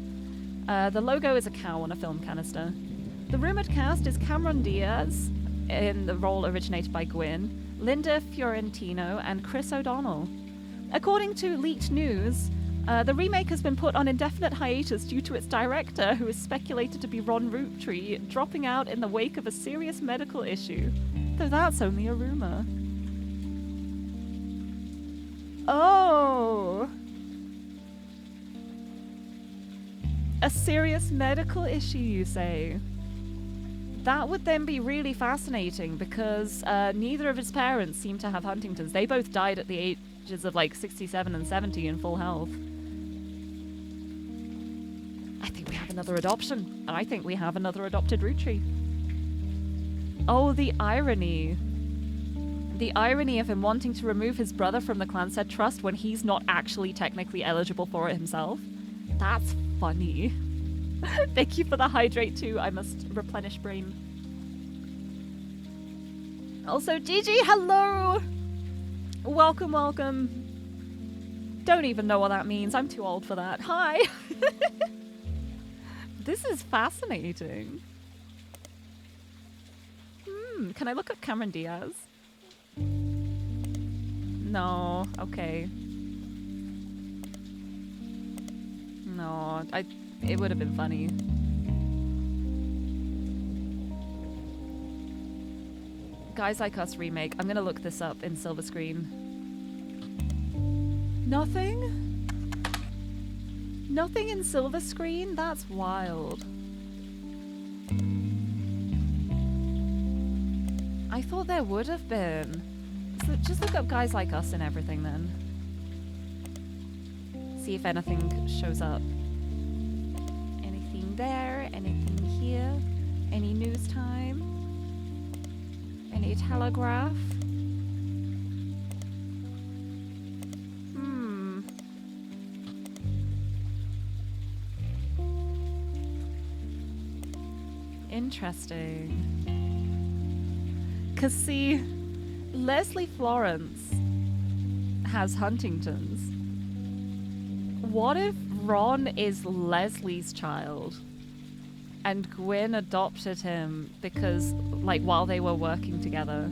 The logo is a cow on a film canister. The rumored cast is Cameron Diaz in the role originated by Gwyn, Linda Fiorentino, and Chris O'Donnell. According to leaked news, the remake has been put on indefinite hiatus due to its director, who is speculated to be Ron Roottree, dropping out in the wake of a serious medical issue. Though that's only a rumor. Oh! A serious medical issue, you say? That would then be really fascinating because neither of his parents seem to have Huntington's. They both died at the ages of like 67 and 70 in full health. I think we have another adoption. I think we have another adopted Roottree. Oh, the irony. The irony of him wanting to remove his brother from the Clanstead Trust when he's not actually technically eligible for it himself. That's funny. Thank you for the hydrate too. I must replenish brain. Also, Gigi, hello! Welcome, welcome. Don't even know what that means. I'm too old for that. Hi! This is fascinating. Can I look at Cameron Diaz? No, okay. No, it would have been funny. Guys Like Us remake. I'm gonna look this up in silver screen. Nothing? Nothing in silver screen? That's wild. I thought there would have been. So just look up Guys Like Us and everything then. See if anything shows up. Anything there? Anything here? Any news time? Any telegraph? Interesting. 'Cause see, Leslie Florence has Huntington's. What if Ron is Leslie's child and Gwyn adopted him because, like, while they were working together?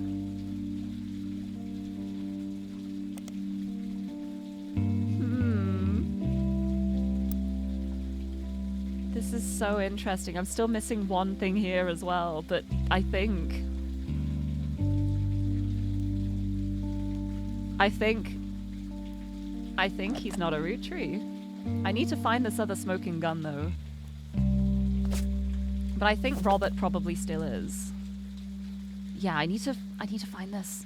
This is so interesting. I'm still missing one thing here as well, but I think he's not a Roottree. I need to find this other smoking gun though. But I think Robert probably still is. Yeah, I need to find this.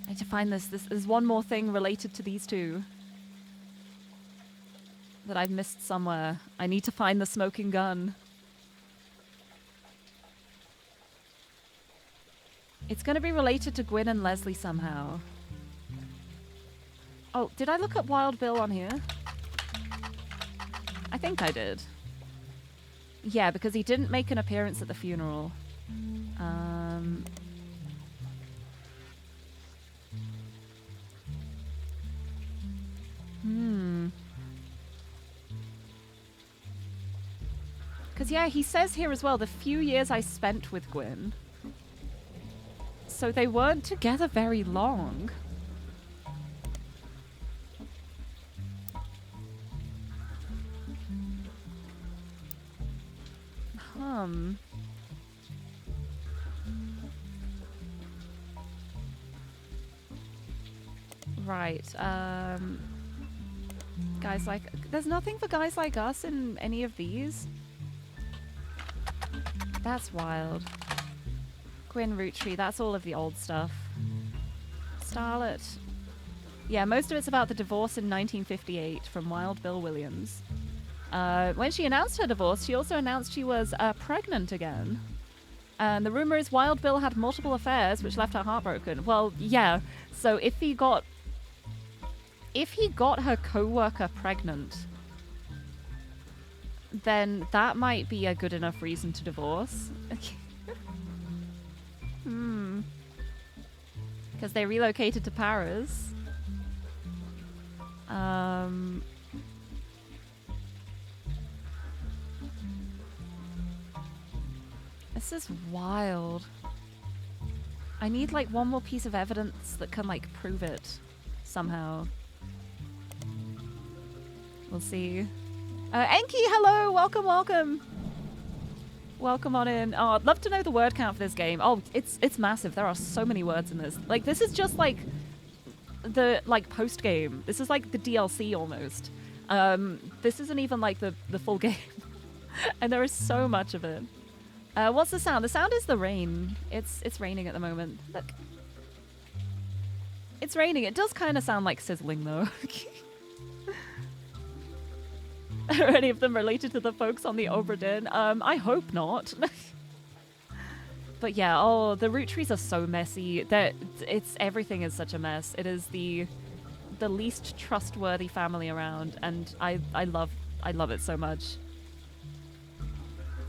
I need to find this. There's one more thing related to these two that I've missed somewhere. I need to find the smoking gun. It's gonna be related to Gwyn and Leslie somehow. Oh, did I look up Wild Bill on here? I think I did. Yeah, because he didn't make an appearance at the funeral. Because, yeah, he says here as well, the few years I spent with Gwyn. So they weren't together very long. Right, Guys like... There's nothing for guys like us in any of these. That's wild. Gwyn, Roottree, that's all of the old stuff. Starlet. Yeah, most of it's about the divorce in 1958 from Wild Bill Williams. When she announced her divorce, she also announced she was pregnant again. And the rumor is Wild Bill had multiple affairs, which left her heartbroken. Well, yeah. So if he got her co-worker pregnant, then that might be a good enough reason to divorce. Because they relocated to Paris. This is wild. I need like one more piece of evidence that can like prove it somehow. We'll see. Enki, hello! Welcome, welcome! Welcome on in. Oh, I'd love to know the word count for this game. Oh, it's massive. There are so many words in this. Like, this is just like the like post game. This is like the DLC almost. This isn't even like the full game. And there is so much of it. What's the sound? The sound is the rain. It's raining at the moment. Look. It's raining. It does kind of sound like sizzling though. Are any of them related to the folks on the Oberdin? I hope not. But yeah, oh, the root trees are so messy that everything is such a mess. It is the least trustworthy family around, and I love it so much.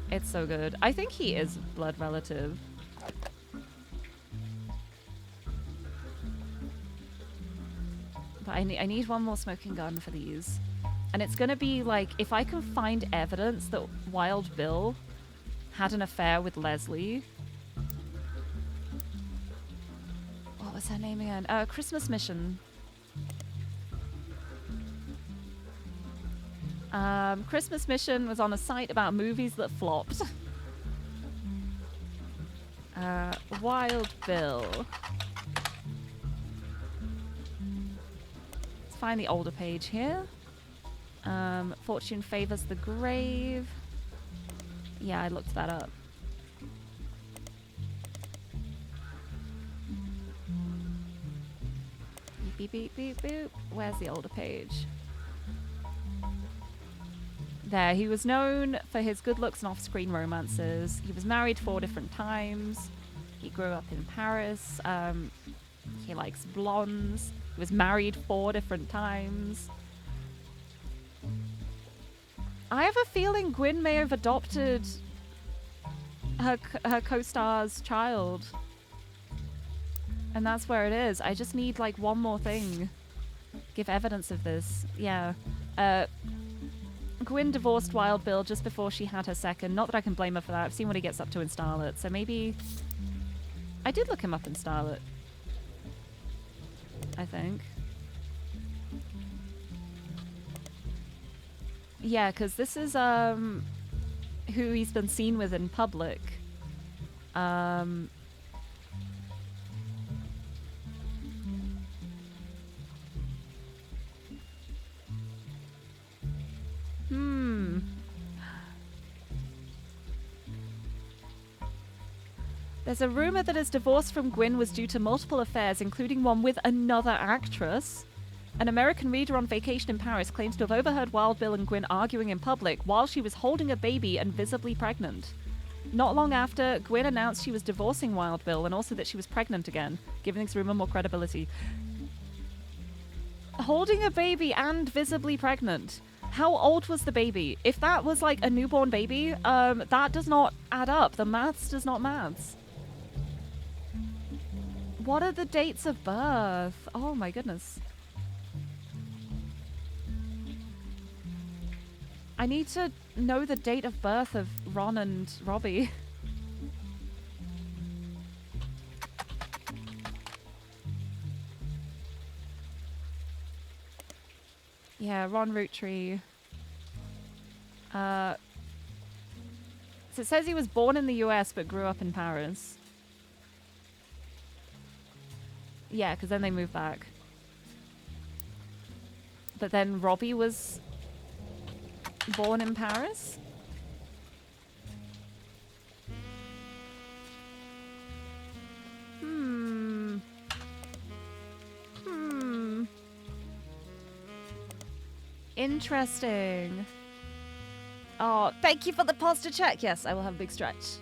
It's so good. I think he is blood relative. But I need one more smoking gun for these. And it's gonna be like, if I can find evidence that Wild Bill had an affair with Leslie. What was her name again? Christmas Mission. Christmas Mission was on a site about movies that flopped. Wild Bill. Let's find the older page here. Fortune favors the grave. Yeah, I looked that up. Beep, beep, beep, beep, boop. Where's the older page? There, he was known for his good looks and off-screen romances. He was married 4 different times. He grew up in Paris. He likes blondes. He was married 4 different times. I have a feeling Gwyn may have adopted her co-star's child. And that's where it is. I just need, like, one more thing. Give evidence of this. Yeah. Gwyn divorced Wild Bill just before she had her second. Not that I can blame her for that. I've seen what he gets up to in Starlet. So maybe... I did look him up in Starlet. I think. Yeah, because this is who he's been seen with in public. There's a rumor that his divorce from Gwyn was due to multiple affairs, including one with another actress. An American reader on vacation in Paris claims to have overheard Wild Bill and Gwyn arguing in public while she was holding a baby and visibly pregnant. Not long after, Gwyn announced she was divorcing Wild Bill and also that she was pregnant again, giving this rumor more credibility. Holding a baby and visibly pregnant. How old was the baby? If that was like a newborn baby, that does not add up. The maths does not maths. What are the dates of birth? Oh my goodness. I need to know the date of birth of Ron and Robbie. Yeah, Ron Roottree. So it says he was born in the US but grew up in Paris. Yeah, because then they moved back. But then Robbie was born in Paris? Interesting. Oh, thank you for the posture check. Yes, I will have a big stretch.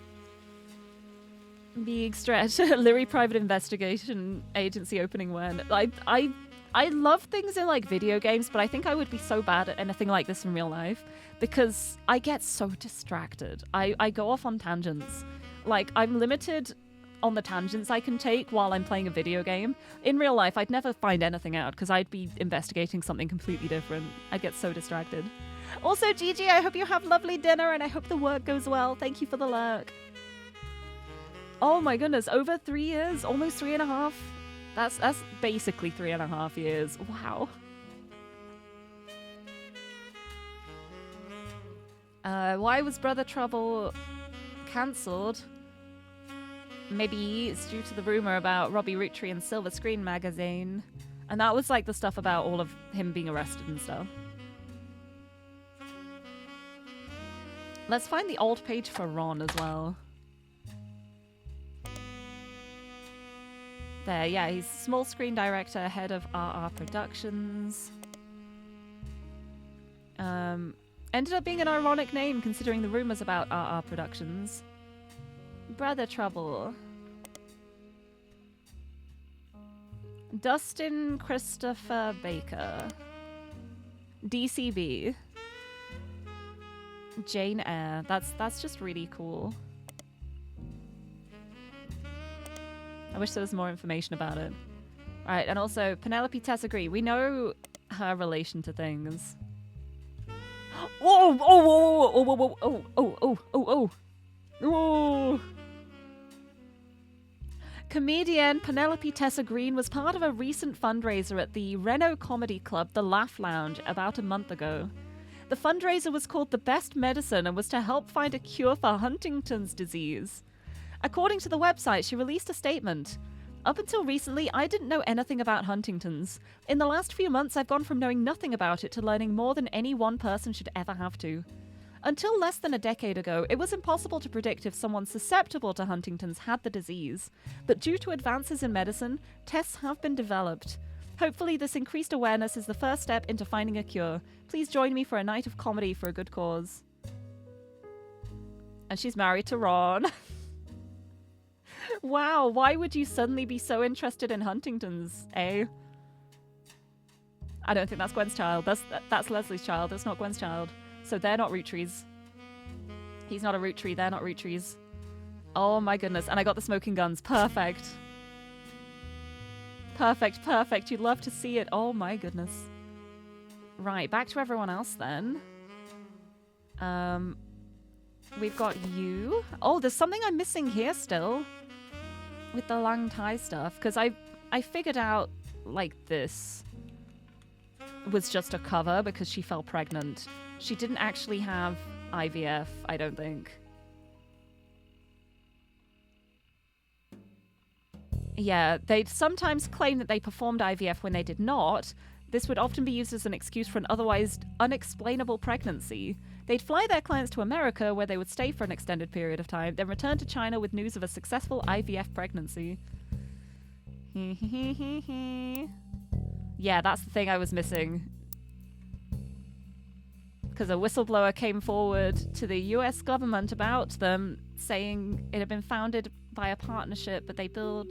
Big stretch. Lirie Private Investigation Agency opening when I love things in like video games, but I think I would be so bad at anything like this in real life because I get so distracted. I go off on tangents. Like, I'm limited on the tangents I can take while I'm playing a video game. In real life, I'd never find anything out because I'd be investigating something completely different. I get so distracted. Also, Gigi, I hope you have lovely dinner and I hope the work goes well. Thank you for the lurk. Oh my goodness, over 3 years, almost 3.5. That's basically 3.5 years. Wow. Why was Brother Trouble cancelled? Maybe it's due to the rumor about Robbie Roottree and Silver Screen magazine. And that was like the stuff about all of him being arrested and stuff. Let's find the old page for Ron as well. There, yeah, he's small screen director, head of RR Productions. Ended up being an ironic name considering the rumors about RR Productions. Brother Trouble. Dustin Christopher Baker. DCB. Jane Eyre. That's just really cool. I wish there was more information about it. Alright, and also Penelope Tessagree. We know her relation to things. Whoa! Oh! Oh! Oh! Oh! Oh! Oh! Oh! Oh! Oh! Comedian Penelope Tessa Green was part of a recent fundraiser at the Reno Comedy Club, The Laugh Lounge, about a month ago. The fundraiser was called The Best Medicine and was to help find a cure for Huntington's disease. According to the website, she released a statement. Up until recently, I didn't know anything about Huntington's. In the last few months, I've gone from knowing nothing about it to learning more than any one person should ever have to. Until less than a decade ago, it was impossible to predict if someone susceptible to Huntington's had the disease. But due to advances in medicine, tests have been developed. Hopefully, this increased awareness is the first step into finding a cure. Please join me for a night of comedy for a good cause. And she's married to Ron. Wow, why would you suddenly be so interested in Huntington's, eh? I don't think that's Gwen's child. That's Leslie's child. That's not Gwen's child. So they're not Rootttrees. He's not a Roottree. They're not Rootttrees. Oh my goodness. And I got the smoking guns. Perfect. Perfect, perfect. You'd love to see it. Oh my goodness. Right, back to everyone else then. We've got you. Oh, there's something I'm missing here still. With the Lang Tai stuff. Because I figured out, like, this was just a cover because she fell pregnant. She didn't actually have IVF, I don't think. Yeah, they'd sometimes claim that they performed IVF when they did not. This would often be used as an excuse for an otherwise unexplainable pregnancy. They'd fly their clients to America, where they would stay for an extended period of time, then return to China with news of a successful IVF pregnancy. Yeah, that's the thing I was missing. Because a whistleblower came forward to the US government about them, saying it had been founded by a partnership, but they build...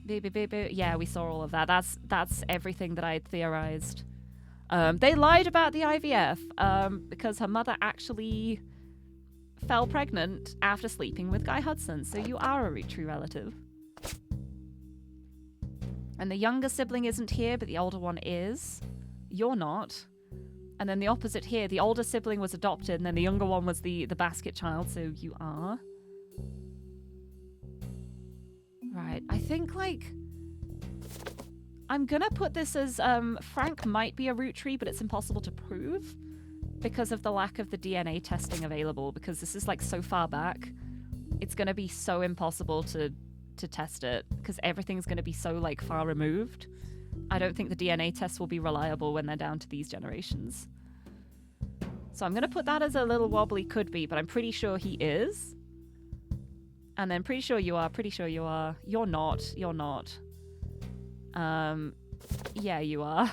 Yeah, we saw all of that. That's everything that I had theorized. They lied about the IVF because her mother actually fell pregnant after sleeping with Guy Hudson, so you are a Roottree relative. And the younger sibling isn't here, but the older one is. You're not. And then the opposite here, the older sibling was adopted, and then the younger one was the basket child, so you are. Right, I think, like... I'm gonna put this as, Frank might be a Roottree, but it's impossible to prove because of the lack of the DNA testing available, because this is, like, so far back. It's gonna be so impossible to test it, because everything's gonna be so, like, far removed. I don't think the DNA tests will be reliable when they're down to these generations. So I'm going to put that as a little wobbly could be, but I'm pretty sure he is. And then pretty sure you are, pretty sure you are. You're not, you're not. Yeah, you are.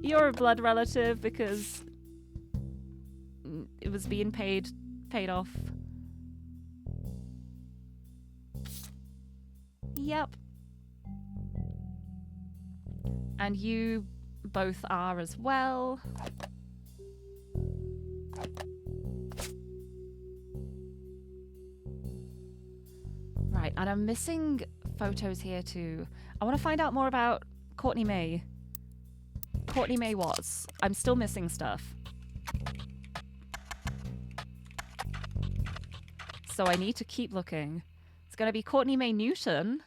You're a blood relative because it was being paid off. Yep. And you both are as well. Right, and I'm missing photos here too. I want to find out more about Courtney May. Courtney May Watts. I'm still missing stuff. So I need to keep looking. It's going to be Courtney May Newton.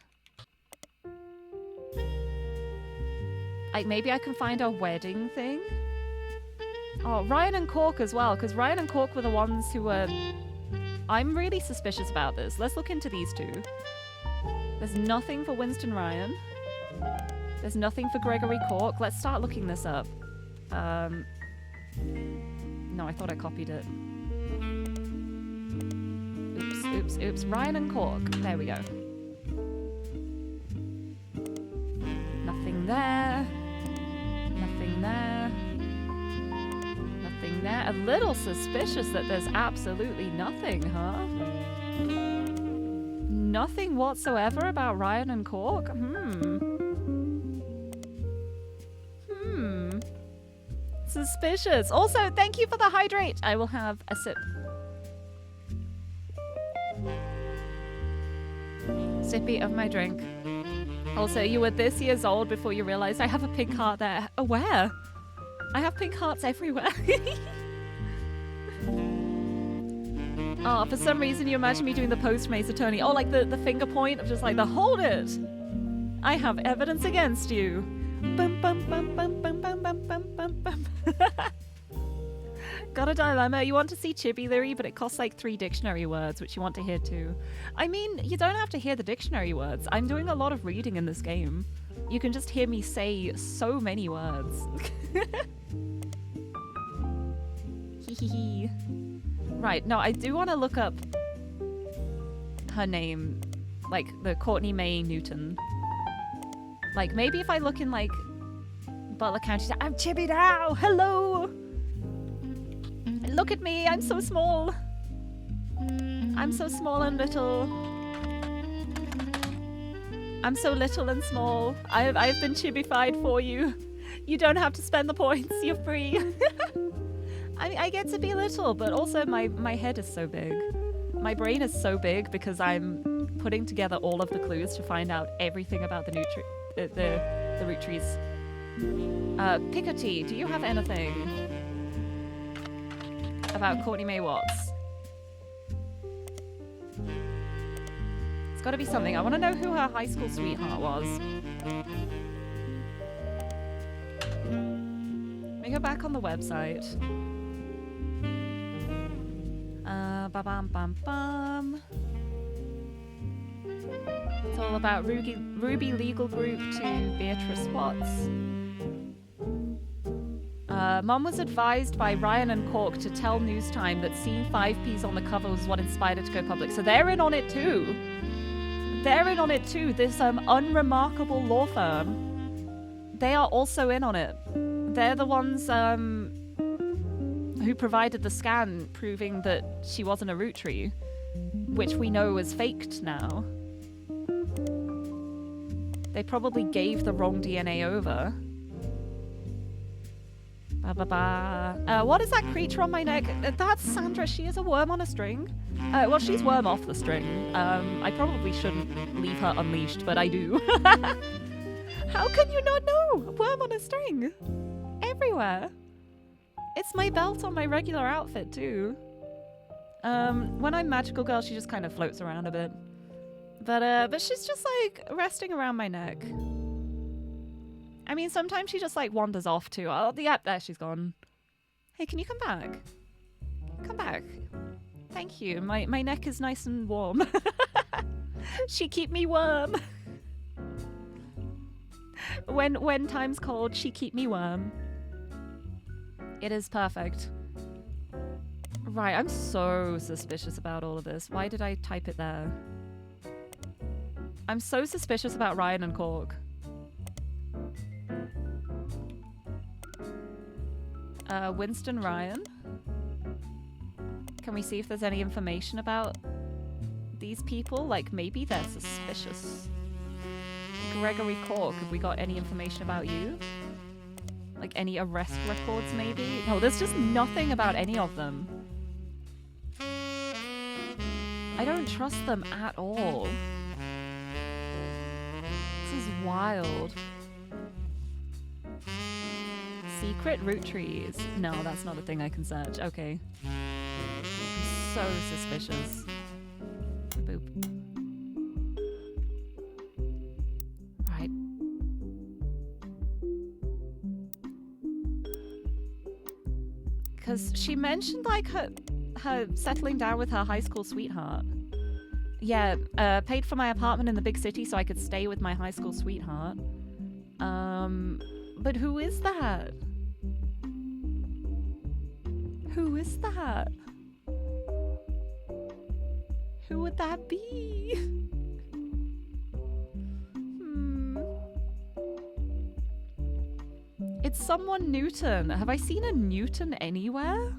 Like, maybe I can find a wedding thing. Oh, Ryan and Cork as well, because Ryan and Cork were the ones who were... I'm really suspicious about this. Let's look into these two. There's nothing for Winston Ryan. There's nothing for Gregory Cork. Let's start looking this up. No, I thought I copied it. Oops, oops, oops. Ryan and Cork. There we go. Nothing there. Nothing there. Nothing there. A little suspicious that there's absolutely nothing, huh? Nothing whatsoever about Ryan and Cork? Suspicious. Also, thank you for the hydrate. I will have a sip. Sippy of my drink. Also, you were this years old before you realized I have a pink heart there. Oh, where? I have pink hearts everywhere. Oh, for some reason you imagine me doing the Postmates attorney. Oh, like the finger point of just like the hold it. I have evidence against you. Bum, bum, bum, bum, bum, bum, bum, bum, bum, bum. Got a dilemma. You want to see Chibi Lirie, but it costs like 3 dictionary words, which you want to hear too. I mean, you don't have to hear the dictionary words. I'm doing a lot of reading in this game. You can just hear me say so many words. Hee. Right, no, I do want to look up her name, like the Courtney May Newton. Like, maybe if I look in, like, Butler County, I'm Chibi now! Hello! Look at me, I'm so small! I'm so small and little. I'm so little and small. I've been chibified for you. You don't have to spend the points, you're free. I get to be little, but also my head is so big. My brain is so big because I'm putting together all of the clues to find out everything about the root trees. Picoty, do you have anything about Courtney May Watts? It's got to be something. I want to know who her high school sweetheart was. Let me go back on the website. Ba-bam-bam-bam. It's all about Ruby Legal Group to Beatrice Watts. Mom was advised by Ryan and Cork to tell News Time that seeing 5Ps on the cover was what inspired it to go public. So they're in on it too. They're in on it too. This unremarkable law firm. They are also in on it. They're the ones who provided the scan proving that she wasn't a root tree, which we know is faked now. They probably gave the wrong DNA over. What is that creature on my neck? That's Sandra. She is a worm on a string. Well, she's worm off the string. I probably shouldn't leave her unleashed, but I do. How can you not know? Worm on a string. Everywhere. It's my belt on my regular outfit, too. When I'm Magical Girl, she just kind of floats around a bit. But she's just, like, resting around my neck. I mean, sometimes she just, like, wanders off, too. Oh, yeah, there she's gone. Hey, can you come back? Come back. Thank you. My neck is nice and warm. She keep me warm. When time's cold, she keep me warm. It is perfect. Right, I'm so suspicious about all of this. Why did I type it there? I'm so suspicious about Ryan and Cork. Winston Ryan. Can we see if there's any information about these people? Like, maybe they're suspicious. Gregory Cork, have we got any information about you? Like, any arrest records, maybe? No, there's just nothing about any of them. I don't trust them at all. This is wild. Secret root trees. No, that's not a thing I can search. Okay. I'm so suspicious. Boop. Right. Because she mentioned, like, her settling down with her high school sweetheart. Yeah, paid for my apartment in the big city so I could stay with my high school sweetheart. But who is that? Who is that? Who would that be? It's someone Newton. Have I seen a Newton anywhere?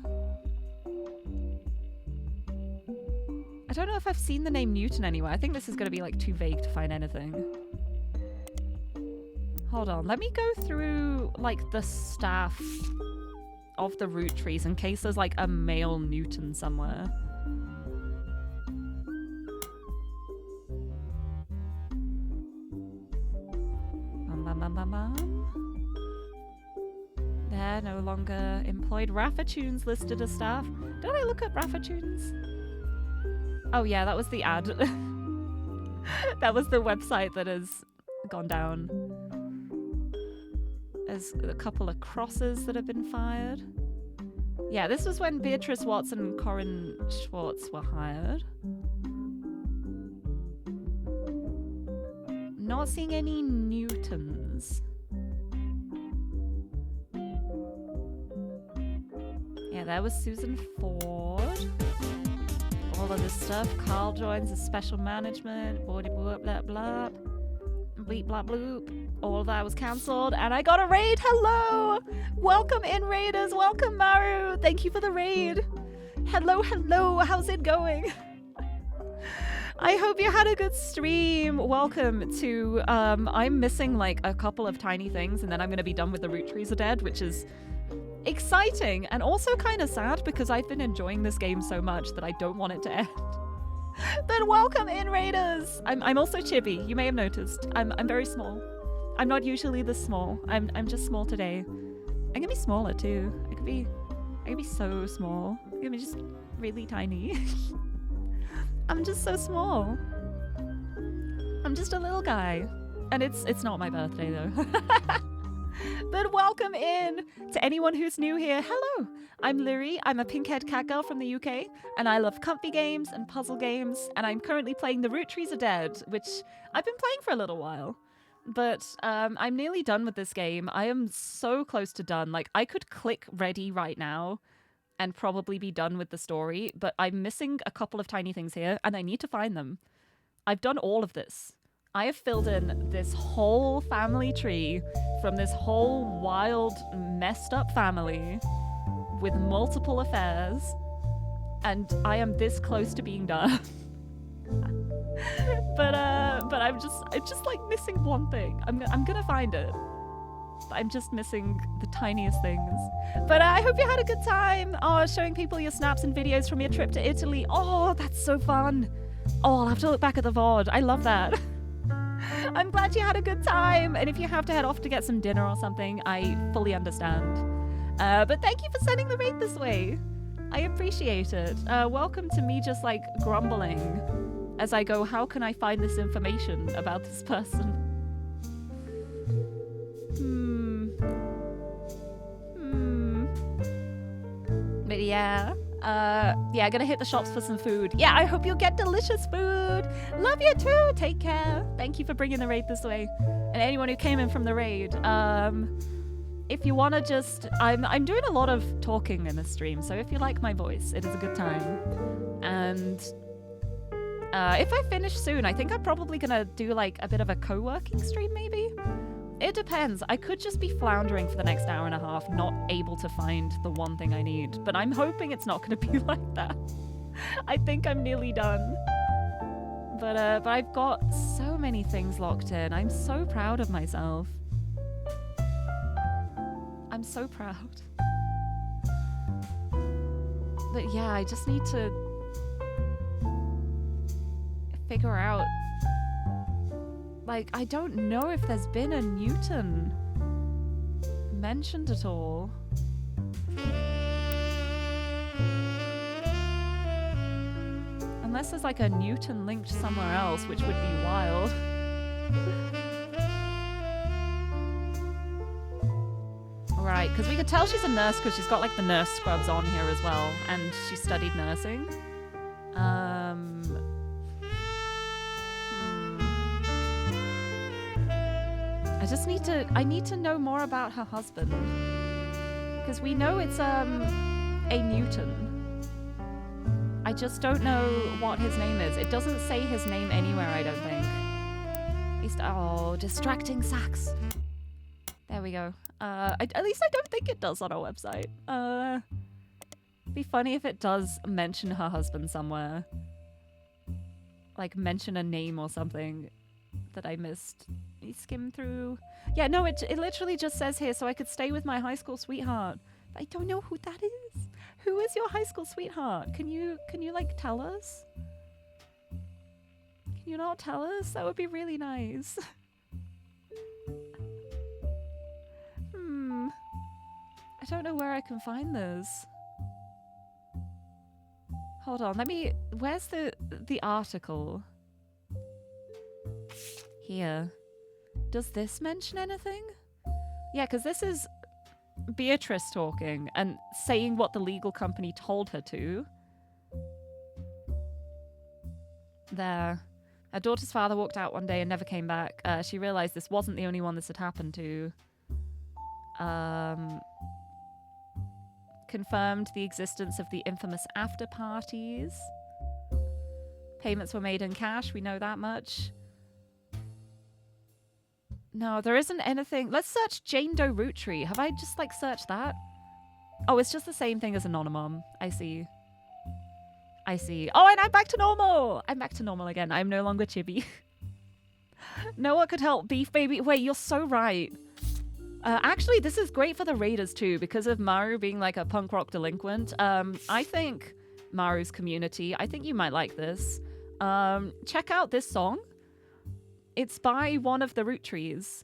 I don't know if I've seen the name Newton anywhere. I think this is going to be like too vague to find anything. Hold on, let me go through like the staff of the root trees in case there's like a male Newton somewhere. They're no longer employed. Raffatunes listed as staff. Did I look up Raffatunes? Oh yeah, that was the ad. That was the website that has gone down. There's a couple of crosses that have been fired. Yeah, this was when Beatrice Watson and Corinne Schwartz were hired. Not seeing any Newtons. Yeah, there was Susan Ford. All of this stuff. Carl joins as special management. Blah blah blah blah. Bleep blah bloop. All of that was cancelled, and I got a raid. Hello! Welcome in, raiders. Welcome, Maru. Thank you for the raid. Hello, hello. How's it going? I hope you had a good stream. Welcome to, I'm missing like a couple of tiny things, and then I'm going to be done with the root trees are dead, which is exciting and also kind of sad because I've been enjoying this game so much that I don't want it to end. But welcome in, raiders. I'm also chibi. You may have noticed. I'm very small. I'm not usually this small. I'm just small today. I can be smaller too. I could be so small. I can be just really tiny. I'm just so small. I'm just a little guy. And it's not my birthday though. But welcome in to anyone who's new here. Hello, I'm Lirie. I'm a pink-haired cat girl from the UK, and I love comfy games and puzzle games, and I'm currently playing The Root Trees Are Dead, which I've been playing for a little while. But I'm nearly done with this game. I am so close to done. Like, I could click ready right now and probably be done with the story, but I'm missing a couple of tiny things here, and I need to find them. I've done all of this. I have filled in this whole family tree from this whole wild, messed up family with multiple affairs, and I am this close to being done. but I'm just like missing one thing. I'm gonna find it. I'm just missing the tiniest things. But I hope you had a good time. Oh, showing people your snaps and videos from your trip to Italy. Oh, that's so fun. Oh, I'll have to look back at the VOD. I love that. I'm glad you had a good time. And if you have to head off to get some dinner or something, I fully understand. But thank you for sending the raid this way. I appreciate it. Welcome to me just like grumbling as I go, how can I find this information about this person? But yeah. Yeah, gonna hit the shops for some food. Yeah, I hope you'll get delicious food. Love you too. Take care. Thank you for bringing the raid this way. and anyone who came in from the raid. If you want to just... I'm doing a lot of talking in this stream, so if you like my voice, it is a good time. And if I finish soon, I think I'm probably going to do like a bit of a co-working stream, maybe? It depends. I could just be floundering for the next hour and a half, not able to find the one thing I need. But I'm hoping it's not going to be like that. I think I'm nearly done. But I've got so many things locked in. I'm so proud of myself. I'm so proud. But yeah, I just need to figure out... Like, I don't know if there's been a Newton mentioned at all. Unless there's like a Newton linked somewhere else, which would be wild. Right, because we could tell she's a nurse because she's got like the nurse scrubs on here as well, and she studied nursing. I need to know more about her husband. Because we know it's a Newton. I just don't know what his name is. It doesn't say his name anywhere, I don't think. Oh, distracting sax. There we go. At least I don't think it does on our website. Be funny if it does mention her husband somewhere. Like mention a name or something that I missed. Let me skim through. Yeah, no, it literally just says here, so I could stay with my high school sweetheart. But I don't know who that is. Who is your high school sweetheart? Can you like tell us? Can you not tell us? That would be really nice. I don't know where I can find this. Hold on, where's the article? Here. Does this mention anything? Yeah, because this is Beatrice talking and saying what the legal company told her to. There. Her daughter's father walked out one day and never came back. She realized this wasn't the only one this had happened to. Confirmed the existence of the infamous after parties. Payments were made in cash, we know that much. No, there isn't anything. Let's search Jane Doe Root Tree. Have I just like searched that? Oh, it's just the same thing as Anonymom. I see. I see. Oh, and I'm back to normal. I'm back to normal again. I'm no longer chibi. No one could help Beef Baby. Wait, you're so right. Actually, this is great for the raiders too, because of Maru being like a punk rock delinquent. I think Maru's community, I think you might like this. Check out this song. It's by one of the root trees.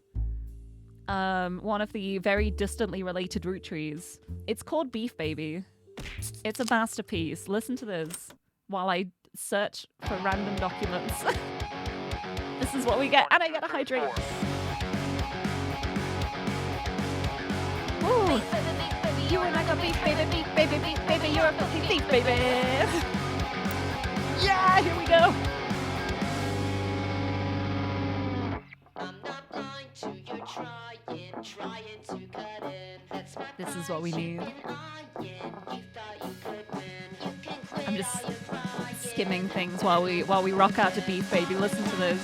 One of the very distantly related root trees. It's called Beef Baby. It's a masterpiece. Listen to this while I search for random documents. This is what we get, and I get a hydrate. Ooh. You are like a beef baby, beef baby, beef baby. You're a filthy thief, baby. Yeah, here we go. This is what we need. I'm just skimming things while we rock out to Beef Baby. Listen to this.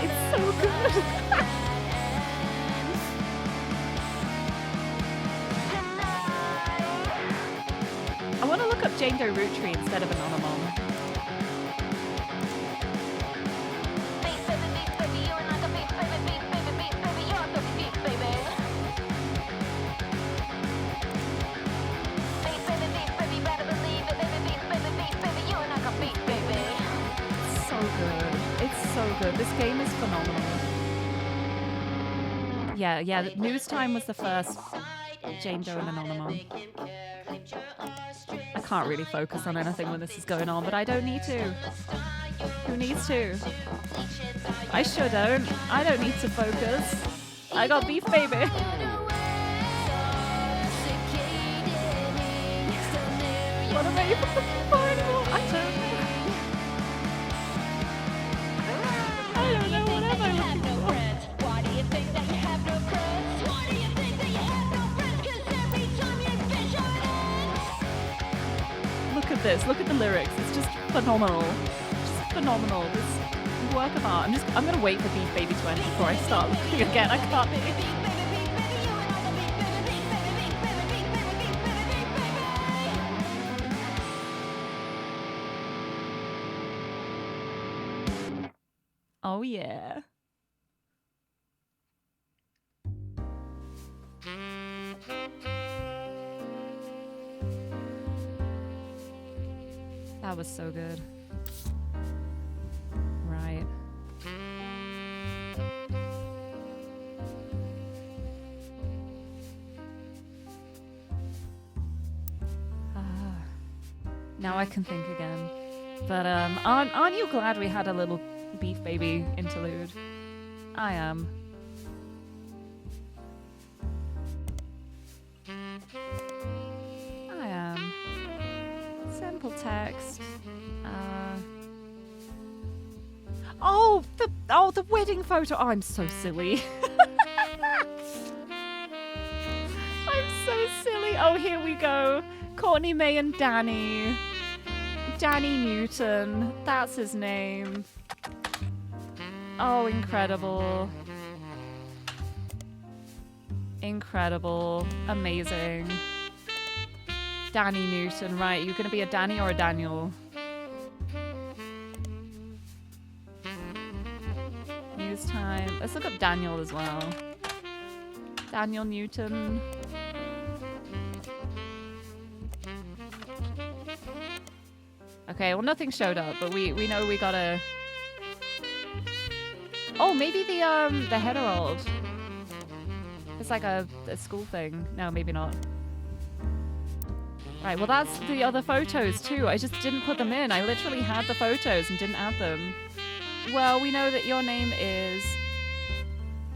It's so good. I want to look up Jane Doe Root Tree instead of Anonymom. Good. This game is phenomenal. Yeah, News Time was the first Jane Doe and Anonymom. I can't really focus on anything when this is going on, but I don't need to. Who needs to? I sure don't. I don't need to focus. I got Beef Baby. What am I even looking for anymore? I don't love this. Look at the lyrics. It's just phenomenal. Just phenomenal. This work of art. I'm gonna wait for Beef Baby to end before I start looking again. I can't. Oh yeah. That was so good. Right. Now I can think again. But aren't you glad we had a little Beef Baby interlude? I am. I am. Simple text. Oh, the wedding photo. Oh, I'm so silly. I'm so silly. Oh, here we go. Courtney May and Danny. Danny Newton. That's his name. Oh, incredible. Incredible. Amazing. Danny Newton. Right, you're going to be a Danny or a Daniel? News time. Let's look up Daniel as well. Daniel Newton. Okay, well nothing showed up, but we know we gotta... Oh, maybe the Herald. It's like a school thing. No, maybe not. Right, well that's the other photos too. I just didn't put them in. I literally had the photos and didn't add them. Well, we know that your name is...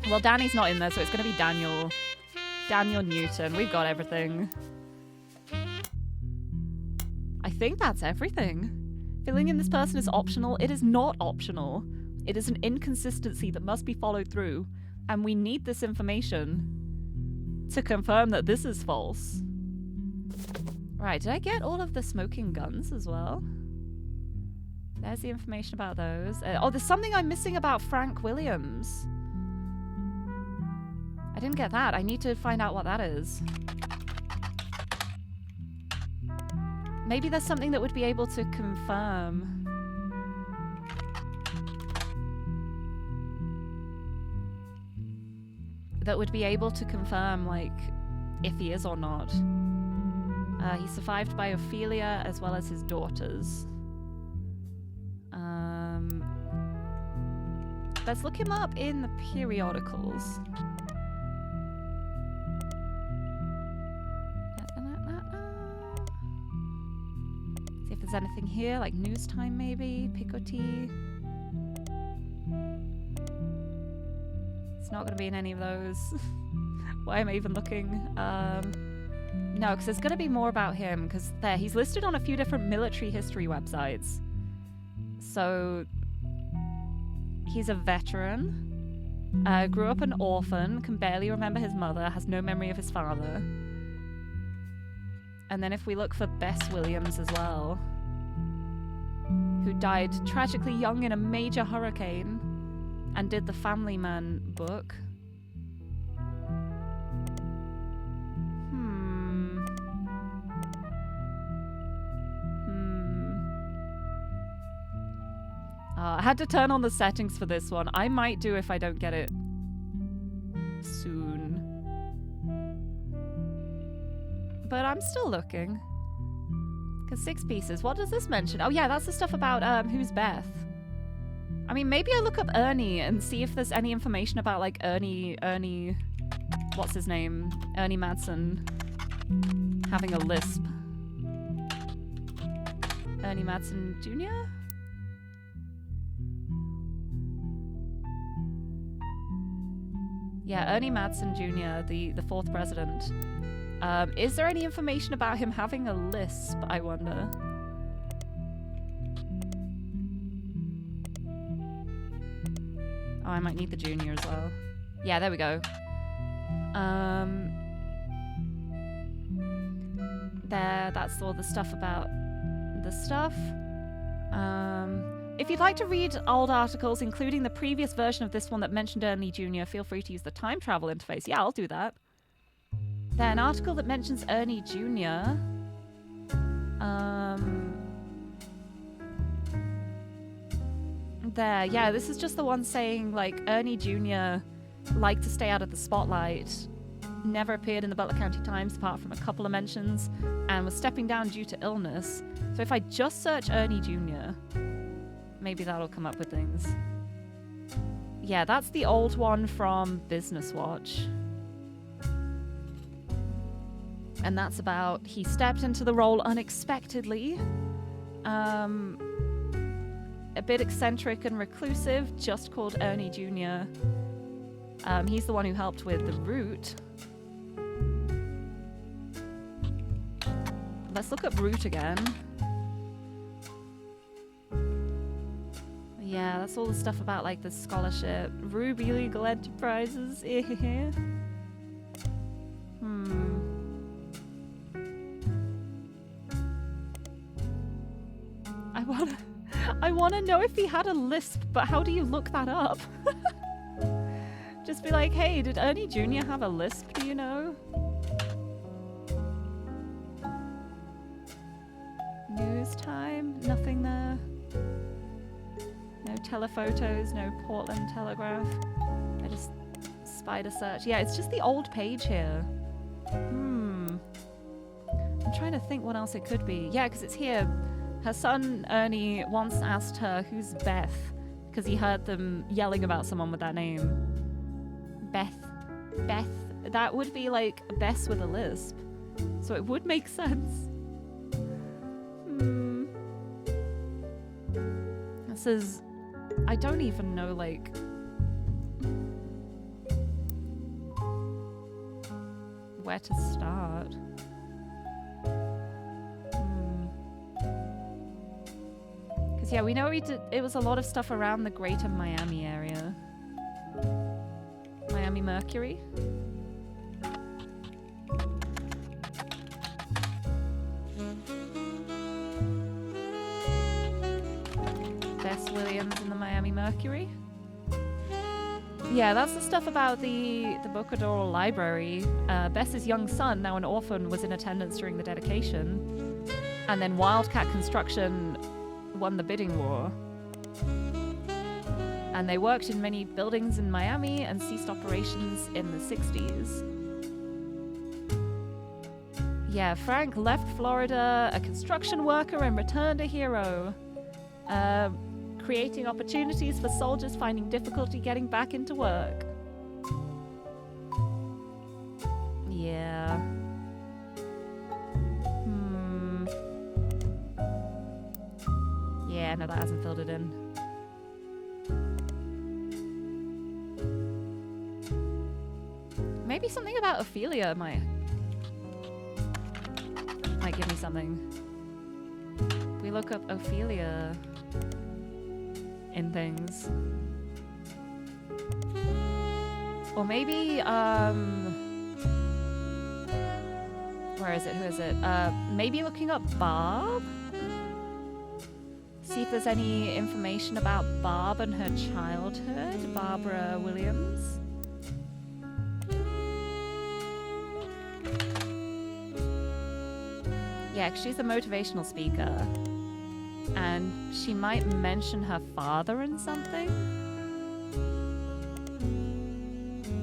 Well, Danny's not in there, so it's gonna be Daniel. Daniel Newton. We've got everything. I think that's everything. Filling in this person is optional. It is not optional. It is an inconsistency that must be followed through, and we need this information to confirm that this is false. Right, did I get all of the smoking guns as well? There's the information about those. Oh, there's something I'm missing about Frank Williams. I didn't get that. I need to find out what that is. Maybe there's something that would be able to confirm. That would be able to confirm, like, if he is or not. He's survived by Ophelia as well as his daughters. Let's look him up in the periodicals. See if there's anything here, like News Time maybe, Picoty. It's not going to be in any of those. Why am I even looking? No, because there's going to be more about him, because there, he's listed on a few different military history websites. So, he's a veteran, grew up an orphan, can barely remember his mother, has no memory of his father. And then if we look for Bess Williams as well, who died tragically young in a major hurricane, and did the Family Man book. I had to turn on the settings for this one. I might do if I don't get it soon. But I'm still looking. Because 6 pieces. What does this mention? Oh yeah, that's the stuff about who's Beth. I mean, maybe I look up Ernie and see if there's any information about, like, Ernie, what's his name? Ernie Madsen having a lisp. Ernie Madsen Jr.? Yeah, Ernie Madsen Jr., the 4th president. Is there any information about him having a lisp, I wonder? Oh, I might need the junior as well. Yeah, there we go. There, that's all the stuff about other stuff. If you'd like to read old articles, including the previous version of this one that mentioned Ernie Jr., feel free to use the time travel interface. Yeah, I'll do that. Then an article that mentions Ernie Jr. There, yeah, this is just the one saying, like, Ernie Jr. liked to stay out of the spotlight, never appeared in the Butler County Times apart from a couple of mentions, and was stepping down due to illness. So if I just search Ernie Jr., maybe that'll come up with things. Yeah, that's the old one from Business Watch. And that's about he stepped into the role unexpectedly. A bit eccentric and reclusive, just called Ernie Jr. He's the one who helped with the Root. Let's look up Root again. Yeah, that's all the stuff about like the scholarship. Ruby Legal Enterprises. I wanna know if he had a lisp, but how do you look that up? Just be like, hey, did Ernie Jr. have a lisp, do you know? News time, nothing there. No telephotos, no Portland Telegraph. I just spider search. Yeah, it's just the old page here. I'm trying to think what else it could be. Yeah, because it's here. Her son, Ernie, once asked her, who's Beth? Because he heard them yelling about someone with that name. Beth. Beth. That would be like Bess with a lisp. So it would make sense. This is... I don't even know, like... where to start. Yeah, we know it was a lot of stuff around the greater Miami area. Miami Mercury. Bess Williams in the Miami Mercury. Yeah, that's the stuff about the Bocador Library. Bess's young son, now an orphan, was in attendance during the dedication. And then Wildcat Construction won the bidding war. And they worked in many buildings in Miami and ceased operations in the 60s. Yeah, Frank left Florida a construction worker and returned a hero. Creating opportunities for soldiers finding difficulty getting back into work. Yeah. Yeah, no, that hasn't filled it in. Maybe something about Ophelia might give me something. We look up Ophelia in things. Or maybe, where is it? Who is it? Maybe looking up Barb? See if there's any information about Barb and her childhood. Barbara Williams. Yeah, she's a motivational speaker. And she might mention her father in something.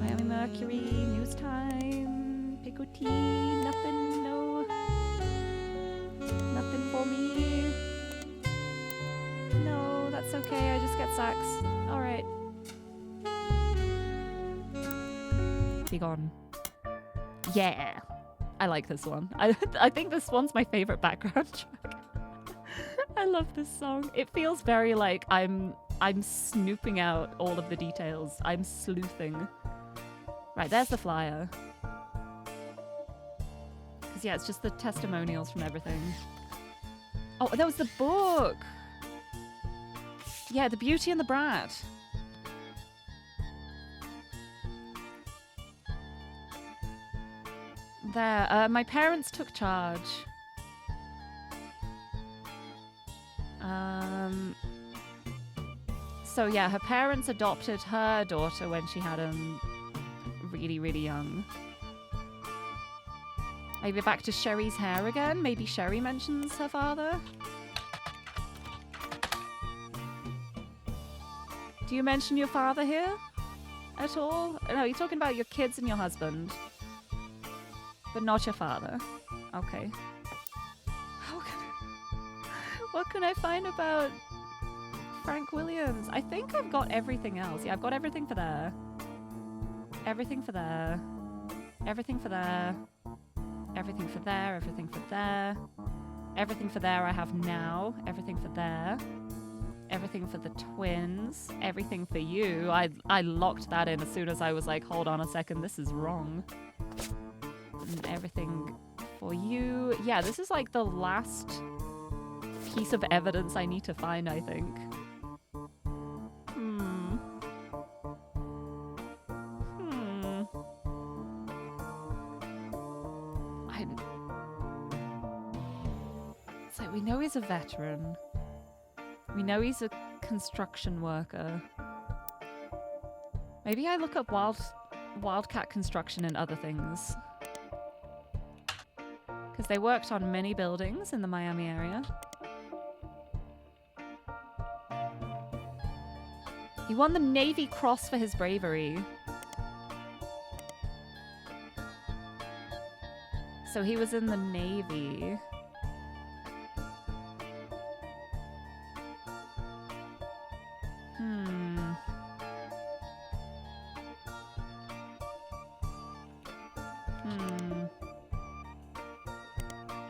Miami Mercury, News Time, Pico Tea, nothing, no. Nothing for me. No, that's okay, I just get sacks. Alright. Be gone. Yeah. I like this one. I think this one's my favorite background track. I love this song. It feels very like I'm snooping out all of the details. I'm sleuthing. Right, there's the flyer. Because yeah, it's just the testimonials from everything. Oh, that was the book! Yeah, The Beauty and the Brat. There, my parents took charge. So yeah, her parents adopted her daughter when she had him really, really young. Maybe back to Sherry's hair again. Maybe Sherry mentions her father. Do you mention your father here at all? No, you're talking about your kids and your husband. But not your father. Okay. What can I find about Frank Williams? I think I've got everything else. Yeah, I've got everything for there. Everything for there. Everything for there. Everything for there. Everything for there. Everything for there I have now. Everything for there. Everything for the twins. Everything for you. I locked that in as soon as I was like, hold on a second, this is wrong. And everything for you. Yeah, this is like the last piece of evidence I need to find, I think. So we know he's a veteran. We know he's a construction worker. Maybe I look up Wildcat Construction and other things. Because they worked on many buildings in the Miami area. He won the Navy Cross for his bravery. So he was in the Navy.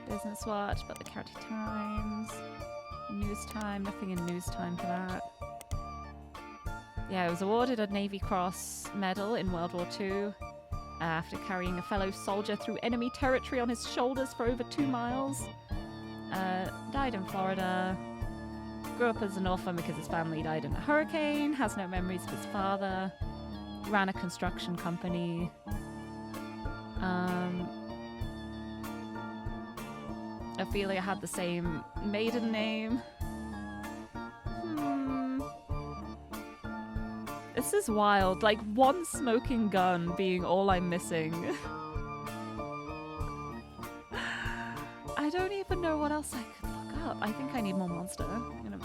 Business Watch, but the County Times. News Time, nothing in News Time for that. Yeah, he was awarded a Navy Cross medal in World War II after carrying a fellow soldier through enemy territory on his shoulders for over 2 miles. Died in Florida. Grew up as an orphan because his family died in a hurricane. Has no memories of his father. Ran a construction company. Ophelia had the same maiden name. This is wild. Like, one smoking gun being all I'm missing. I don't even know what else I could look up. I think I need more monster. I'm gonna...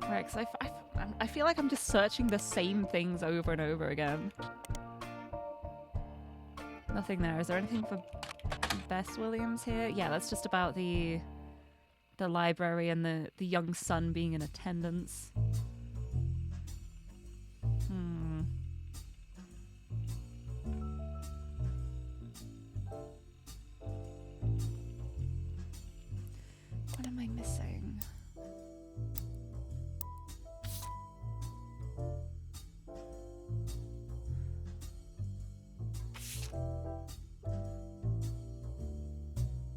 Right, because I feel like I'm just searching the same things over and over again. Nothing there. Is there anything for Bess Williams here? Yeah, that's just about the library and the young son being in attendance. What am I missing?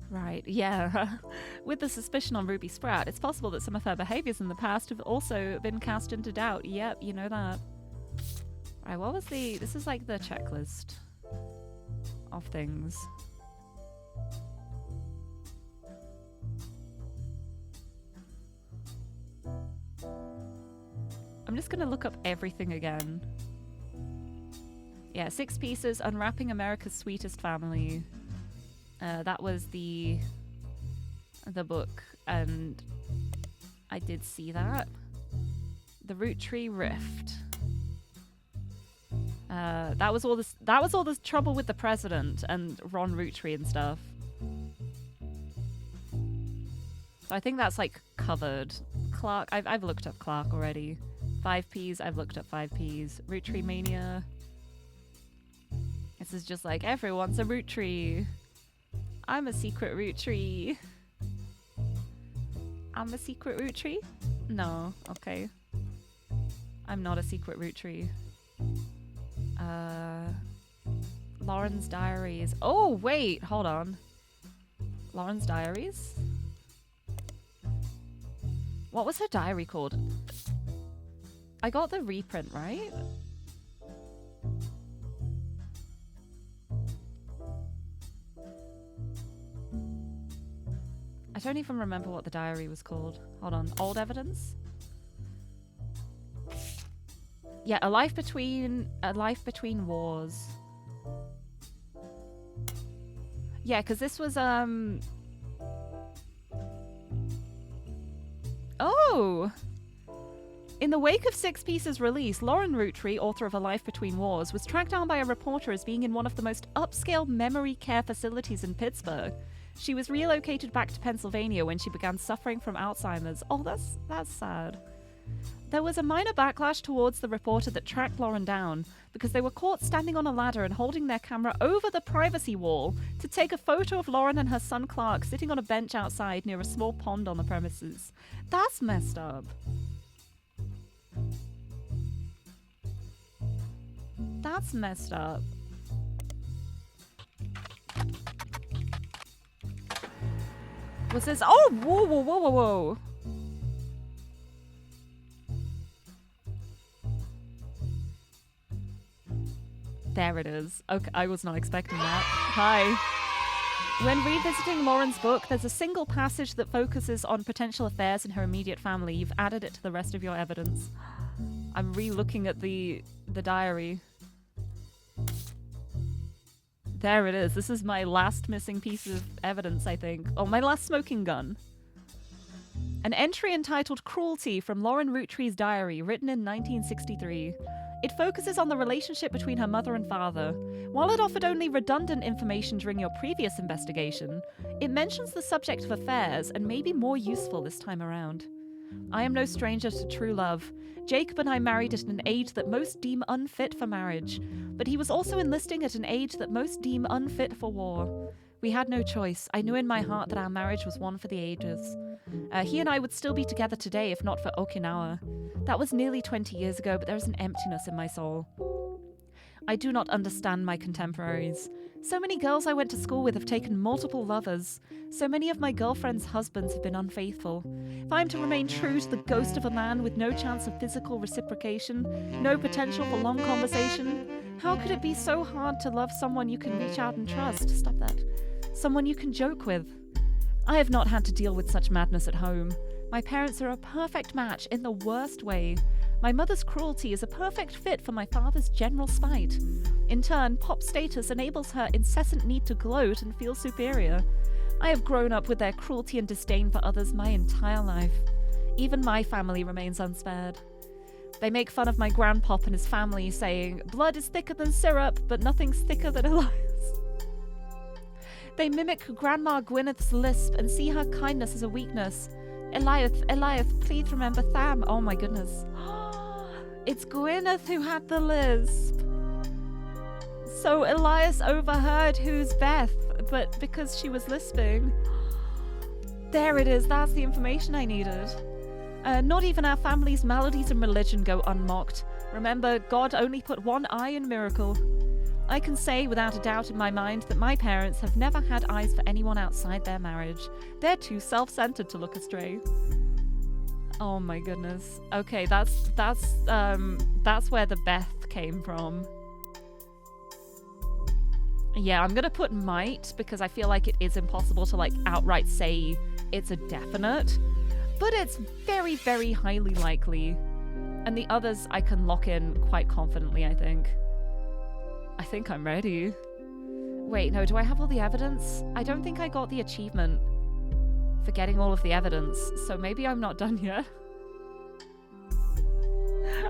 Right, yeah. With the suspicion on Ruby Spratt, it's possible that some of her behaviors in the past have also been cast into doubt. Yep, you know that. Right, what was the... This is like the checklist of things. I'm just gonna look up everything again. Yeah, 6 pieces, Unwrapping America's Sweetest Family. That was the book, and I did see that. The Root Tree Rift. That was all this trouble with the president and Ron Roottree and stuff. So I think that's like covered. Clark, I've looked up Clark already. 5Ps, I've looked up 5Ps. Roottremania. This is just like everyone's a root tree. I'm a secret root tree. I'm a secret root tree? No, okay. I'm not a secret root tree. Lauren's Diaries. Oh, wait, hold on. Lauren's Diaries? What was her diary called? I got the reprint, right? I don't even remember what the diary was called. Hold on. Old evidence? Yeah, a life between wars. Yeah, because this was Oh! In the wake of Six Pieces' release, Lauren Roottree, author of A Life Between Wars, was tracked down by a reporter as being in one of the most upscale memory care facilities in Pittsburgh. She was relocated back to Pennsylvania when she began suffering from Alzheimer's. Oh, that's sad. There was a minor backlash towards the reporter that tracked Lauren down because they were caught standing on a ladder and holding their camera over the privacy wall to take a photo of Lauren and her son Clark sitting on a bench outside near a small pond on the premises. That's messed up. That's messed up. Was this? Oh, whoa, whoa, whoa, whoa, whoa. There it is. Okay, I was not expecting that. Hi. When revisiting Lauren's book, there's a single passage that focuses on potential affairs in her immediate family. You've added it to the rest of your evidence. I'm re-looking at the diary. There it is. This is my last missing piece of evidence, I think. Oh, my last smoking gun. An entry entitled Cruelty from Lauren Roottree's diary, written in 1963. It focuses on the relationship between her mother and father. While it offered only redundant information during your previous investigation, it mentions the subject of affairs and may be more useful this time around. I am no stranger to true love. Jacob and I married at an age that most deem unfit for marriage, but he was also enlisting at an age that most deem unfit for war. We had no choice. I knew in my heart that our marriage was one for the ages. He and I would still be together today if not for Okinawa. That was nearly 20 years ago, but there is an emptiness in my soul. I do not understand my contemporaries. So many girls I went to school with have taken multiple lovers. So many of my girlfriends' husbands have been unfaithful. If I am to remain true to the ghost of a man with no chance of physical reciprocation, no potential for long conversation, how could it be so hard to love someone you can reach out and trust? Stop that. Someone you can joke with. I have not had to deal with such madness at home. My parents are a perfect match in the worst way. My mother's cruelty is a perfect fit for my father's general spite. In turn, pop status enables her incessant need to gloat and feel superior. I have grown up with their cruelty and disdain for others my entire life. Even my family remains unspared. They make fun of my grandpop and his family, saying, "Blood is thicker than syrup, but nothing's thicker than Elias." They mimic Grandma Gwyneth's lisp and see her kindness as a weakness. Elias, please remember Tham. Oh my goodness. It's Gwyneth who had the lisp. So Elias overheard who's Beth, but because she was lisping. There it is. That's the information I needed. Not even our family's maladies and religion go unmocked. Remember, God only put one eye in miracle. I can say without a doubt in my mind that my parents have never had eyes for anyone outside their marriage. They're too self-centered to look astray. Oh my goodness. Okay, that's where the Beth came from. Yeah, I'm gonna put might because I feel like it is impossible to like outright say it's a definite, but it's very, very highly likely. And the others I can lock in quite confidently, I think. I think I'm ready. Wait, no, do I have all the evidence? I don't think I got the achievement for getting all of the evidence, so maybe I'm not done yet.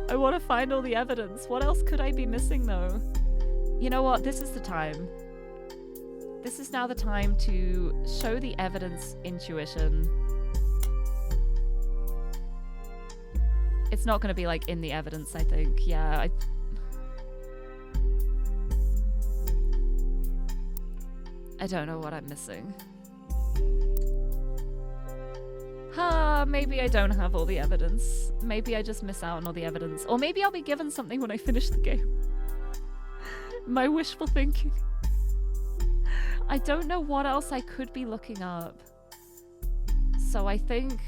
I want to find all the evidence. What else could I be missing, though? You know what? This is the time. This is now the time to show the evidence intuition. It's not going to be, like, in the evidence, I think. Yeah, I don't know what I'm missing. Maybe I don't have all the evidence. Maybe I just miss out on all the evidence. Or maybe I'll be given something when I finish the game. My wishful thinking. I don't know what else I could be looking up. So I think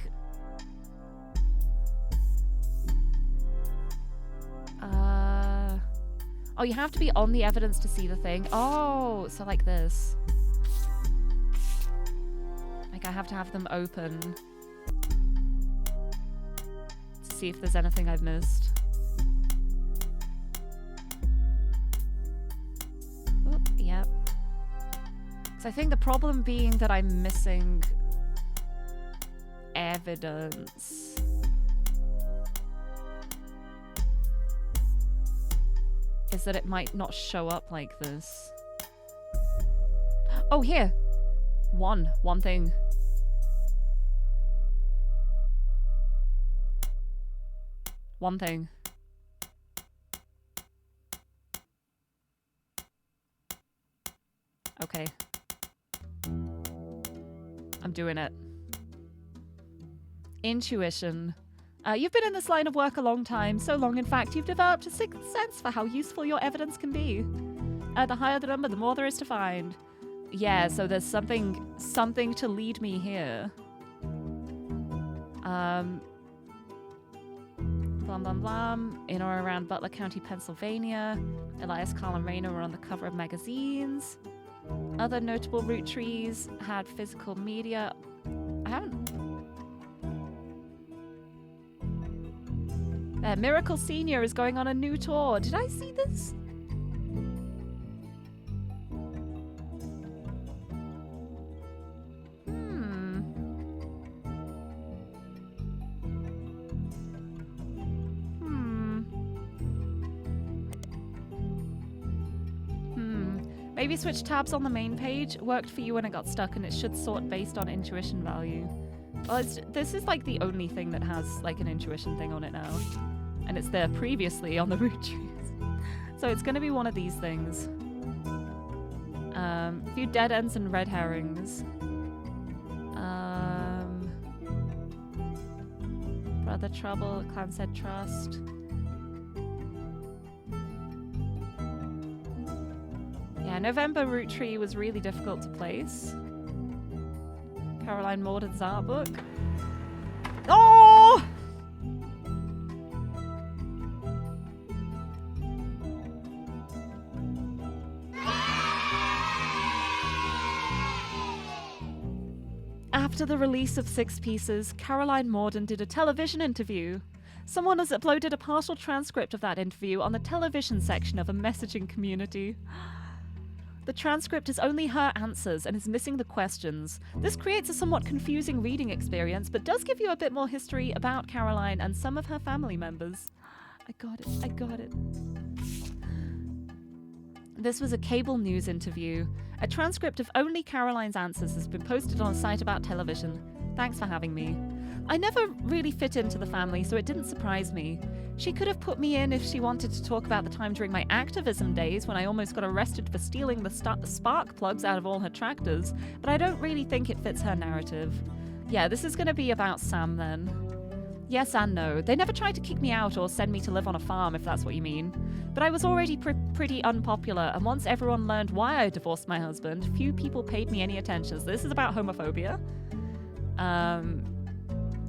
Oh, you have to be on the evidence to see the thing. Oh, so like this. Like I have to have them open to see if there's anything I've missed. Oh, yep. So I think the problem being that I'm missing evidence. Is that it might not show up like this. Oh, here. One thing. One thing. Okay. I'm doing it. Intuition. You've been in this line of work a long time, so long in fact you've developed a sixth sense for how useful your evidence can be. The higher the number, the more there is to find. Yeah, so there's something to lead me here. Blam blam blam. In or around Butler County, Pennsylvania. Elias, Carl, and Rayner were on the cover of magazines. Other notable root trees had physical media. I haven't. Miracle Senior is going on a new tour. Did I see this? Maybe switch tabs on the main page. Worked for you when it got stuck, and it should sort based on intuition value. Well, this is like the only thing that has like an intuition thing on it now. And it's there previously on the root trees. So it's going to be one of these things. A few dead ends and red herrings. Brother Trouble, Clan Said Trust. Yeah, November root tree was really difficult to place. Caroline Morden's art book. Oh! After the release of 6 Pieces, Caroline Morden did a television interview. Someone has uploaded a partial transcript of that interview on the television section of a messaging community. The transcript is only her answers and is missing the questions. This creates a somewhat confusing reading experience, but does give you a bit more history about Caroline and some of her family members. I got it. This was a cable news interview. A transcript of only Caroline's answers has been posted on a site about television. Thanks for having me. I never really fit into the family, so it didn't surprise me. She could have put me in if she wanted to talk about the time during my activism days when I almost got arrested for stealing the spark plugs out of all her tractors, but I don't really think it fits her narrative. Yeah, this is going to be about Sam then. Yes and no. They never tried to kick me out or send me to live on a farm, if that's what you mean. But I was already pretty unpopular, and once everyone learned why I divorced my husband, few people paid me any attention. So this is about homophobia.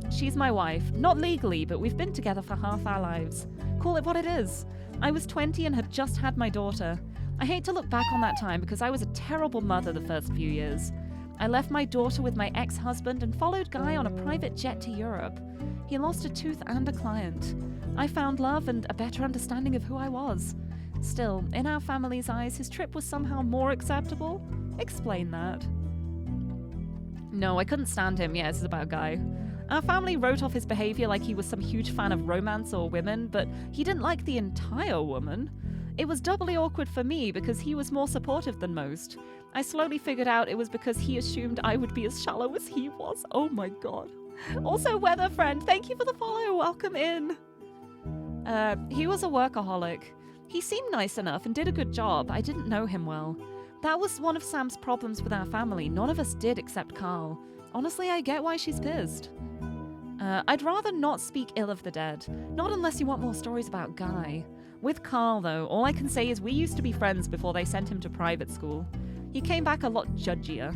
She's my wife. Not legally, but we've been together for half our lives. Call it what it is. I was 20 and had just had my daughter. I hate to look back on that time because I was a terrible mother the first few years. I left my daughter with my ex-husband and followed Guy on a private jet to Europe. He lost a tooth and a client. I found love and a better understanding of who I was. Still, in our family's eyes, his trip was somehow more acceptable. Explain that. No, I couldn't stand him. Yeah, this is about Guy. Our family wrote off his behavior like he was some huge fan of romance or women, but he didn't like the entire woman. It was doubly awkward for me because he was more supportive than most. I slowly figured out it was because he assumed I would be as shallow as he was. Oh my god. Also, Weather Friend, thank you for the follow. Welcome in. He was a workaholic. He seemed nice enough and did a good job. I didn't know him well. That was one of Sam's problems with our family. None of us did except Carl. Honestly, I get why she's pissed. I'd rather not speak ill of the dead. Not unless you want more stories about Guy. With Carl, though, all I can say is we used to be friends before they sent him to private school. He came back a lot judgier.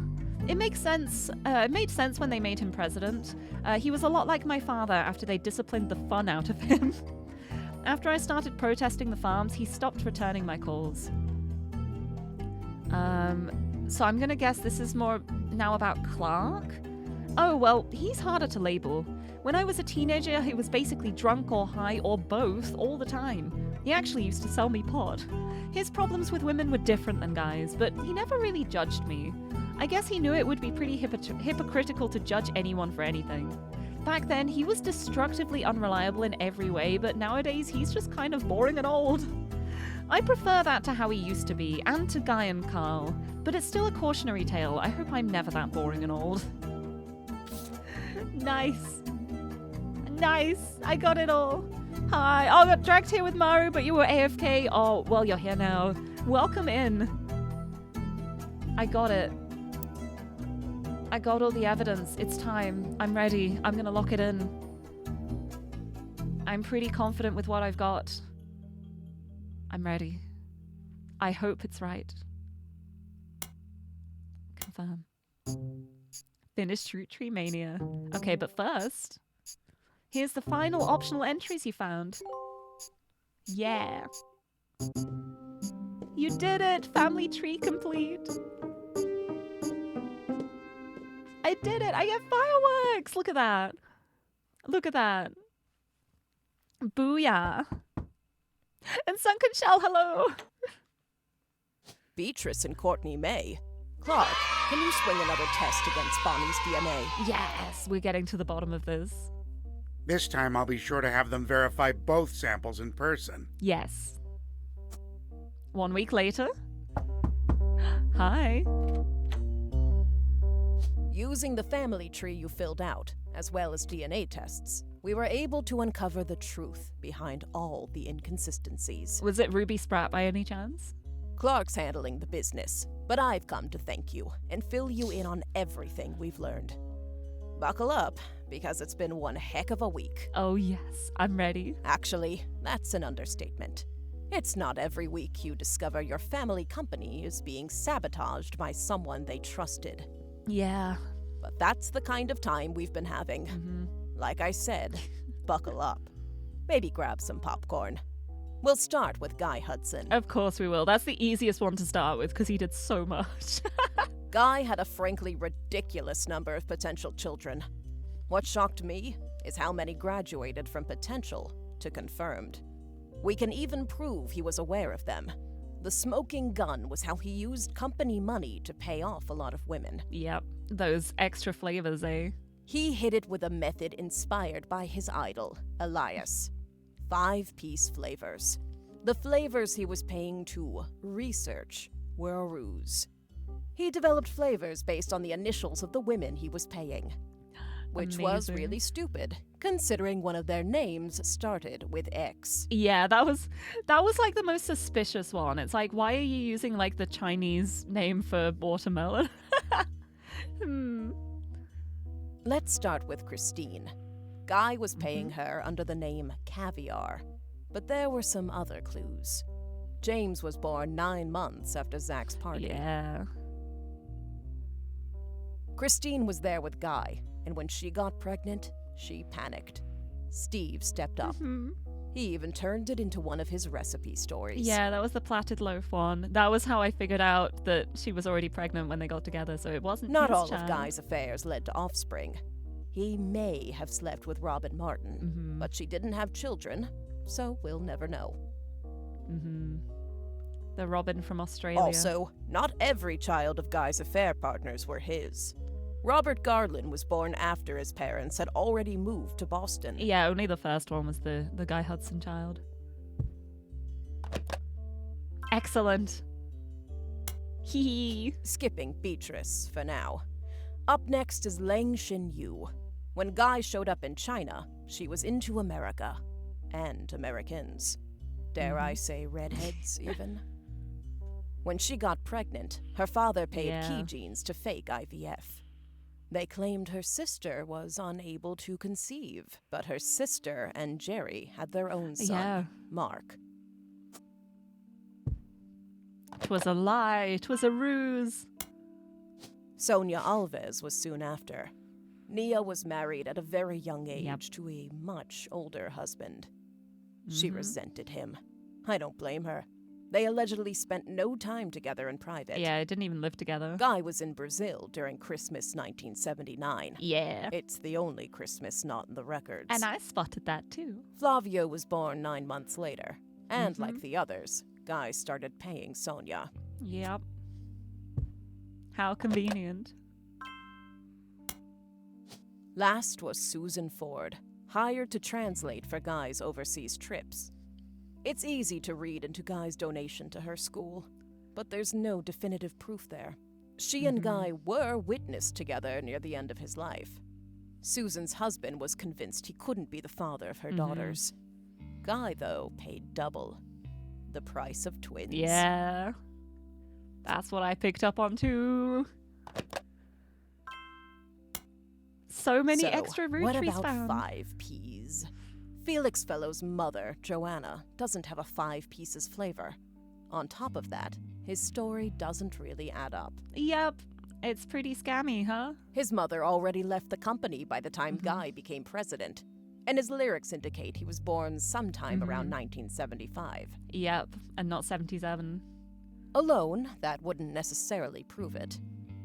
It makes sense. It made sense when they made him president. He was a lot like my father after they disciplined the fun out of him. After I started protesting the farms, he stopped returning my calls. So I'm gonna guess this is more now about Clark? Oh, well, he's harder to label. When I was a teenager, he was basically drunk or high or both all the time. He actually used to sell me pot. His problems with women were different than guys, but he never really judged me. I guess he knew it would be pretty hypocritical to judge anyone for anything. Back then, he was destructively unreliable in every way, but nowadays he's just kind of boring and old. I prefer that to how he used to be, and to Guy and Carl, but it's still a cautionary tale. I hope I'm never that boring and old. Nice. Nice. I got it all. Hi. Oh, I got dragged here with Maru, but you were AFK. Oh, well, you're here now. Welcome in. I got it. I got all the evidence. It's time. I'm ready. I'm gonna lock it in. I'm pretty confident with what I've got. I'm ready. I hope it's right. Confirm. Finished ROOTTREEMANIA. Okay, but first, here's the final optional entries you found. Yeah. You did it! Family tree complete! I did it! I get fireworks! Look at that! Look at that! Booyah! And Sunken Shell, hello! Beatrice and Courtney May. Clark, can you swing another test against Bonnie's DNA? Yes, we're getting to the bottom of this. This time I'll be sure to have them verify both samples in person. Yes. 1 week later. Hi. Using the family tree you filled out, as well as DNA tests, we were able to uncover the truth behind all the inconsistencies. Was it Ruby Sprat by any chance? Clark's handling the business, but I've come to thank you and fill you in on everything we've learned. Buckle up, because it's been one heck of a week. Oh yes, I'm ready. Actually, that's an understatement. It's not every week you discover your family company is being sabotaged by someone they trusted. Yeah. But that's the kind of time we've been having. Like I said, buckle up. Maybe grab some popcorn. We'll start with Guy Hudson. Of course we will. That's the easiest one to start with because he did so much. Guy had a frankly ridiculous number of potential children. What shocked me is how many graduated from potential to confirmed. We can even prove he was aware of them. The smoking gun was how he used company money to pay off a lot of women. Yep, those extra flavors, eh? He hid it with a method inspired by his idol, Elias. 5-piece flavors. The flavors he was paying to research were a ruse. He developed flavors based on the initials of the women he was paying. Which was really stupid, considering one of their names started with X. Yeah, that was like the most suspicious one. It's like, why are you using like the Chinese name for watermelon? Let's start with Christine. Guy was paying her under the name Caviar, but there were some other clues. James was born 9 months after Zach's party. Yeah. Christine was there with Guy, and when she got pregnant, she panicked. Steve stepped up. He even turned it into one of his recipe stories. Yeah, that was the plaited loaf one. That was how I figured out that she was already pregnant when they got together, so it wasn't Not his all child. of Guy's affairs led to offspring. He may have slept with Robin Martin, but she didn't have children, so we'll never know. The Robin from Australia. Also, not every child of Guy's affair partners were his. Robert Garland was born after his parents had already moved to Boston. Yeah, only the first one was the Guy Hudson child. Excellent. Hee. Skipping Beatrice for now. Up next is Lang Xin Yu. When Guy showed up in China, she was into America. And Americans. Dare I say redheads, even? When she got pregnant, her father paid key genes to fake IVF. They claimed her sister was unable to conceive, but her sister and Jerry had their own son, Mark. 'Twas a lie. 'Twas a ruse. Sonia Alves was soon after. Nia was married at a very young age to a much older husband. She resented him. I don't blame her. They allegedly spent no time together in private. Yeah, they didn't even live together. Guy was in Brazil during Christmas 1979. Yeah. It's the only Christmas not in the records. And I spotted that too. Flavio was born 9 months later. And like the others, Guy started paying Sonia. Yep. How convenient. Last was Susan Ford, hired to translate for Guy's overseas trips. It's easy to read into Guy's donation to her school, but there's no definitive proof there. She and Guy were witnessed together near the end of his life. Susan's husband was convinced he couldn't be the father of her daughters. Guy, though, paid double. The price of twins. Yeah. That's what I picked up on too. So many extra root what trees about found. 5 Ps? Felix Fellow's mother, Joanna, doesn't have a 5 pieces flavor. On top of that, his story doesn't really add up. Yep. It's pretty scammy, huh? His mother already left the company by the time Guy became president, and his lyrics indicate he was born sometime around 1975. Yep. And not 77. Alone, that wouldn't necessarily prove it.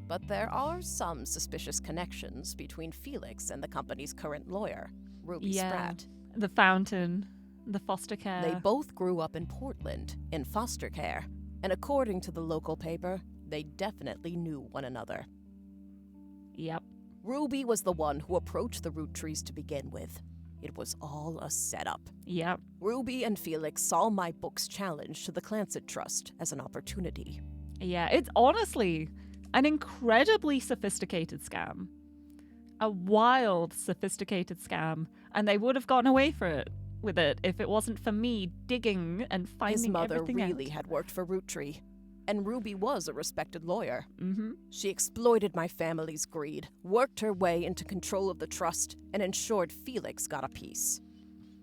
But there are some suspicious connections between Felix and the company's current lawyer, Ruby Spratt. The fountain. The foster care. They both grew up in Portland, in foster care, and according to the local paper, they definitely knew one another. Yep. Ruby was the one who approached the Root Trees to begin with. It was all a setup. Yep. Ruby and Felix saw my book's challenge to the Clancet Trust as an opportunity. Yeah, it's honestly an incredibly sophisticated scam. A wild, sophisticated scam. And they would have gotten away with it if it wasn't for me digging and finding His mother everything really out. had worked for Root Tree, and Ruby was a respected lawyer. Mm-hmm. She exploited my family's greed, worked her way into control of the trust, and ensured Felix got a piece.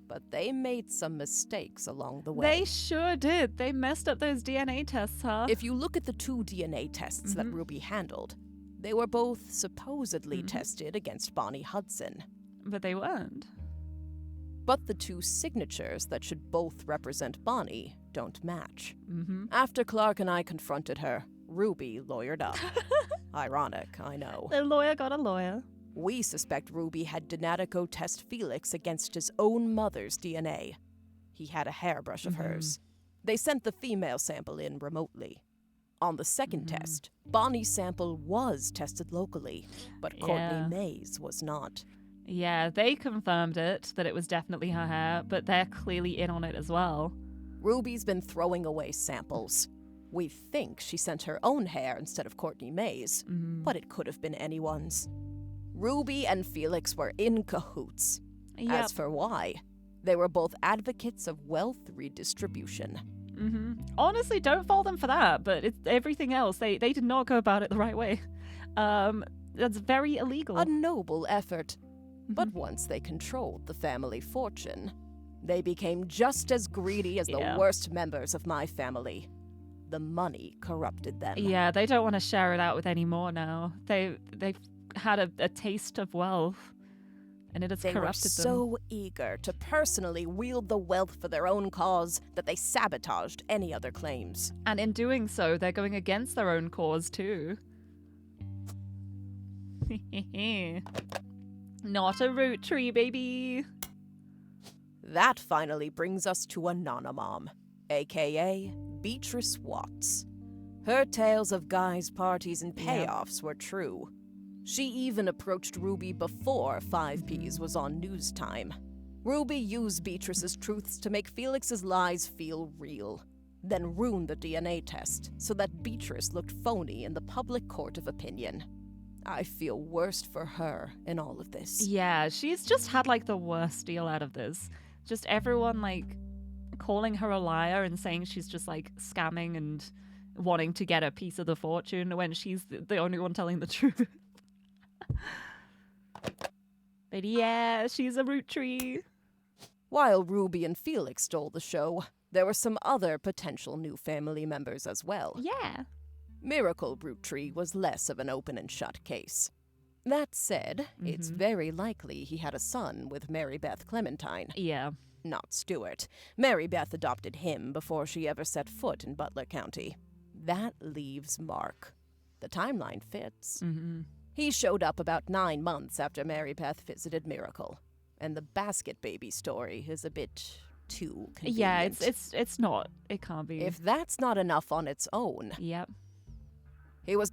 But they made some mistakes along the way. They sure did. They messed up those DNA tests, huh? If you look at the 2 DNA tests that Ruby handled, they were both supposedly tested against Bonnie Hudson. But they weren't. But the 2 signatures that should both represent Bonnie don't match. Mm-hmm. After Clark and I confronted her, Ruby lawyered up. Ironic, I know. The lawyer got a lawyer. We suspect Ruby had Donatico test Felix against his own mother's DNA. He had a hairbrush of hers. They sent the female sample in remotely. On the second test, Bonnie's sample was tested locally, but Courtney May's was not. Yeah, they confirmed that it was definitely her hair, but they're clearly in on it as well. Ruby's been throwing away samples. We think she sent her own hair instead of Courtney May's, but it could have been anyone's. Ruby and Felix were in cahoots. Yep. As for why, they were both advocates of wealth redistribution. Honestly, don't fault them for that, but it's everything else. They did not go about it the right way. That's very illegal. A noble effort. But once they controlled the family fortune, they became just as greedy as the worst members of my family. The money corrupted them. Yeah, they don't want to share it out with any more now. They've had a taste of wealth, and it has They were corrupted them. so eager to personally wield the wealth for their own cause that they sabotaged any other claims. And in doing so, they're going against their own cause too. Not a root tree, baby. That finally brings us to Anonymom, aka Beatrice Watts. Her tales of guys' parties and payoffs were true. She even approached Ruby before 5Ps was on news time. Ruby used Beatrice's truths to make Felix's lies feel real, then ruined the DNA test so that Beatrice looked phony in the public court of opinion. I feel worst for her in all of this. Yeah, she's just had like the worst deal out of this. Just everyone like calling her a liar and saying she's just like scamming and wanting to get a piece of the fortune when she's the only one telling the truth. But yeah, she's a root tree. While Ruby and Felix stole the show, there were some other potential new family members as well. Yeah. Miracle Root Tree was less of an open and shut case. That said, it's very likely he had a son with Mary Beth Clementine, Yeah. not Stuart. Mary Beth adopted him before she ever set foot in Butler County. That leaves Mark. The timeline fits. He showed up about 9 months after Mary Beth visited Miracle, and the basket baby story is a bit too convenient. Yeah, it's not. It can't be. If that's not enough on its own, Yep. he was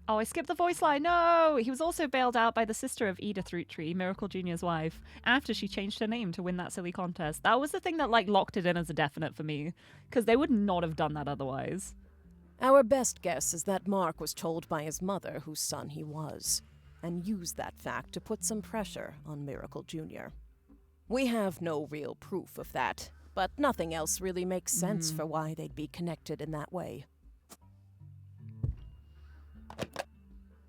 Oh, I skipped the voice line. No! He was also bailed out by the sister of Edith Roottree, Miracle Jr.'s wife, after she changed her name to win that silly contest. That was the thing that, like, locked it in as a definite for me, because they would not have done that otherwise. Our best guess is that Mark was told by his mother whose son he was, and used that fact to put some pressure on Miracle Jr. We have no real proof of that, but nothing else really makes sense for why they'd be connected in that way.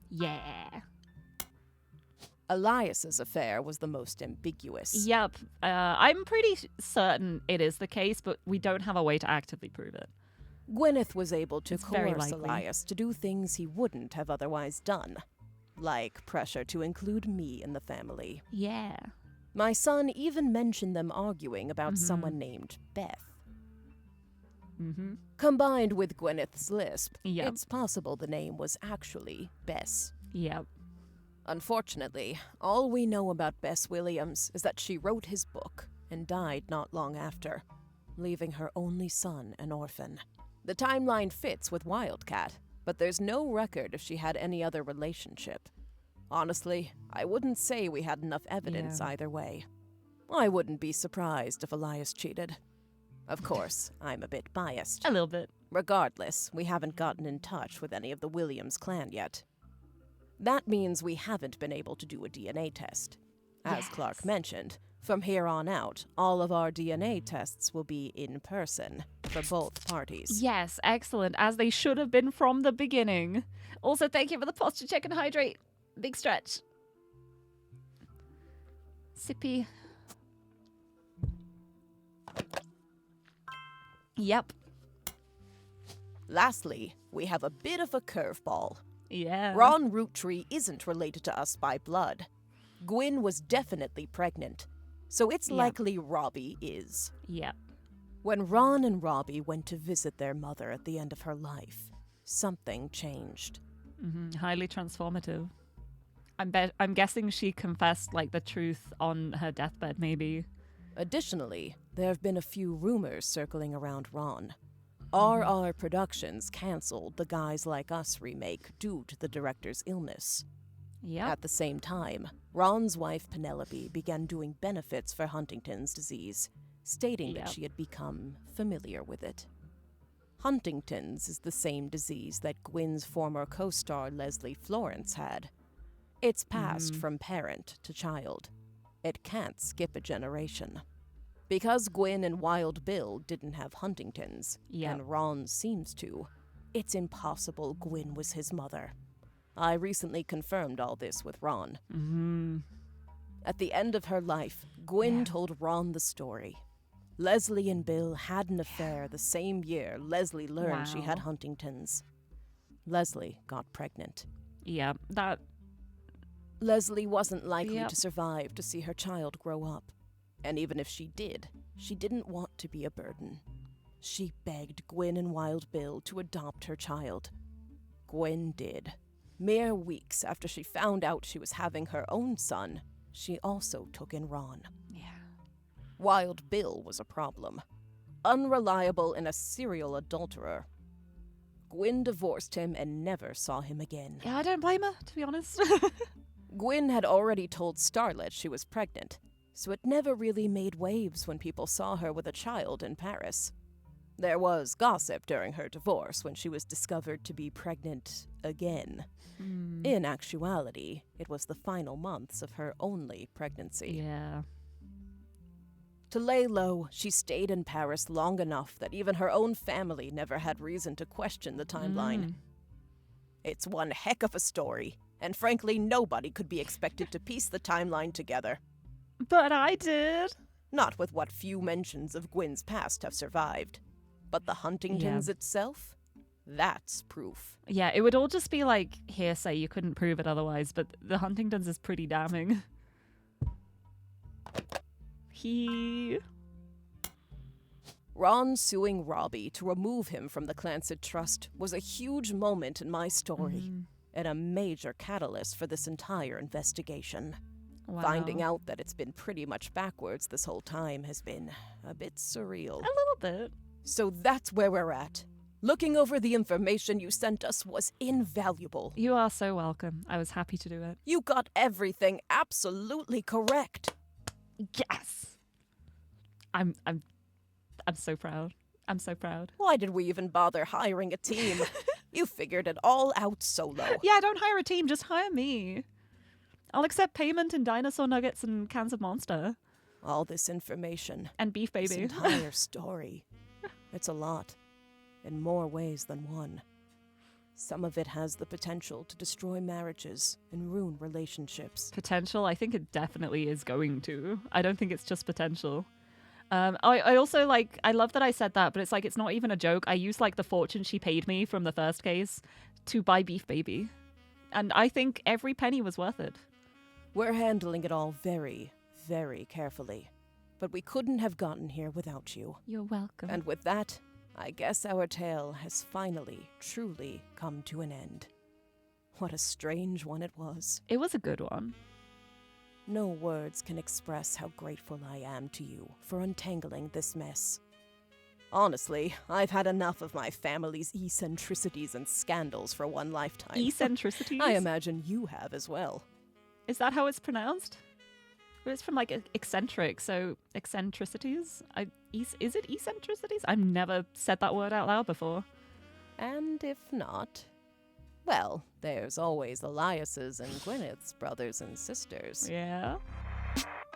Yeah. Elias's affair was the most ambiguous. Yep. I'm pretty certain it is the case, but we don't have a way to actively prove it. Gwyneth was able to It's very coerce likely. Elias to do things he wouldn't have otherwise done, like pressure to include me in the family. Yeah. My son even mentioned them arguing about someone named Beth. Combined with Gwyneth's lisp, Yep. it's possible the name was actually Bess. Yep. Unfortunately, all we know about Bess Williams is that she wrote his book and died not long after, leaving her only son an orphan. The timeline fits with Wildcat, but there's no record if she had any other relationship. Honestly, I wouldn't say we had enough evidence Yeah. either way. I wouldn't be surprised if Elias cheated. Of course, I'm a bit biased. A little bit. Regardless, we haven't gotten in touch with any of the Williams clan yet. That means we haven't been able to do a DNA test. As Clark mentioned, from here on out, all of our DNA tests will be in person for both parties. Yes, excellent, as they should have been from the beginning. Also, thank you for the posture check and hydrate. Big stretch. Sippy. Yep. Lastly, we have a bit of a curveball. Yeah. Ron Roottree isn't related to us by blood. Gwyn was definitely pregnant, so it's Yeah. likely Robbie is. Yep. When Ron and Robbie went to visit their mother at the end of her life, something changed. Highly transformative. I'm guessing she confessed, like, the truth on her deathbed, maybe. Additionally, there have been a few rumors circling around Ron. RR Productions canceled the Guys Like Us remake due to the director's illness. Yep. At the same time, Ron's wife Penelope began doing benefits for Huntington's disease, stating that Yep. she had become familiar with it. Huntington's is the same disease that Gwyn's former co-star Leslie Florence had. It's passed from parent to child. It can't skip a generation. Because Gwyn and Wild Bill didn't have Huntington's, Yep. and Ron seems to, it's impossible Gwyn was his mother. I recently confirmed all this with Ron. At the end of her life, Gwyn told Ron the story. Leslie and Bill had an affair the same year Leslie learned she had Wow. Huntington's. Leslie got pregnant. Yeah, that. Leslie wasn't likely Yep. to survive to see her child grow up. And even if she did, she didn't want to be a burden. She begged Gwyn and Wild Bill to adopt her child. Gwyn did. Mere weeks after she found out she was having her own son, she also took in Ron. Yeah. Wild Bill was a problem. Unreliable and a serial adulterer. Gwyn divorced him and never saw him again. Yeah, I don't blame her, to be honest. Gwyn had already told Starlet she was pregnant, so it never really made waves when people saw her with a child in Paris. There was gossip during her divorce when she was discovered to be pregnant again. In actuality, it was the final months of her only pregnancy. Yeah. To lay low, she stayed in Paris long enough that even her own family never had reason to question the timeline. It's one heck of a story, and frankly, nobody could be expected to piece the timeline together. But I did. Not with what few mentions of Gwyn's past have survived. But the Huntingtons itself? That's proof. Yeah, it would all just be like hearsay. You couldn't prove it otherwise, but the Huntingtons is pretty damning. Ron suing Robbie to remove him from the Clancet Trust was a huge moment in my story, and a major catalyst for this entire investigation. Wow. Finding out that it's been pretty much backwards this whole time has been a bit surreal. A little bit. So that's where we're at. Looking over the information you sent us was invaluable. You are so welcome. I was happy to do it. You got everything absolutely correct. Yes. I'm so proud. I'm so proud. Why did we even bother hiring a team? You figured it all out solo. Yeah, don't hire a team, just hire me. I'll accept payment in dinosaur nuggets and cans of Monster. All this information. And beef This baby. entire story. It's a lot. In more ways than one. Some of it has the potential to destroy marriages and ruin relationships. Potential? I think it definitely is going to. I don't think it's just potential. I also, like, I love that I said that, but it's like, it's not even a joke. I used, like, the fortune she paid me from the first case to buy Beef Baby. And I think every penny was worth it. We're handling it all very, very carefully. But we couldn't have gotten here without you. You're welcome. And with that, I guess our tale has finally, truly come to an end. What a strange one it was. It was a good one. No words can express how grateful I am to you for untangling this mess. Honestly, I've had enough of my family's eccentricities and scandals for one lifetime. Eccentricities? I imagine you have as well. Is that how it's pronounced? It's from, like, eccentric, so eccentricities? Is it eccentricities? I've never said that word out loud before. And if not, well, there's always Elias's and Gwyneth's brothers and sisters. Yeah.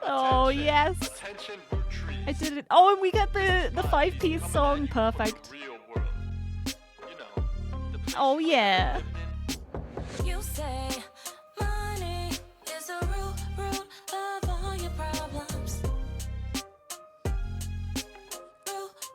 Oh, yes. Attention, ROOTTREES. I did it. Oh, and we get the 5-piece song. Perfect. Real world. You know, the place Oh, yeah. You say money is the root of all your problems.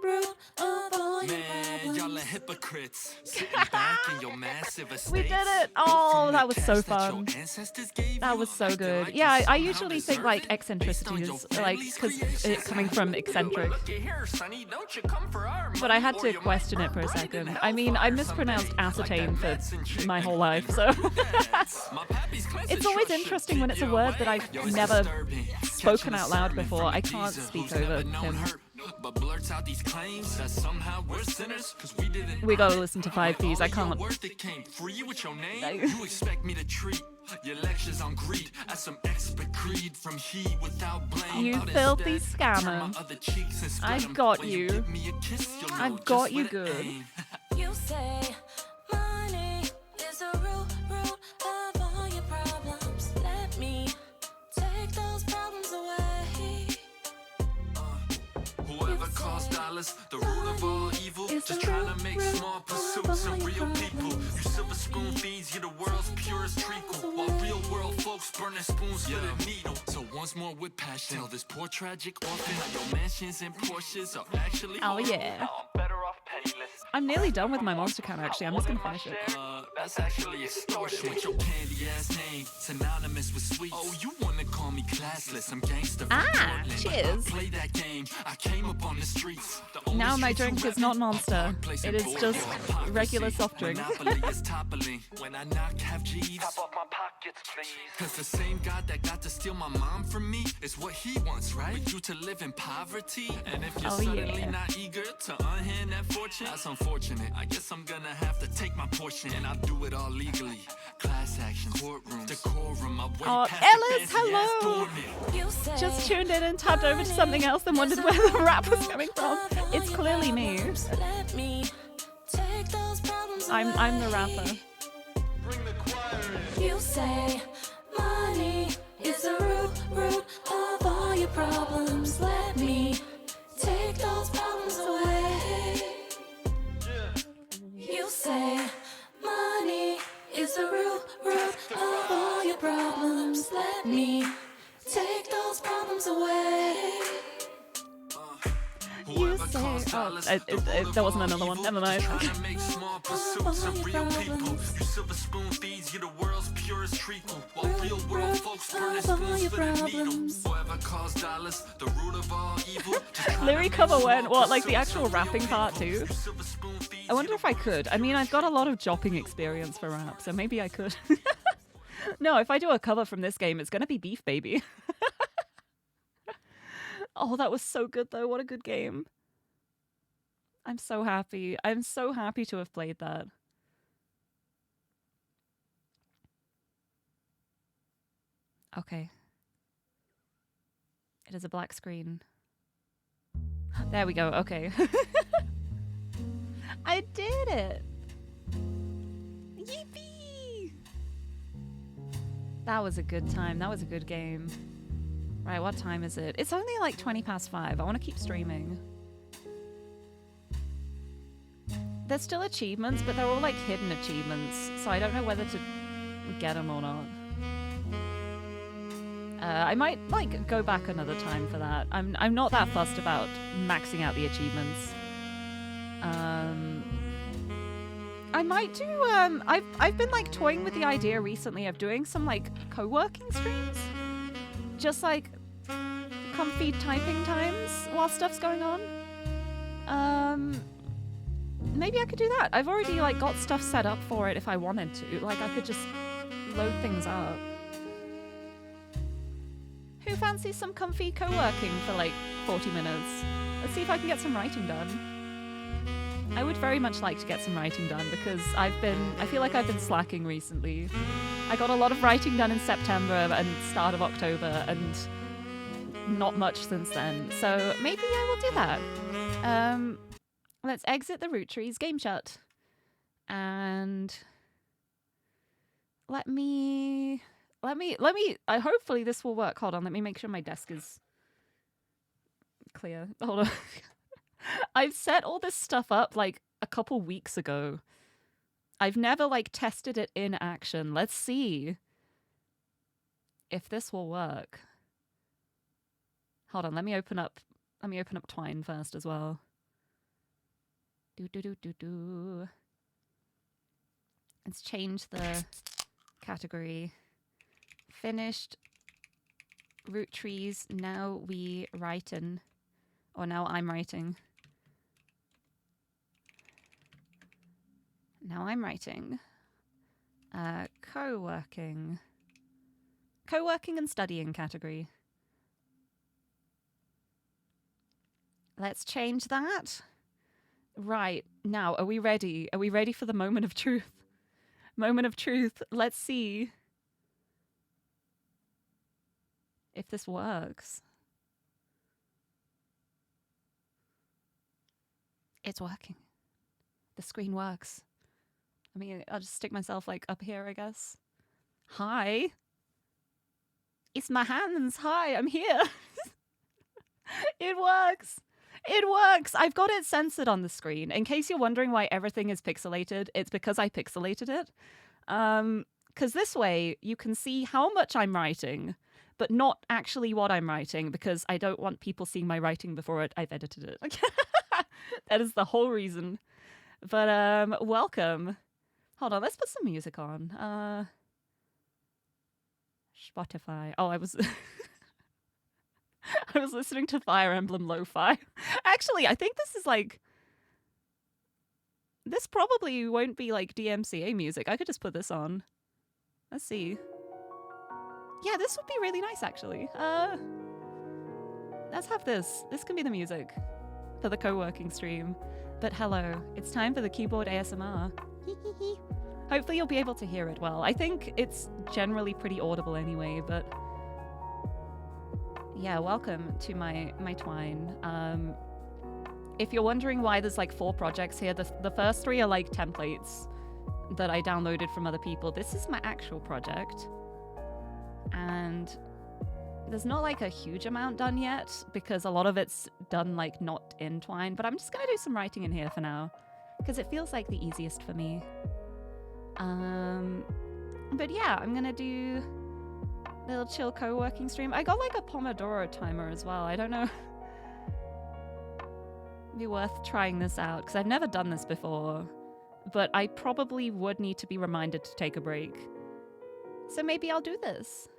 Root of all your Man, y'all are problems. hypocrites. Sitting back in your massive estates. We did it. Oh, From that the was so cash that fun. your ancestors gave That you, was so acting good. like Yeah, you I somehow usually think, deserve like, it based on your eccentricities, like, family's because it's creations. coming from But eccentric. looky here, sonny, don't you come for our But I money had or to you might question it for a burn bright in second. I mean, I hellfire mispronounced someday, like ascertain that for Manson chick my that whole you life, met so... in Dads. My pappy's cleansing It's always trust interesting should when it's a keep word you that away. I've Yo, it's never disturbing. spoken Catching a out loud sermon before. from a I can't geezer speak who's over never known him. hurt, but blurts out these claims that somehow we're sinners 'cause we didn't. We gotta listen to 5 Ps. I All your can't. worth that came free with your name. No. You expect me to treat your lectures on greed as some expert creed from he without blame. You But filthy instead, scammer. turn my other cheeks and split I've 'em. got When you. give me a kiss, you'll know I've just got you where to good. aim. You say money is the root of all your problems. Let me take those problems away. Whoever calls dollars the root of all evil, Is just the trying root to make of small all pursuits of your real people. problems. You silver spoon feeds you the world's purest treacle, while real world folks burn their spoons for the needle. So once more with passion, tell this poor tragic orphan your mansions and Porsches are actually Oh, horrible. yeah. I'm better off penniless. I'm nearly done with my monster count, actually. I'm just gonna finish it. That's actually extortion with your candy ass name, synonymous with sweets. Oh, you wanna call me classless? I'm gangster. from Ah, Portland. cheers. I play that game. I came up on the streets. The only Now my streets you drink is rep not in Monster. are Park Place It and is Boardwalk. just Hypocrisy. regular soft drink. Monopoly is toppling. When I knock, have G's. Top off my pockets, please. Cause the same God that got to steal my mom from me is what he wants, right? For you to live in poverty. And if you're Oh, suddenly yeah. not eager to unhand that fortune, that's unfortunate. I guess I'm gonna have to take my portion. And I'll do it all legally. Class action, courtroom, decorum. I way Oh, past Ellis, the fancy ass hello. doorman. You say Just tuned in and tabbed over to something else and wondered where the rap was coming from. It's clearly me. let me take those problems I'm the away. rapper. Bring the choir in. You say money is the root of all your problems. Let me take those problems away. You say money is the root of all your problems. Let me take those problems away. You say. Oh, there wasn't another one. Never mind. Trying to make small pursuits of real people. You silver spoon thieves, you're the world's purest treacle. While real world folks burning spoons for the needle. Whoever caused dollars, the root of all evil. Lirie cover when? What, like the actual rapping part too? I wonder if I could. I mean, I've got a lot of jopping experience for rap, so maybe I could. No, if I do a cover from this game, it's gonna be Beef Baby. Oh, that was so good though. What a good game. I'm so happy. I'm so happy to have played that. Okay. It is a black screen. There we go. Okay. I did it. Yippee! That was a good time. That was a good game. Right, what time is it? It's only like 5:20. I want to keep streaming. There's still achievements, but they're all like hidden achievements, so I don't know whether to get them or not. I might like go back another time for that. I'm not that fussed about maxing out the achievements. I might do. I've been like toying with the idea recently of doing some like co-working streams, just like comfy typing times while stuff's going on. Maybe I could do that. I've already like got stuff set up for it if I wanted to. Like I could just load things up. Who fancies some comfy co-working for like 40 minutes? Let's see if I can get some writing done. I would very much like to get some writing done because I feel like I've been slacking recently. I got a lot of writing done in September and start of October and not much since then. So maybe I will do that. Let's exit the Root Trees game chat. And let me hopefully this will work. Hold on, let me make sure my desk is clear. Hold on. I've set all this stuff up like a couple weeks ago. I've never like tested it in action. Let's see if this will work. Hold on, let me open up Twine first as well. Let's change the category. Finished root trees. Now we writing. Or now I'm writing. Now I'm writing. Co-working. Co-working and studying category. Let's change that. Right, now, are we ready? Are we ready for the moment of truth? Moment of truth. Let's see if this works. It's working. The screen works. I mean, I'll just stick myself like up here, I guess. Hi. It's my hands. Hi, I'm here. It works. It works. I've got it censored on the screen. In case you're wondering why everything is pixelated, it's because I pixelated it. Because this way you can see how much I'm writing, but not actually what I'm writing, because I don't want people seeing my writing before I've edited it. That is the whole reason. But welcome. Hold on, let's put some music on. Spotify. Oh, I was I was listening to Fire Emblem Lo-Fi. Actually, I think this is like, this probably won't be like DMCA music. I could just put this on. Let's see. Yeah, this would be really nice, actually. Let's have this. This can be the music for the co-working stream. But hello, it's time for the keyboard ASMR. Hopefully you'll be able to hear it well. I think it's generally pretty audible anyway, but yeah, welcome to my Twine. If you're wondering why there's like 4 projects here, the first 3 are like templates that I downloaded from other people. This is my actual project. And there's not like a huge amount done yet because a lot of it's done like not in Twine, but I'm just gonna do some writing in here for now because it feels like the easiest for me. But yeah, I'm gonna do a little chill co-working stream. I got like a Pomodoro timer as well. I don't know. Be worth trying this out, because I've never done this before. But I probably would need to be reminded to take a break. So maybe I'll do this.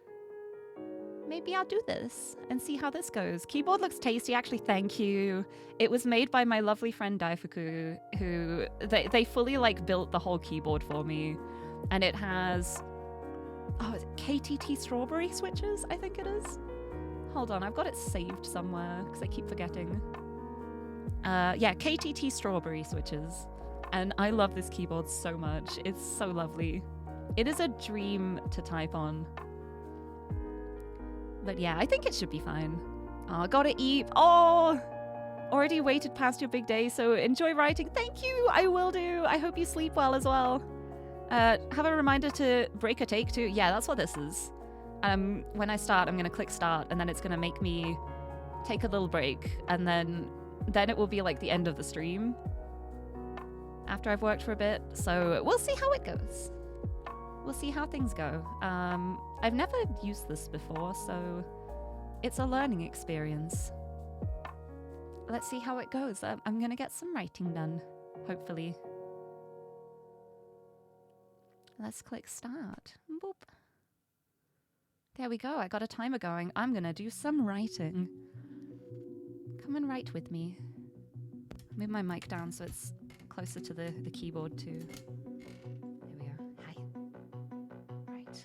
Maybe I'll do this and see how this goes. Keyboard looks tasty, actually, thank you. It was made by my lovely friend Daifuku, who they fully like built the whole keyboard for me. And it has, oh, is it KTT strawberry switches, I think it is. Hold on, I've got it saved somewhere because I keep forgetting. Yeah, KTT strawberry switches. And I love this keyboard so much. It's so lovely. It is a dream to type on. But yeah, I think it should be fine. Oh, gotta eat. Oh, already waited past your big day, so enjoy writing. Thank you, I will do. I hope you sleep well as well. Have a reminder to break a take too. Yeah, that's what this is. When I start, I'm gonna click start, and then it's gonna make me take a little break, and then it will be like the end of the stream after I've worked for a bit. So we'll see how it goes. We'll see how things go. I've never used this before, so it's a learning experience. Let's see how it goes. I'm gonna get some writing done, hopefully. Let's click start. Boop. There we go. I got a timer going. I'm gonna do some writing. Come and write with me. Move my mic down so it's closer to the keyboard too. There we are. Hi. Right.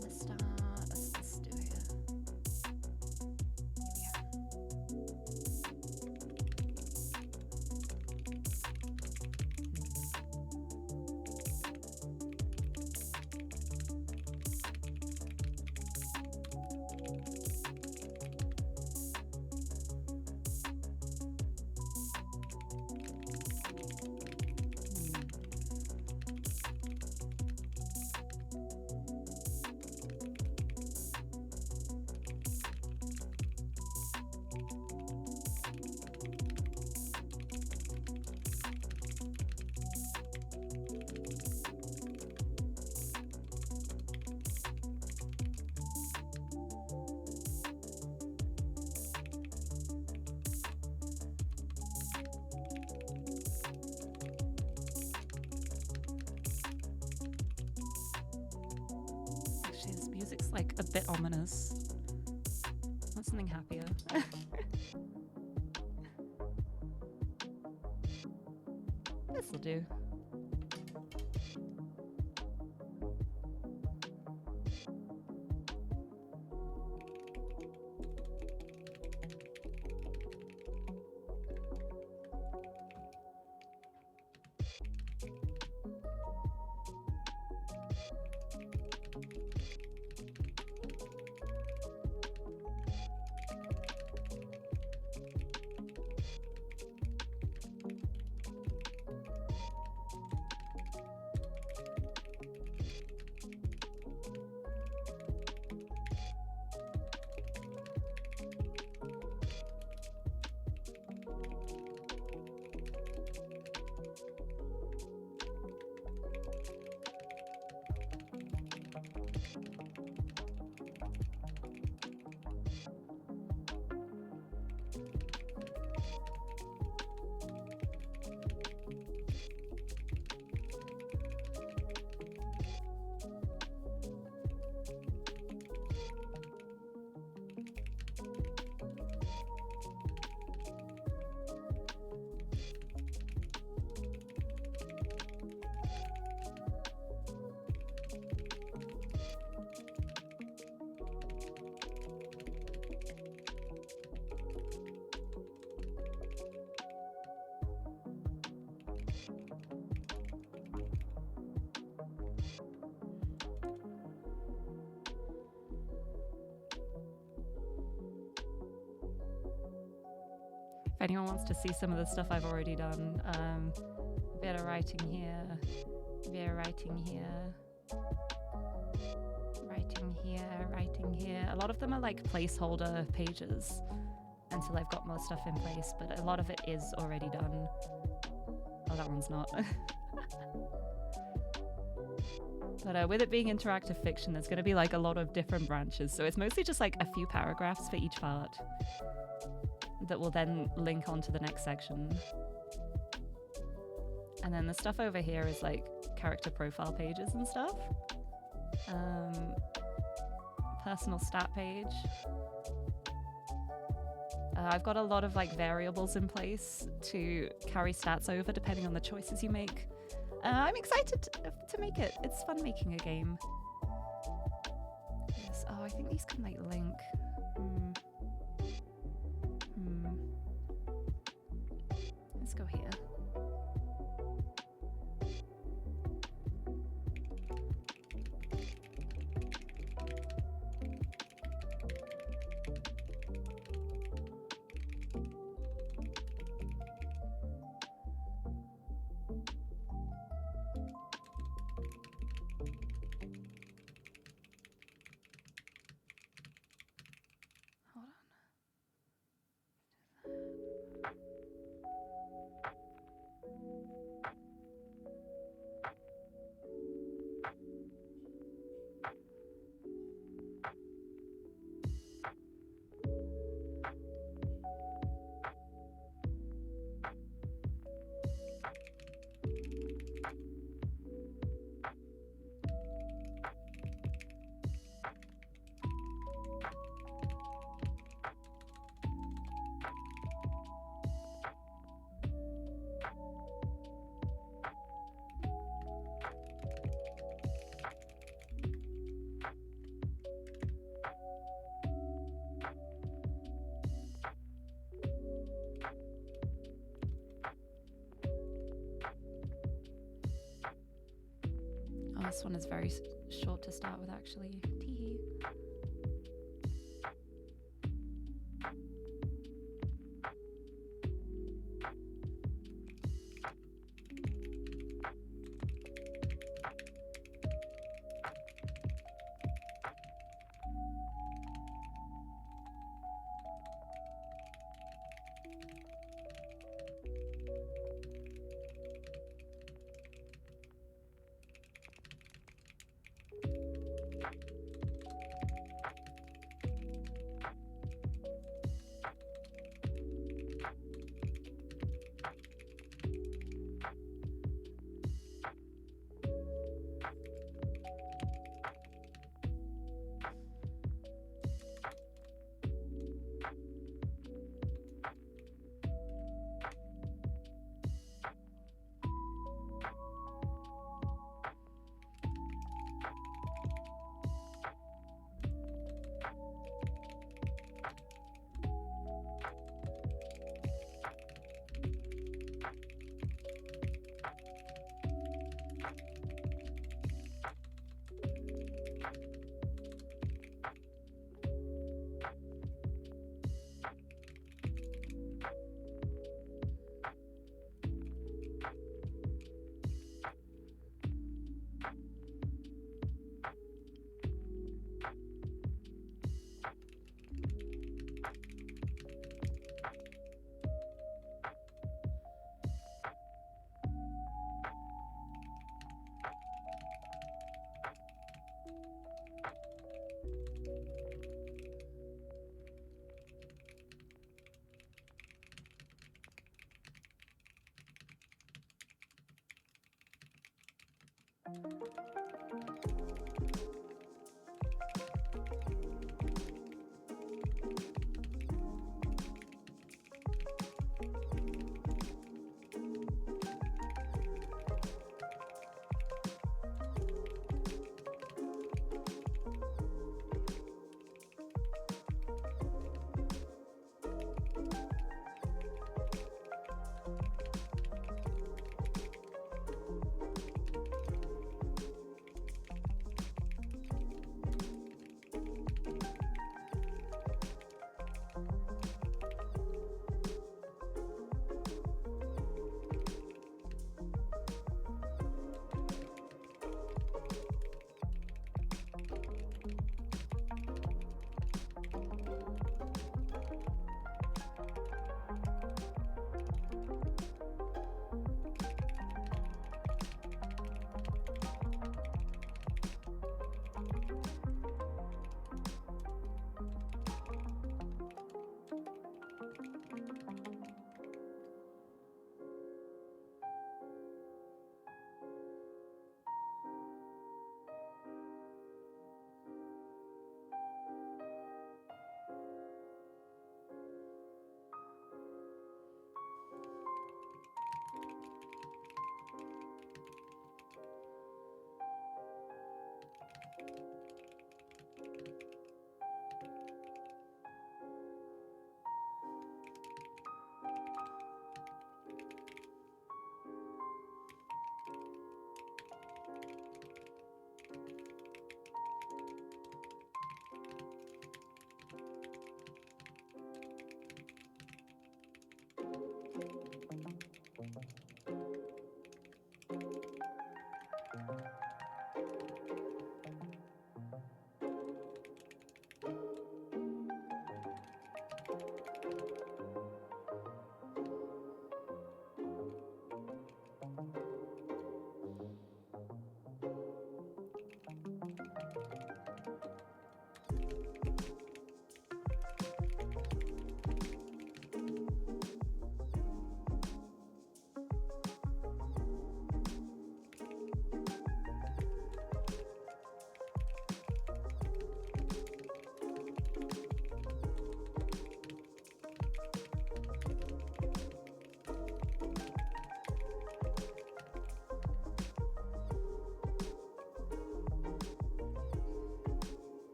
Let's start. Let's do it. Actually, this music's like a bit ominous. I want something happier. This'll do. If anyone wants to see some of the stuff I've already done, a bit of writing here, a bit of writing here, writing here, writing here. A lot of them are like placeholder pages until I've got more stuff in place, but a lot of it is already done. Oh, that one's not. But with it being interactive fiction, there's going to be like a lot of different branches, so it's mostly just like a few paragraphs for each part. that will then link onto the next section. And then the stuff over here is like character profile pages and stuff. Personal stat page. I've got a lot of like variables in place to carry stats over depending on the choices you make. I'm excited to make it. It's fun making a game. Yes. Oh, I think these can like link. Let's go here. Hold on. Oh, this one is very short to start with, actually. Teehee.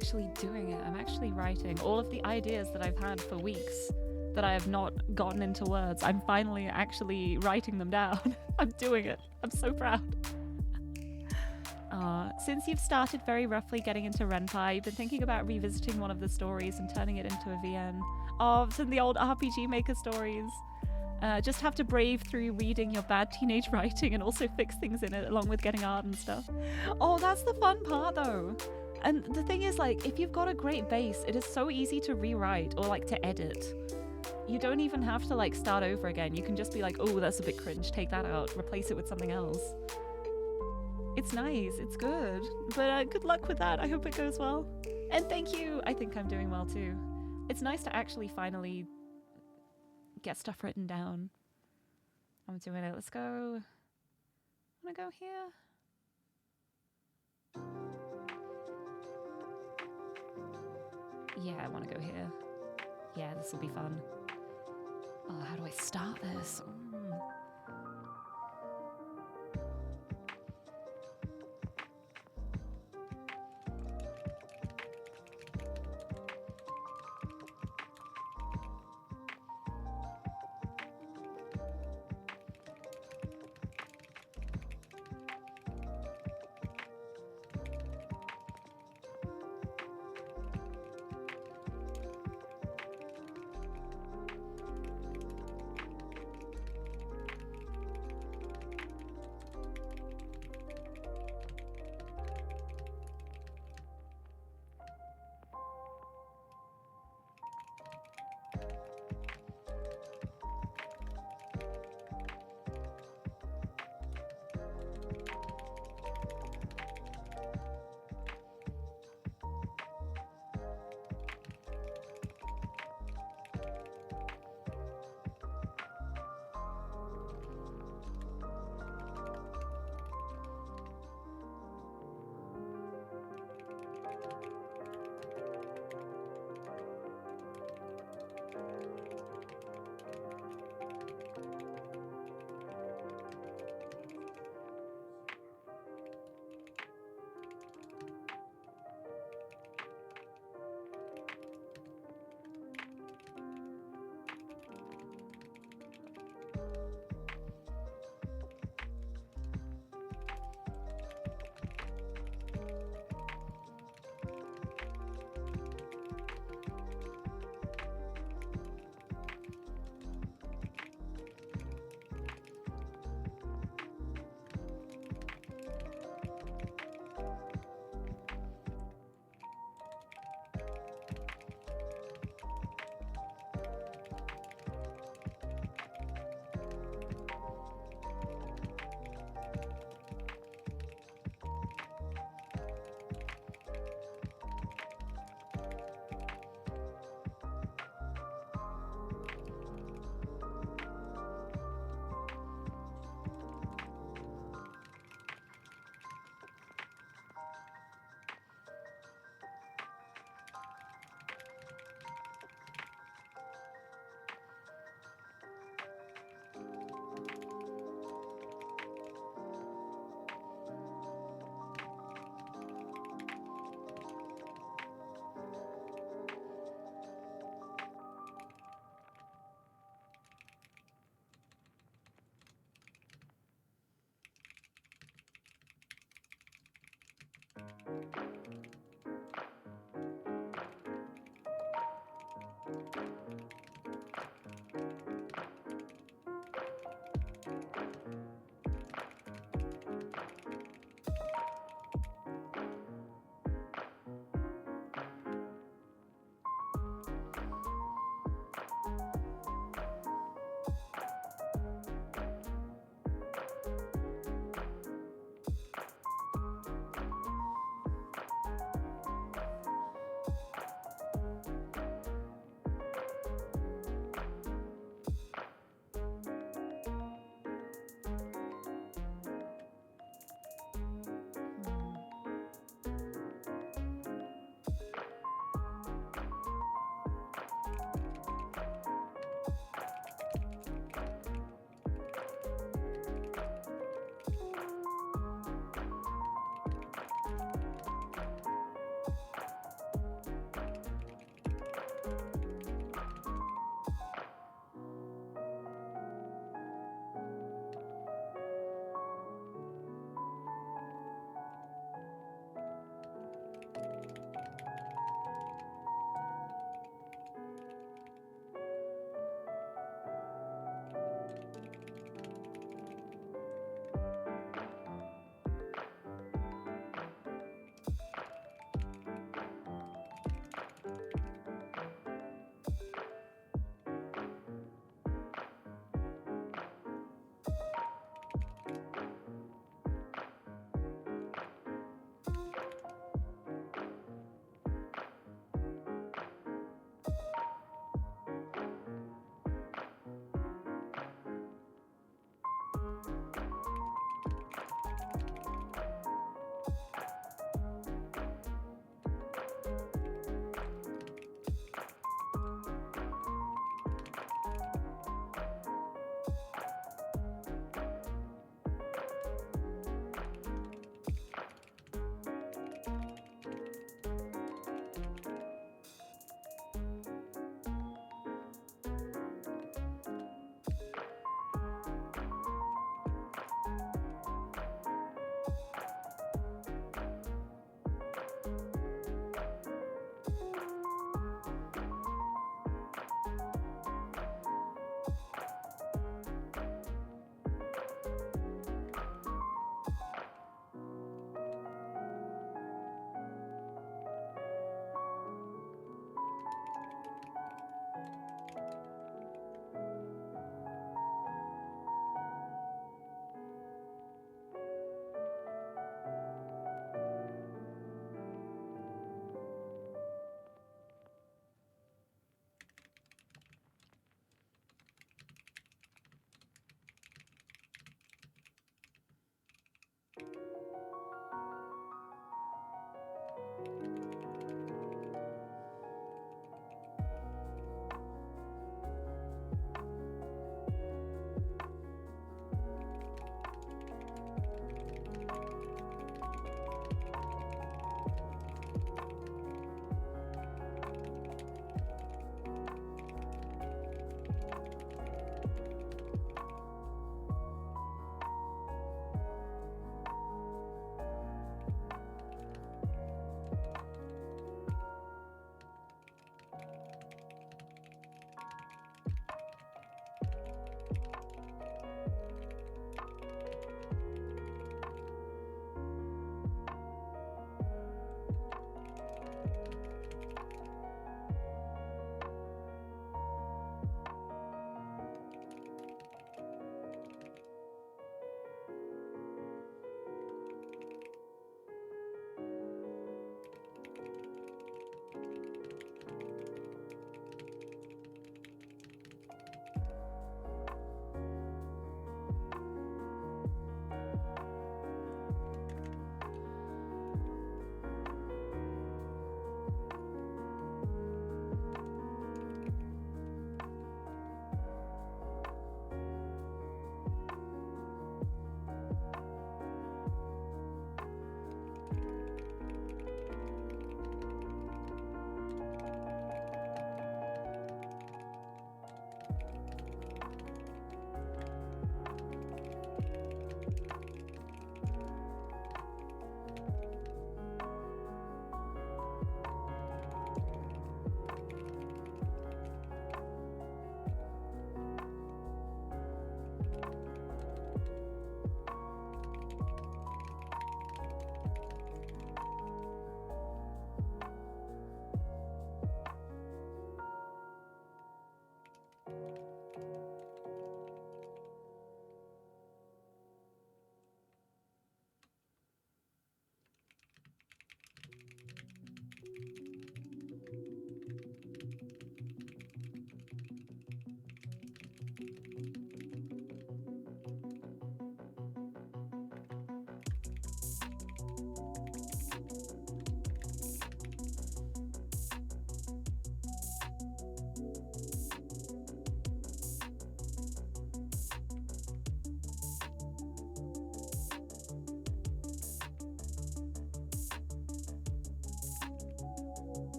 actually doing it. I'm actually writing all of the ideas that I've had for weeks that I have not gotten into words. I'm finally actually writing them down. I'm doing it. I'm so proud. Since you've started very roughly getting into Renpai, you've been thinking about revisiting one of the stories and turning it into a VN. Oh, some of the old RPG Maker stories. Just have to brave through reading your bad teenage writing and also fix things in it along with getting art and stuff. Oh, that's the fun part though. And the thing is, like, if you've got a great base, it is so easy to rewrite or like to edit. You don't even have to like start over again. You can just be like, oh, that's a bit cringe, take that out, replace it with something else. It's nice, it's good. But good luck with that, I hope it goes well. And thank you, I think I'm doing well too. It's nice to actually finally get stuff written down. I'm doing it, let's go. I'm gonna go here. Yeah, I wanna go here. Yeah, this will be fun. Oh, how do I start this?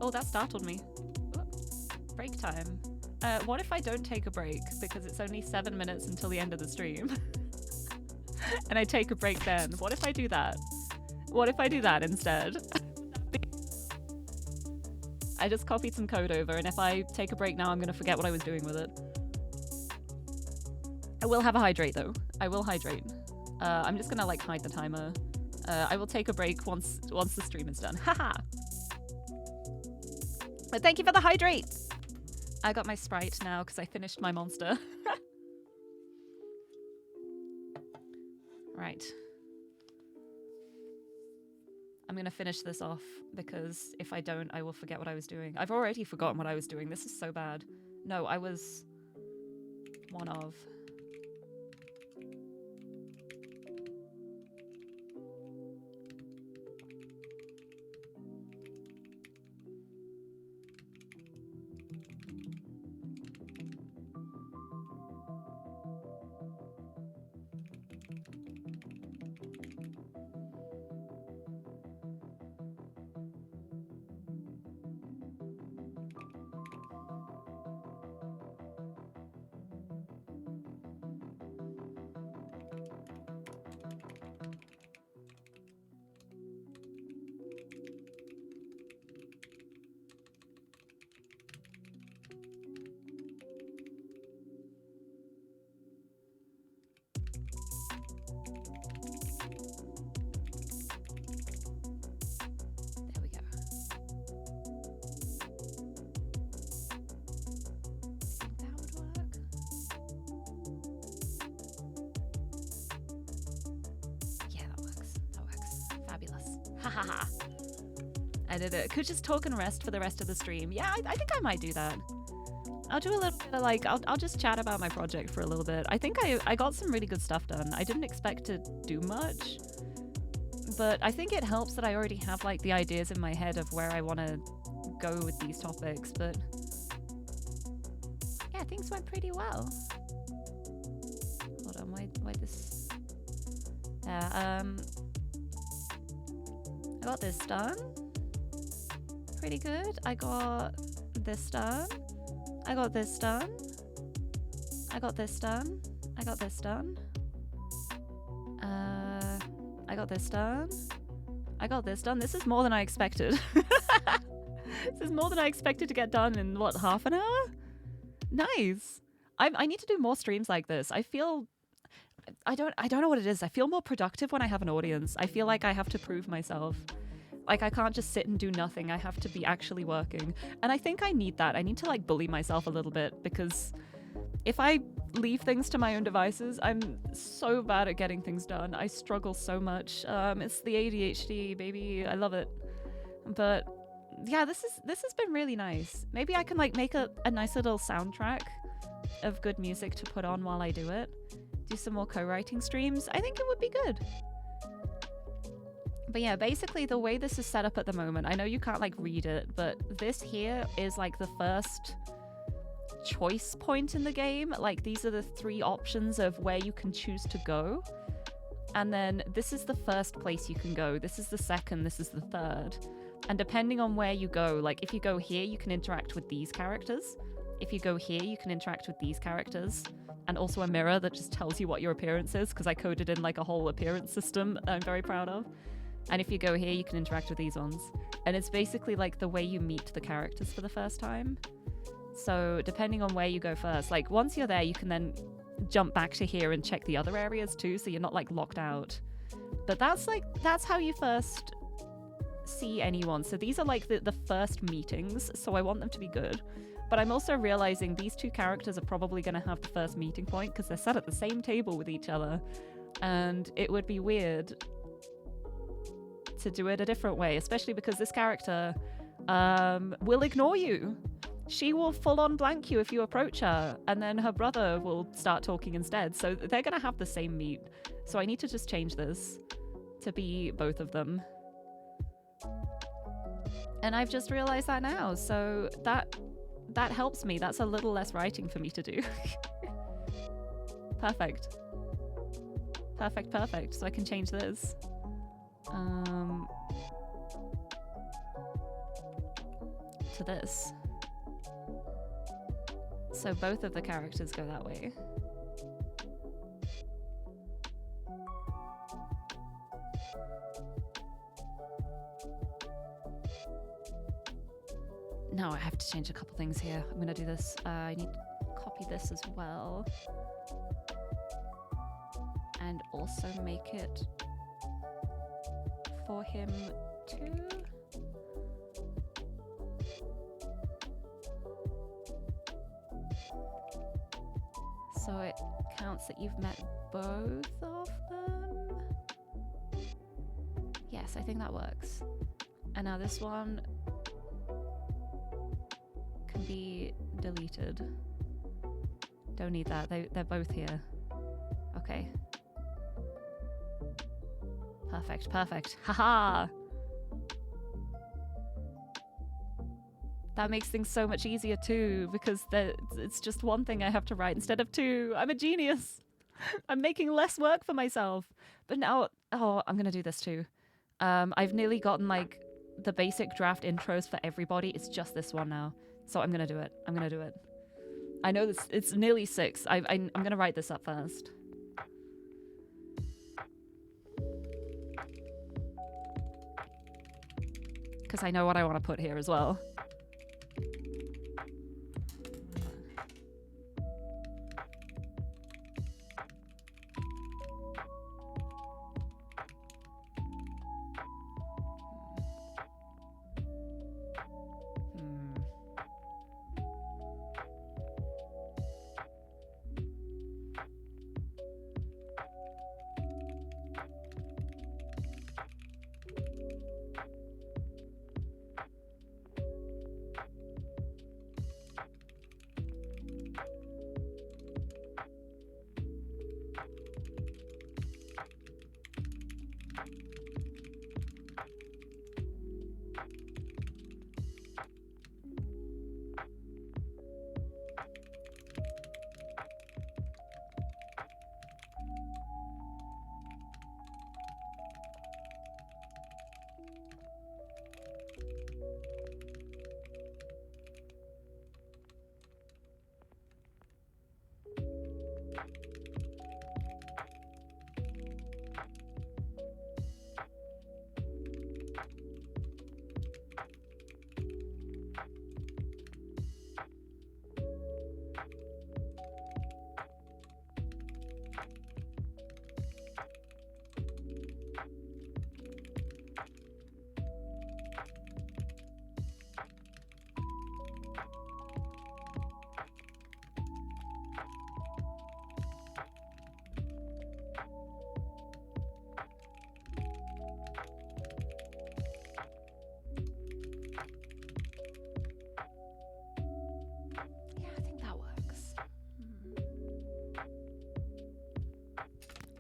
Oh, that startled me. Oh, break time. What if I don't take a break because it's only 7 minutes until the end of the stream? And I take a break then. What if I do that? What if I do that instead? I just copied some code over, and if I take a break now, I'm going to forget what I was doing with it. I will have a hydrate, though. I will hydrate. I'm just going to, like, hide the timer. I will take a break once the stream is done. Haha! But thank you for the hydrate! I got my Sprite now because I finished my monster. Right. I'm gonna finish this off because if I don't, I will forget what I was doing. I've already forgotten what I was doing. This is so bad. No, I was one of. Haha. I did it. Could just talk and rest for the rest of the stream. Yeah, I think I might do that. I'll do a little bit of like, I'll just chat about my project for a little bit. I think I got some really good stuff done. I didn't expect to do much, but I think it helps that I already have like the ideas in my head of where I want to go with these topics, but yeah, things went pretty well. Hold on, why this? Yeah, I got this done. Pretty good. I got this done. I got this done. I got this done. I got this done. I got this done. I got this done. This is more than I expected. This is more than I expected to get done in, what, half an hour? Nice. I need to do more streams like this. I feel... I don't know what it is. I feel more productive when I have an audience. I feel like I have to prove myself. Like, I can't just sit and do nothing. I have to be actually working. And I think I need that. I need to, like, bully myself a little bit, because if I leave things to my own devices, I'm so bad at getting things done. I struggle so much. It's the ADHD, baby. I love it. But yeah, this has been really nice. Maybe I can, like, make a nice little soundtrack of good music to put on while I do it. Do some more co-writing streams. I think it would be good. But yeah, basically the way this is set up at the moment, I know you can't like read it, but this here is like the first choice point in the game. Like, these are the 3 options of where you can choose to go. And then this is the first place you can go. This is the second, this is the third. And depending on where you go, like if you go here, you can interact with these characters. If you go here, you can interact with these characters. And also a mirror that just tells you what your appearance is, because I coded in like a whole appearance system that I'm very proud of. And if you go here, you can interact with these ones. And it's basically like the way you meet the characters for the first time. So depending on where you go first, like once you're there, you can then jump back to here and check the other areas too, so you're not like locked out. But that's how you first see anyone. So these are like the first meetings, so I want them to be good. But I'm also realizing these 2 characters are probably going to have the first meeting point because they're sat at the same table with each other. And it would be weird to do it a different way, especially because this character will ignore you. She will full on blank you if you approach her, and then her brother will start talking instead. So they're going to have the same meet. So I need to just change this to be both of them. And I've just realized that now. So that helps me. That's a little less writing for me to do. Perfect. Perfect. So I can change this. to this. So both of the characters go that way. No, I have to change a couple things here. I'm gonna do this. I need to copy this as well. And also make it for him too. So it counts that you've met both of them. Yes, I think that works. And now this one can be deleted. Don't need that. They're both here. Okay. Perfect, perfect. Haha! That makes things so much easier too, because it's just one thing I have to write instead of two. I'm a genius! I'm making less work for myself. But now, oh, I'm gonna do this too. I've nearly gotten like the basic draft intros for everybody. It's just this one now. So I'm gonna do it. I'm gonna do it. I know this, it's nearly 6. I'm gonna write this up first. Because I know what I want to put here as well.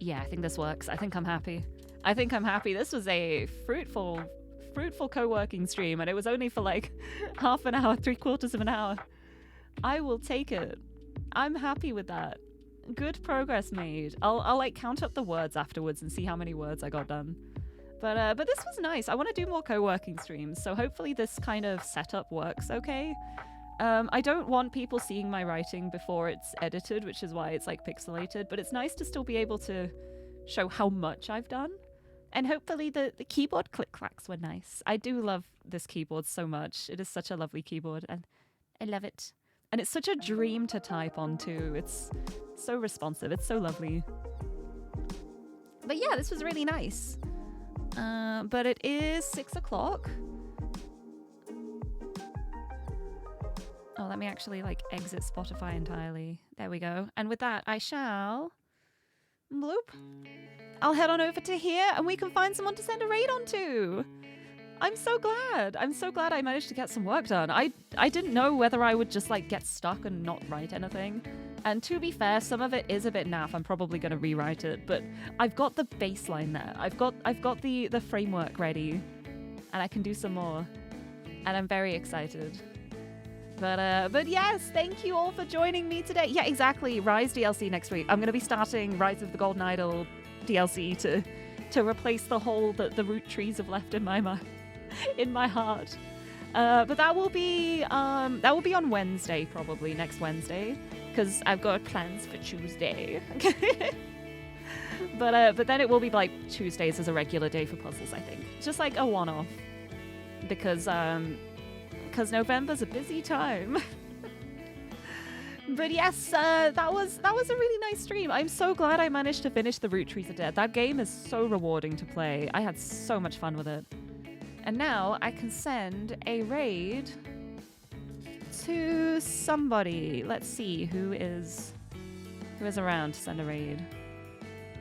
Yeah, I think this works. I think I'm happy. I think I'm happy. This was a fruitful co-working stream, and it was only for like half an hour, 3/4 of an hour. I will take it. I'm happy with that. Good progress made. I'll like count up the words afterwards and see how many words I got done. But this was nice. I want to do more co-working streams, so hopefully this kind of setup works okay. I don't want people seeing my writing before it's edited, which is why it's like pixelated, but it's nice to still be able to show how much I've done. And hopefully the keyboard click-clacks were nice. I do love this keyboard so much. It is such a lovely keyboard, and I love it. And it's such a dream to type on too. It's so responsive. It's so lovely. But yeah, this was really nice. But it is 6 o'clock. Oh, let me actually like exit Spotify entirely. There we go. And with that, I shall... Bloop. I'll head on over to here and we can find someone to send a raid on to. I'm so glad. I'm so glad I managed to get some work done. I didn't know whether I would just like get stuck and not write anything. And to be fair, some of it is a bit naff. I'm probably going to rewrite it, but I've got the baseline there. I've got the framework ready and I can do some more. And I'm very excited. But yes, thank you all for joining me today. Yeah, exactly. Rise DLC next week. I'm going to be starting Rise of the Golden Idol DLC to replace the hole that the root trees have left in my heart. But that will be on Wednesday, probably next Wednesday, because I've got plans for Tuesday. But then it will be like Tuesdays as a regular day for puzzles, I think, just like a one-off, because November's a busy time. But yes, that was a really nice stream. I'm so glad I managed to finish the Root Trees Are Dead. That game is so rewarding to play. I had so much fun with it. And now I can send a raid to somebody. Let's see who is around to send a raid.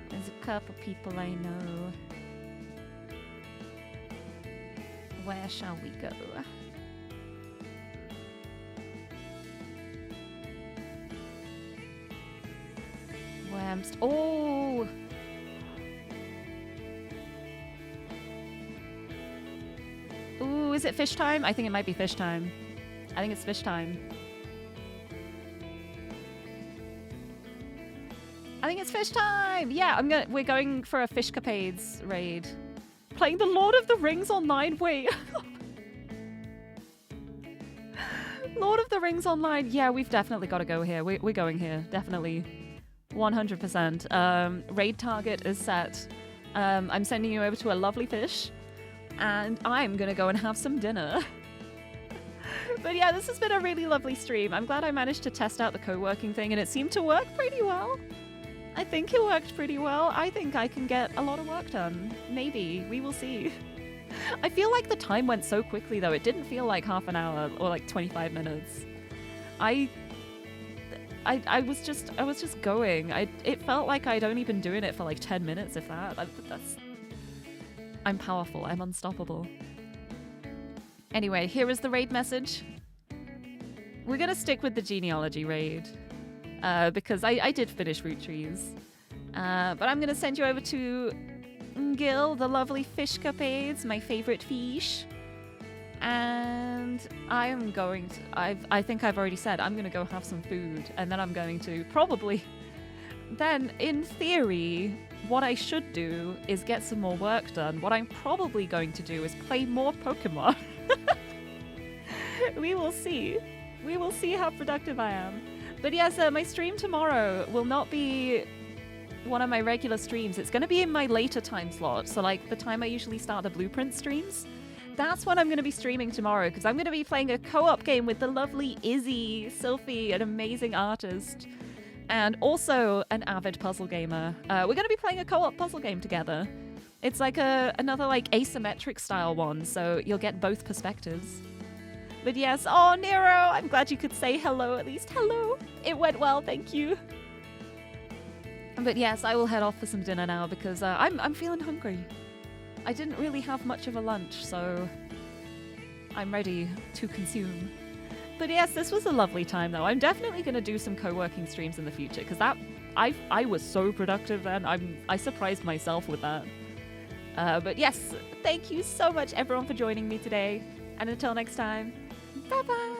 There's a couple people I know. Where shall we go? Oh! Ooh, is it fish time? I think it might be fish time. I think it's fish time. I think it's fish time! Yeah, we're going for a Fishcapades raid. Playing the Lord of the Rings Online. Wait. Lord of the Rings Online. Yeah, we've definitely got to go here. We're going here. Definitely. 100%. Raid target is set. I'm sending you over to a lovely fish. And I'm gonna go and have some dinner. But yeah, this has been a really lovely stream. I'm glad I managed to test out the co-working thing and it seemed to work pretty well. I think it worked pretty well. I think I can get a lot of work done. Maybe. We will see. I feel like the time went so quickly though. It didn't feel like half an hour or like 25 minutes. I was just going. It felt like I'd only been doing it for like 10 minutes, if that. I'm powerful. I'm unstoppable. Anyway, here is the raid message. We're gonna stick with the genealogy raid because I did finish Root Trees. But I'm gonna send you over to Gil, the lovely Fishcapades, my favorite fish. And I am going to, I think I've already said, I'm going to go have some food. And then I'm going to probably, then in theory, what I should do is get some more work done. What I'm probably going to do is play more Pokemon. We will see. We will see how productive I am. But yes, my stream tomorrow will not be one of my regular streams. It's going to be in my later time slot. So like the time I usually start the Blueprint streams. That's when I'm going to be streaming tomorrow, because I'm going to be playing a co-op game with the lovely Izzy, Sylphie, an amazing artist, and also an avid puzzle gamer. We're going to be playing a co-op puzzle game together. It's like another like asymmetric style one, so you'll get both perspectives. But yes, oh Nero, I'm glad you could say hello at least. Hello. It went well, thank you. But yes, I will head off for some dinner now because I'm feeling hungry. I didn't really have much of a lunch, so I'm ready to consume. But yes, this was a lovely time though. I'm definitely going to do some co-working streams in the future because I was so productive then. I surprised myself with that. But yes, thank you so much everyone for joining me today. And until next time, bye bye!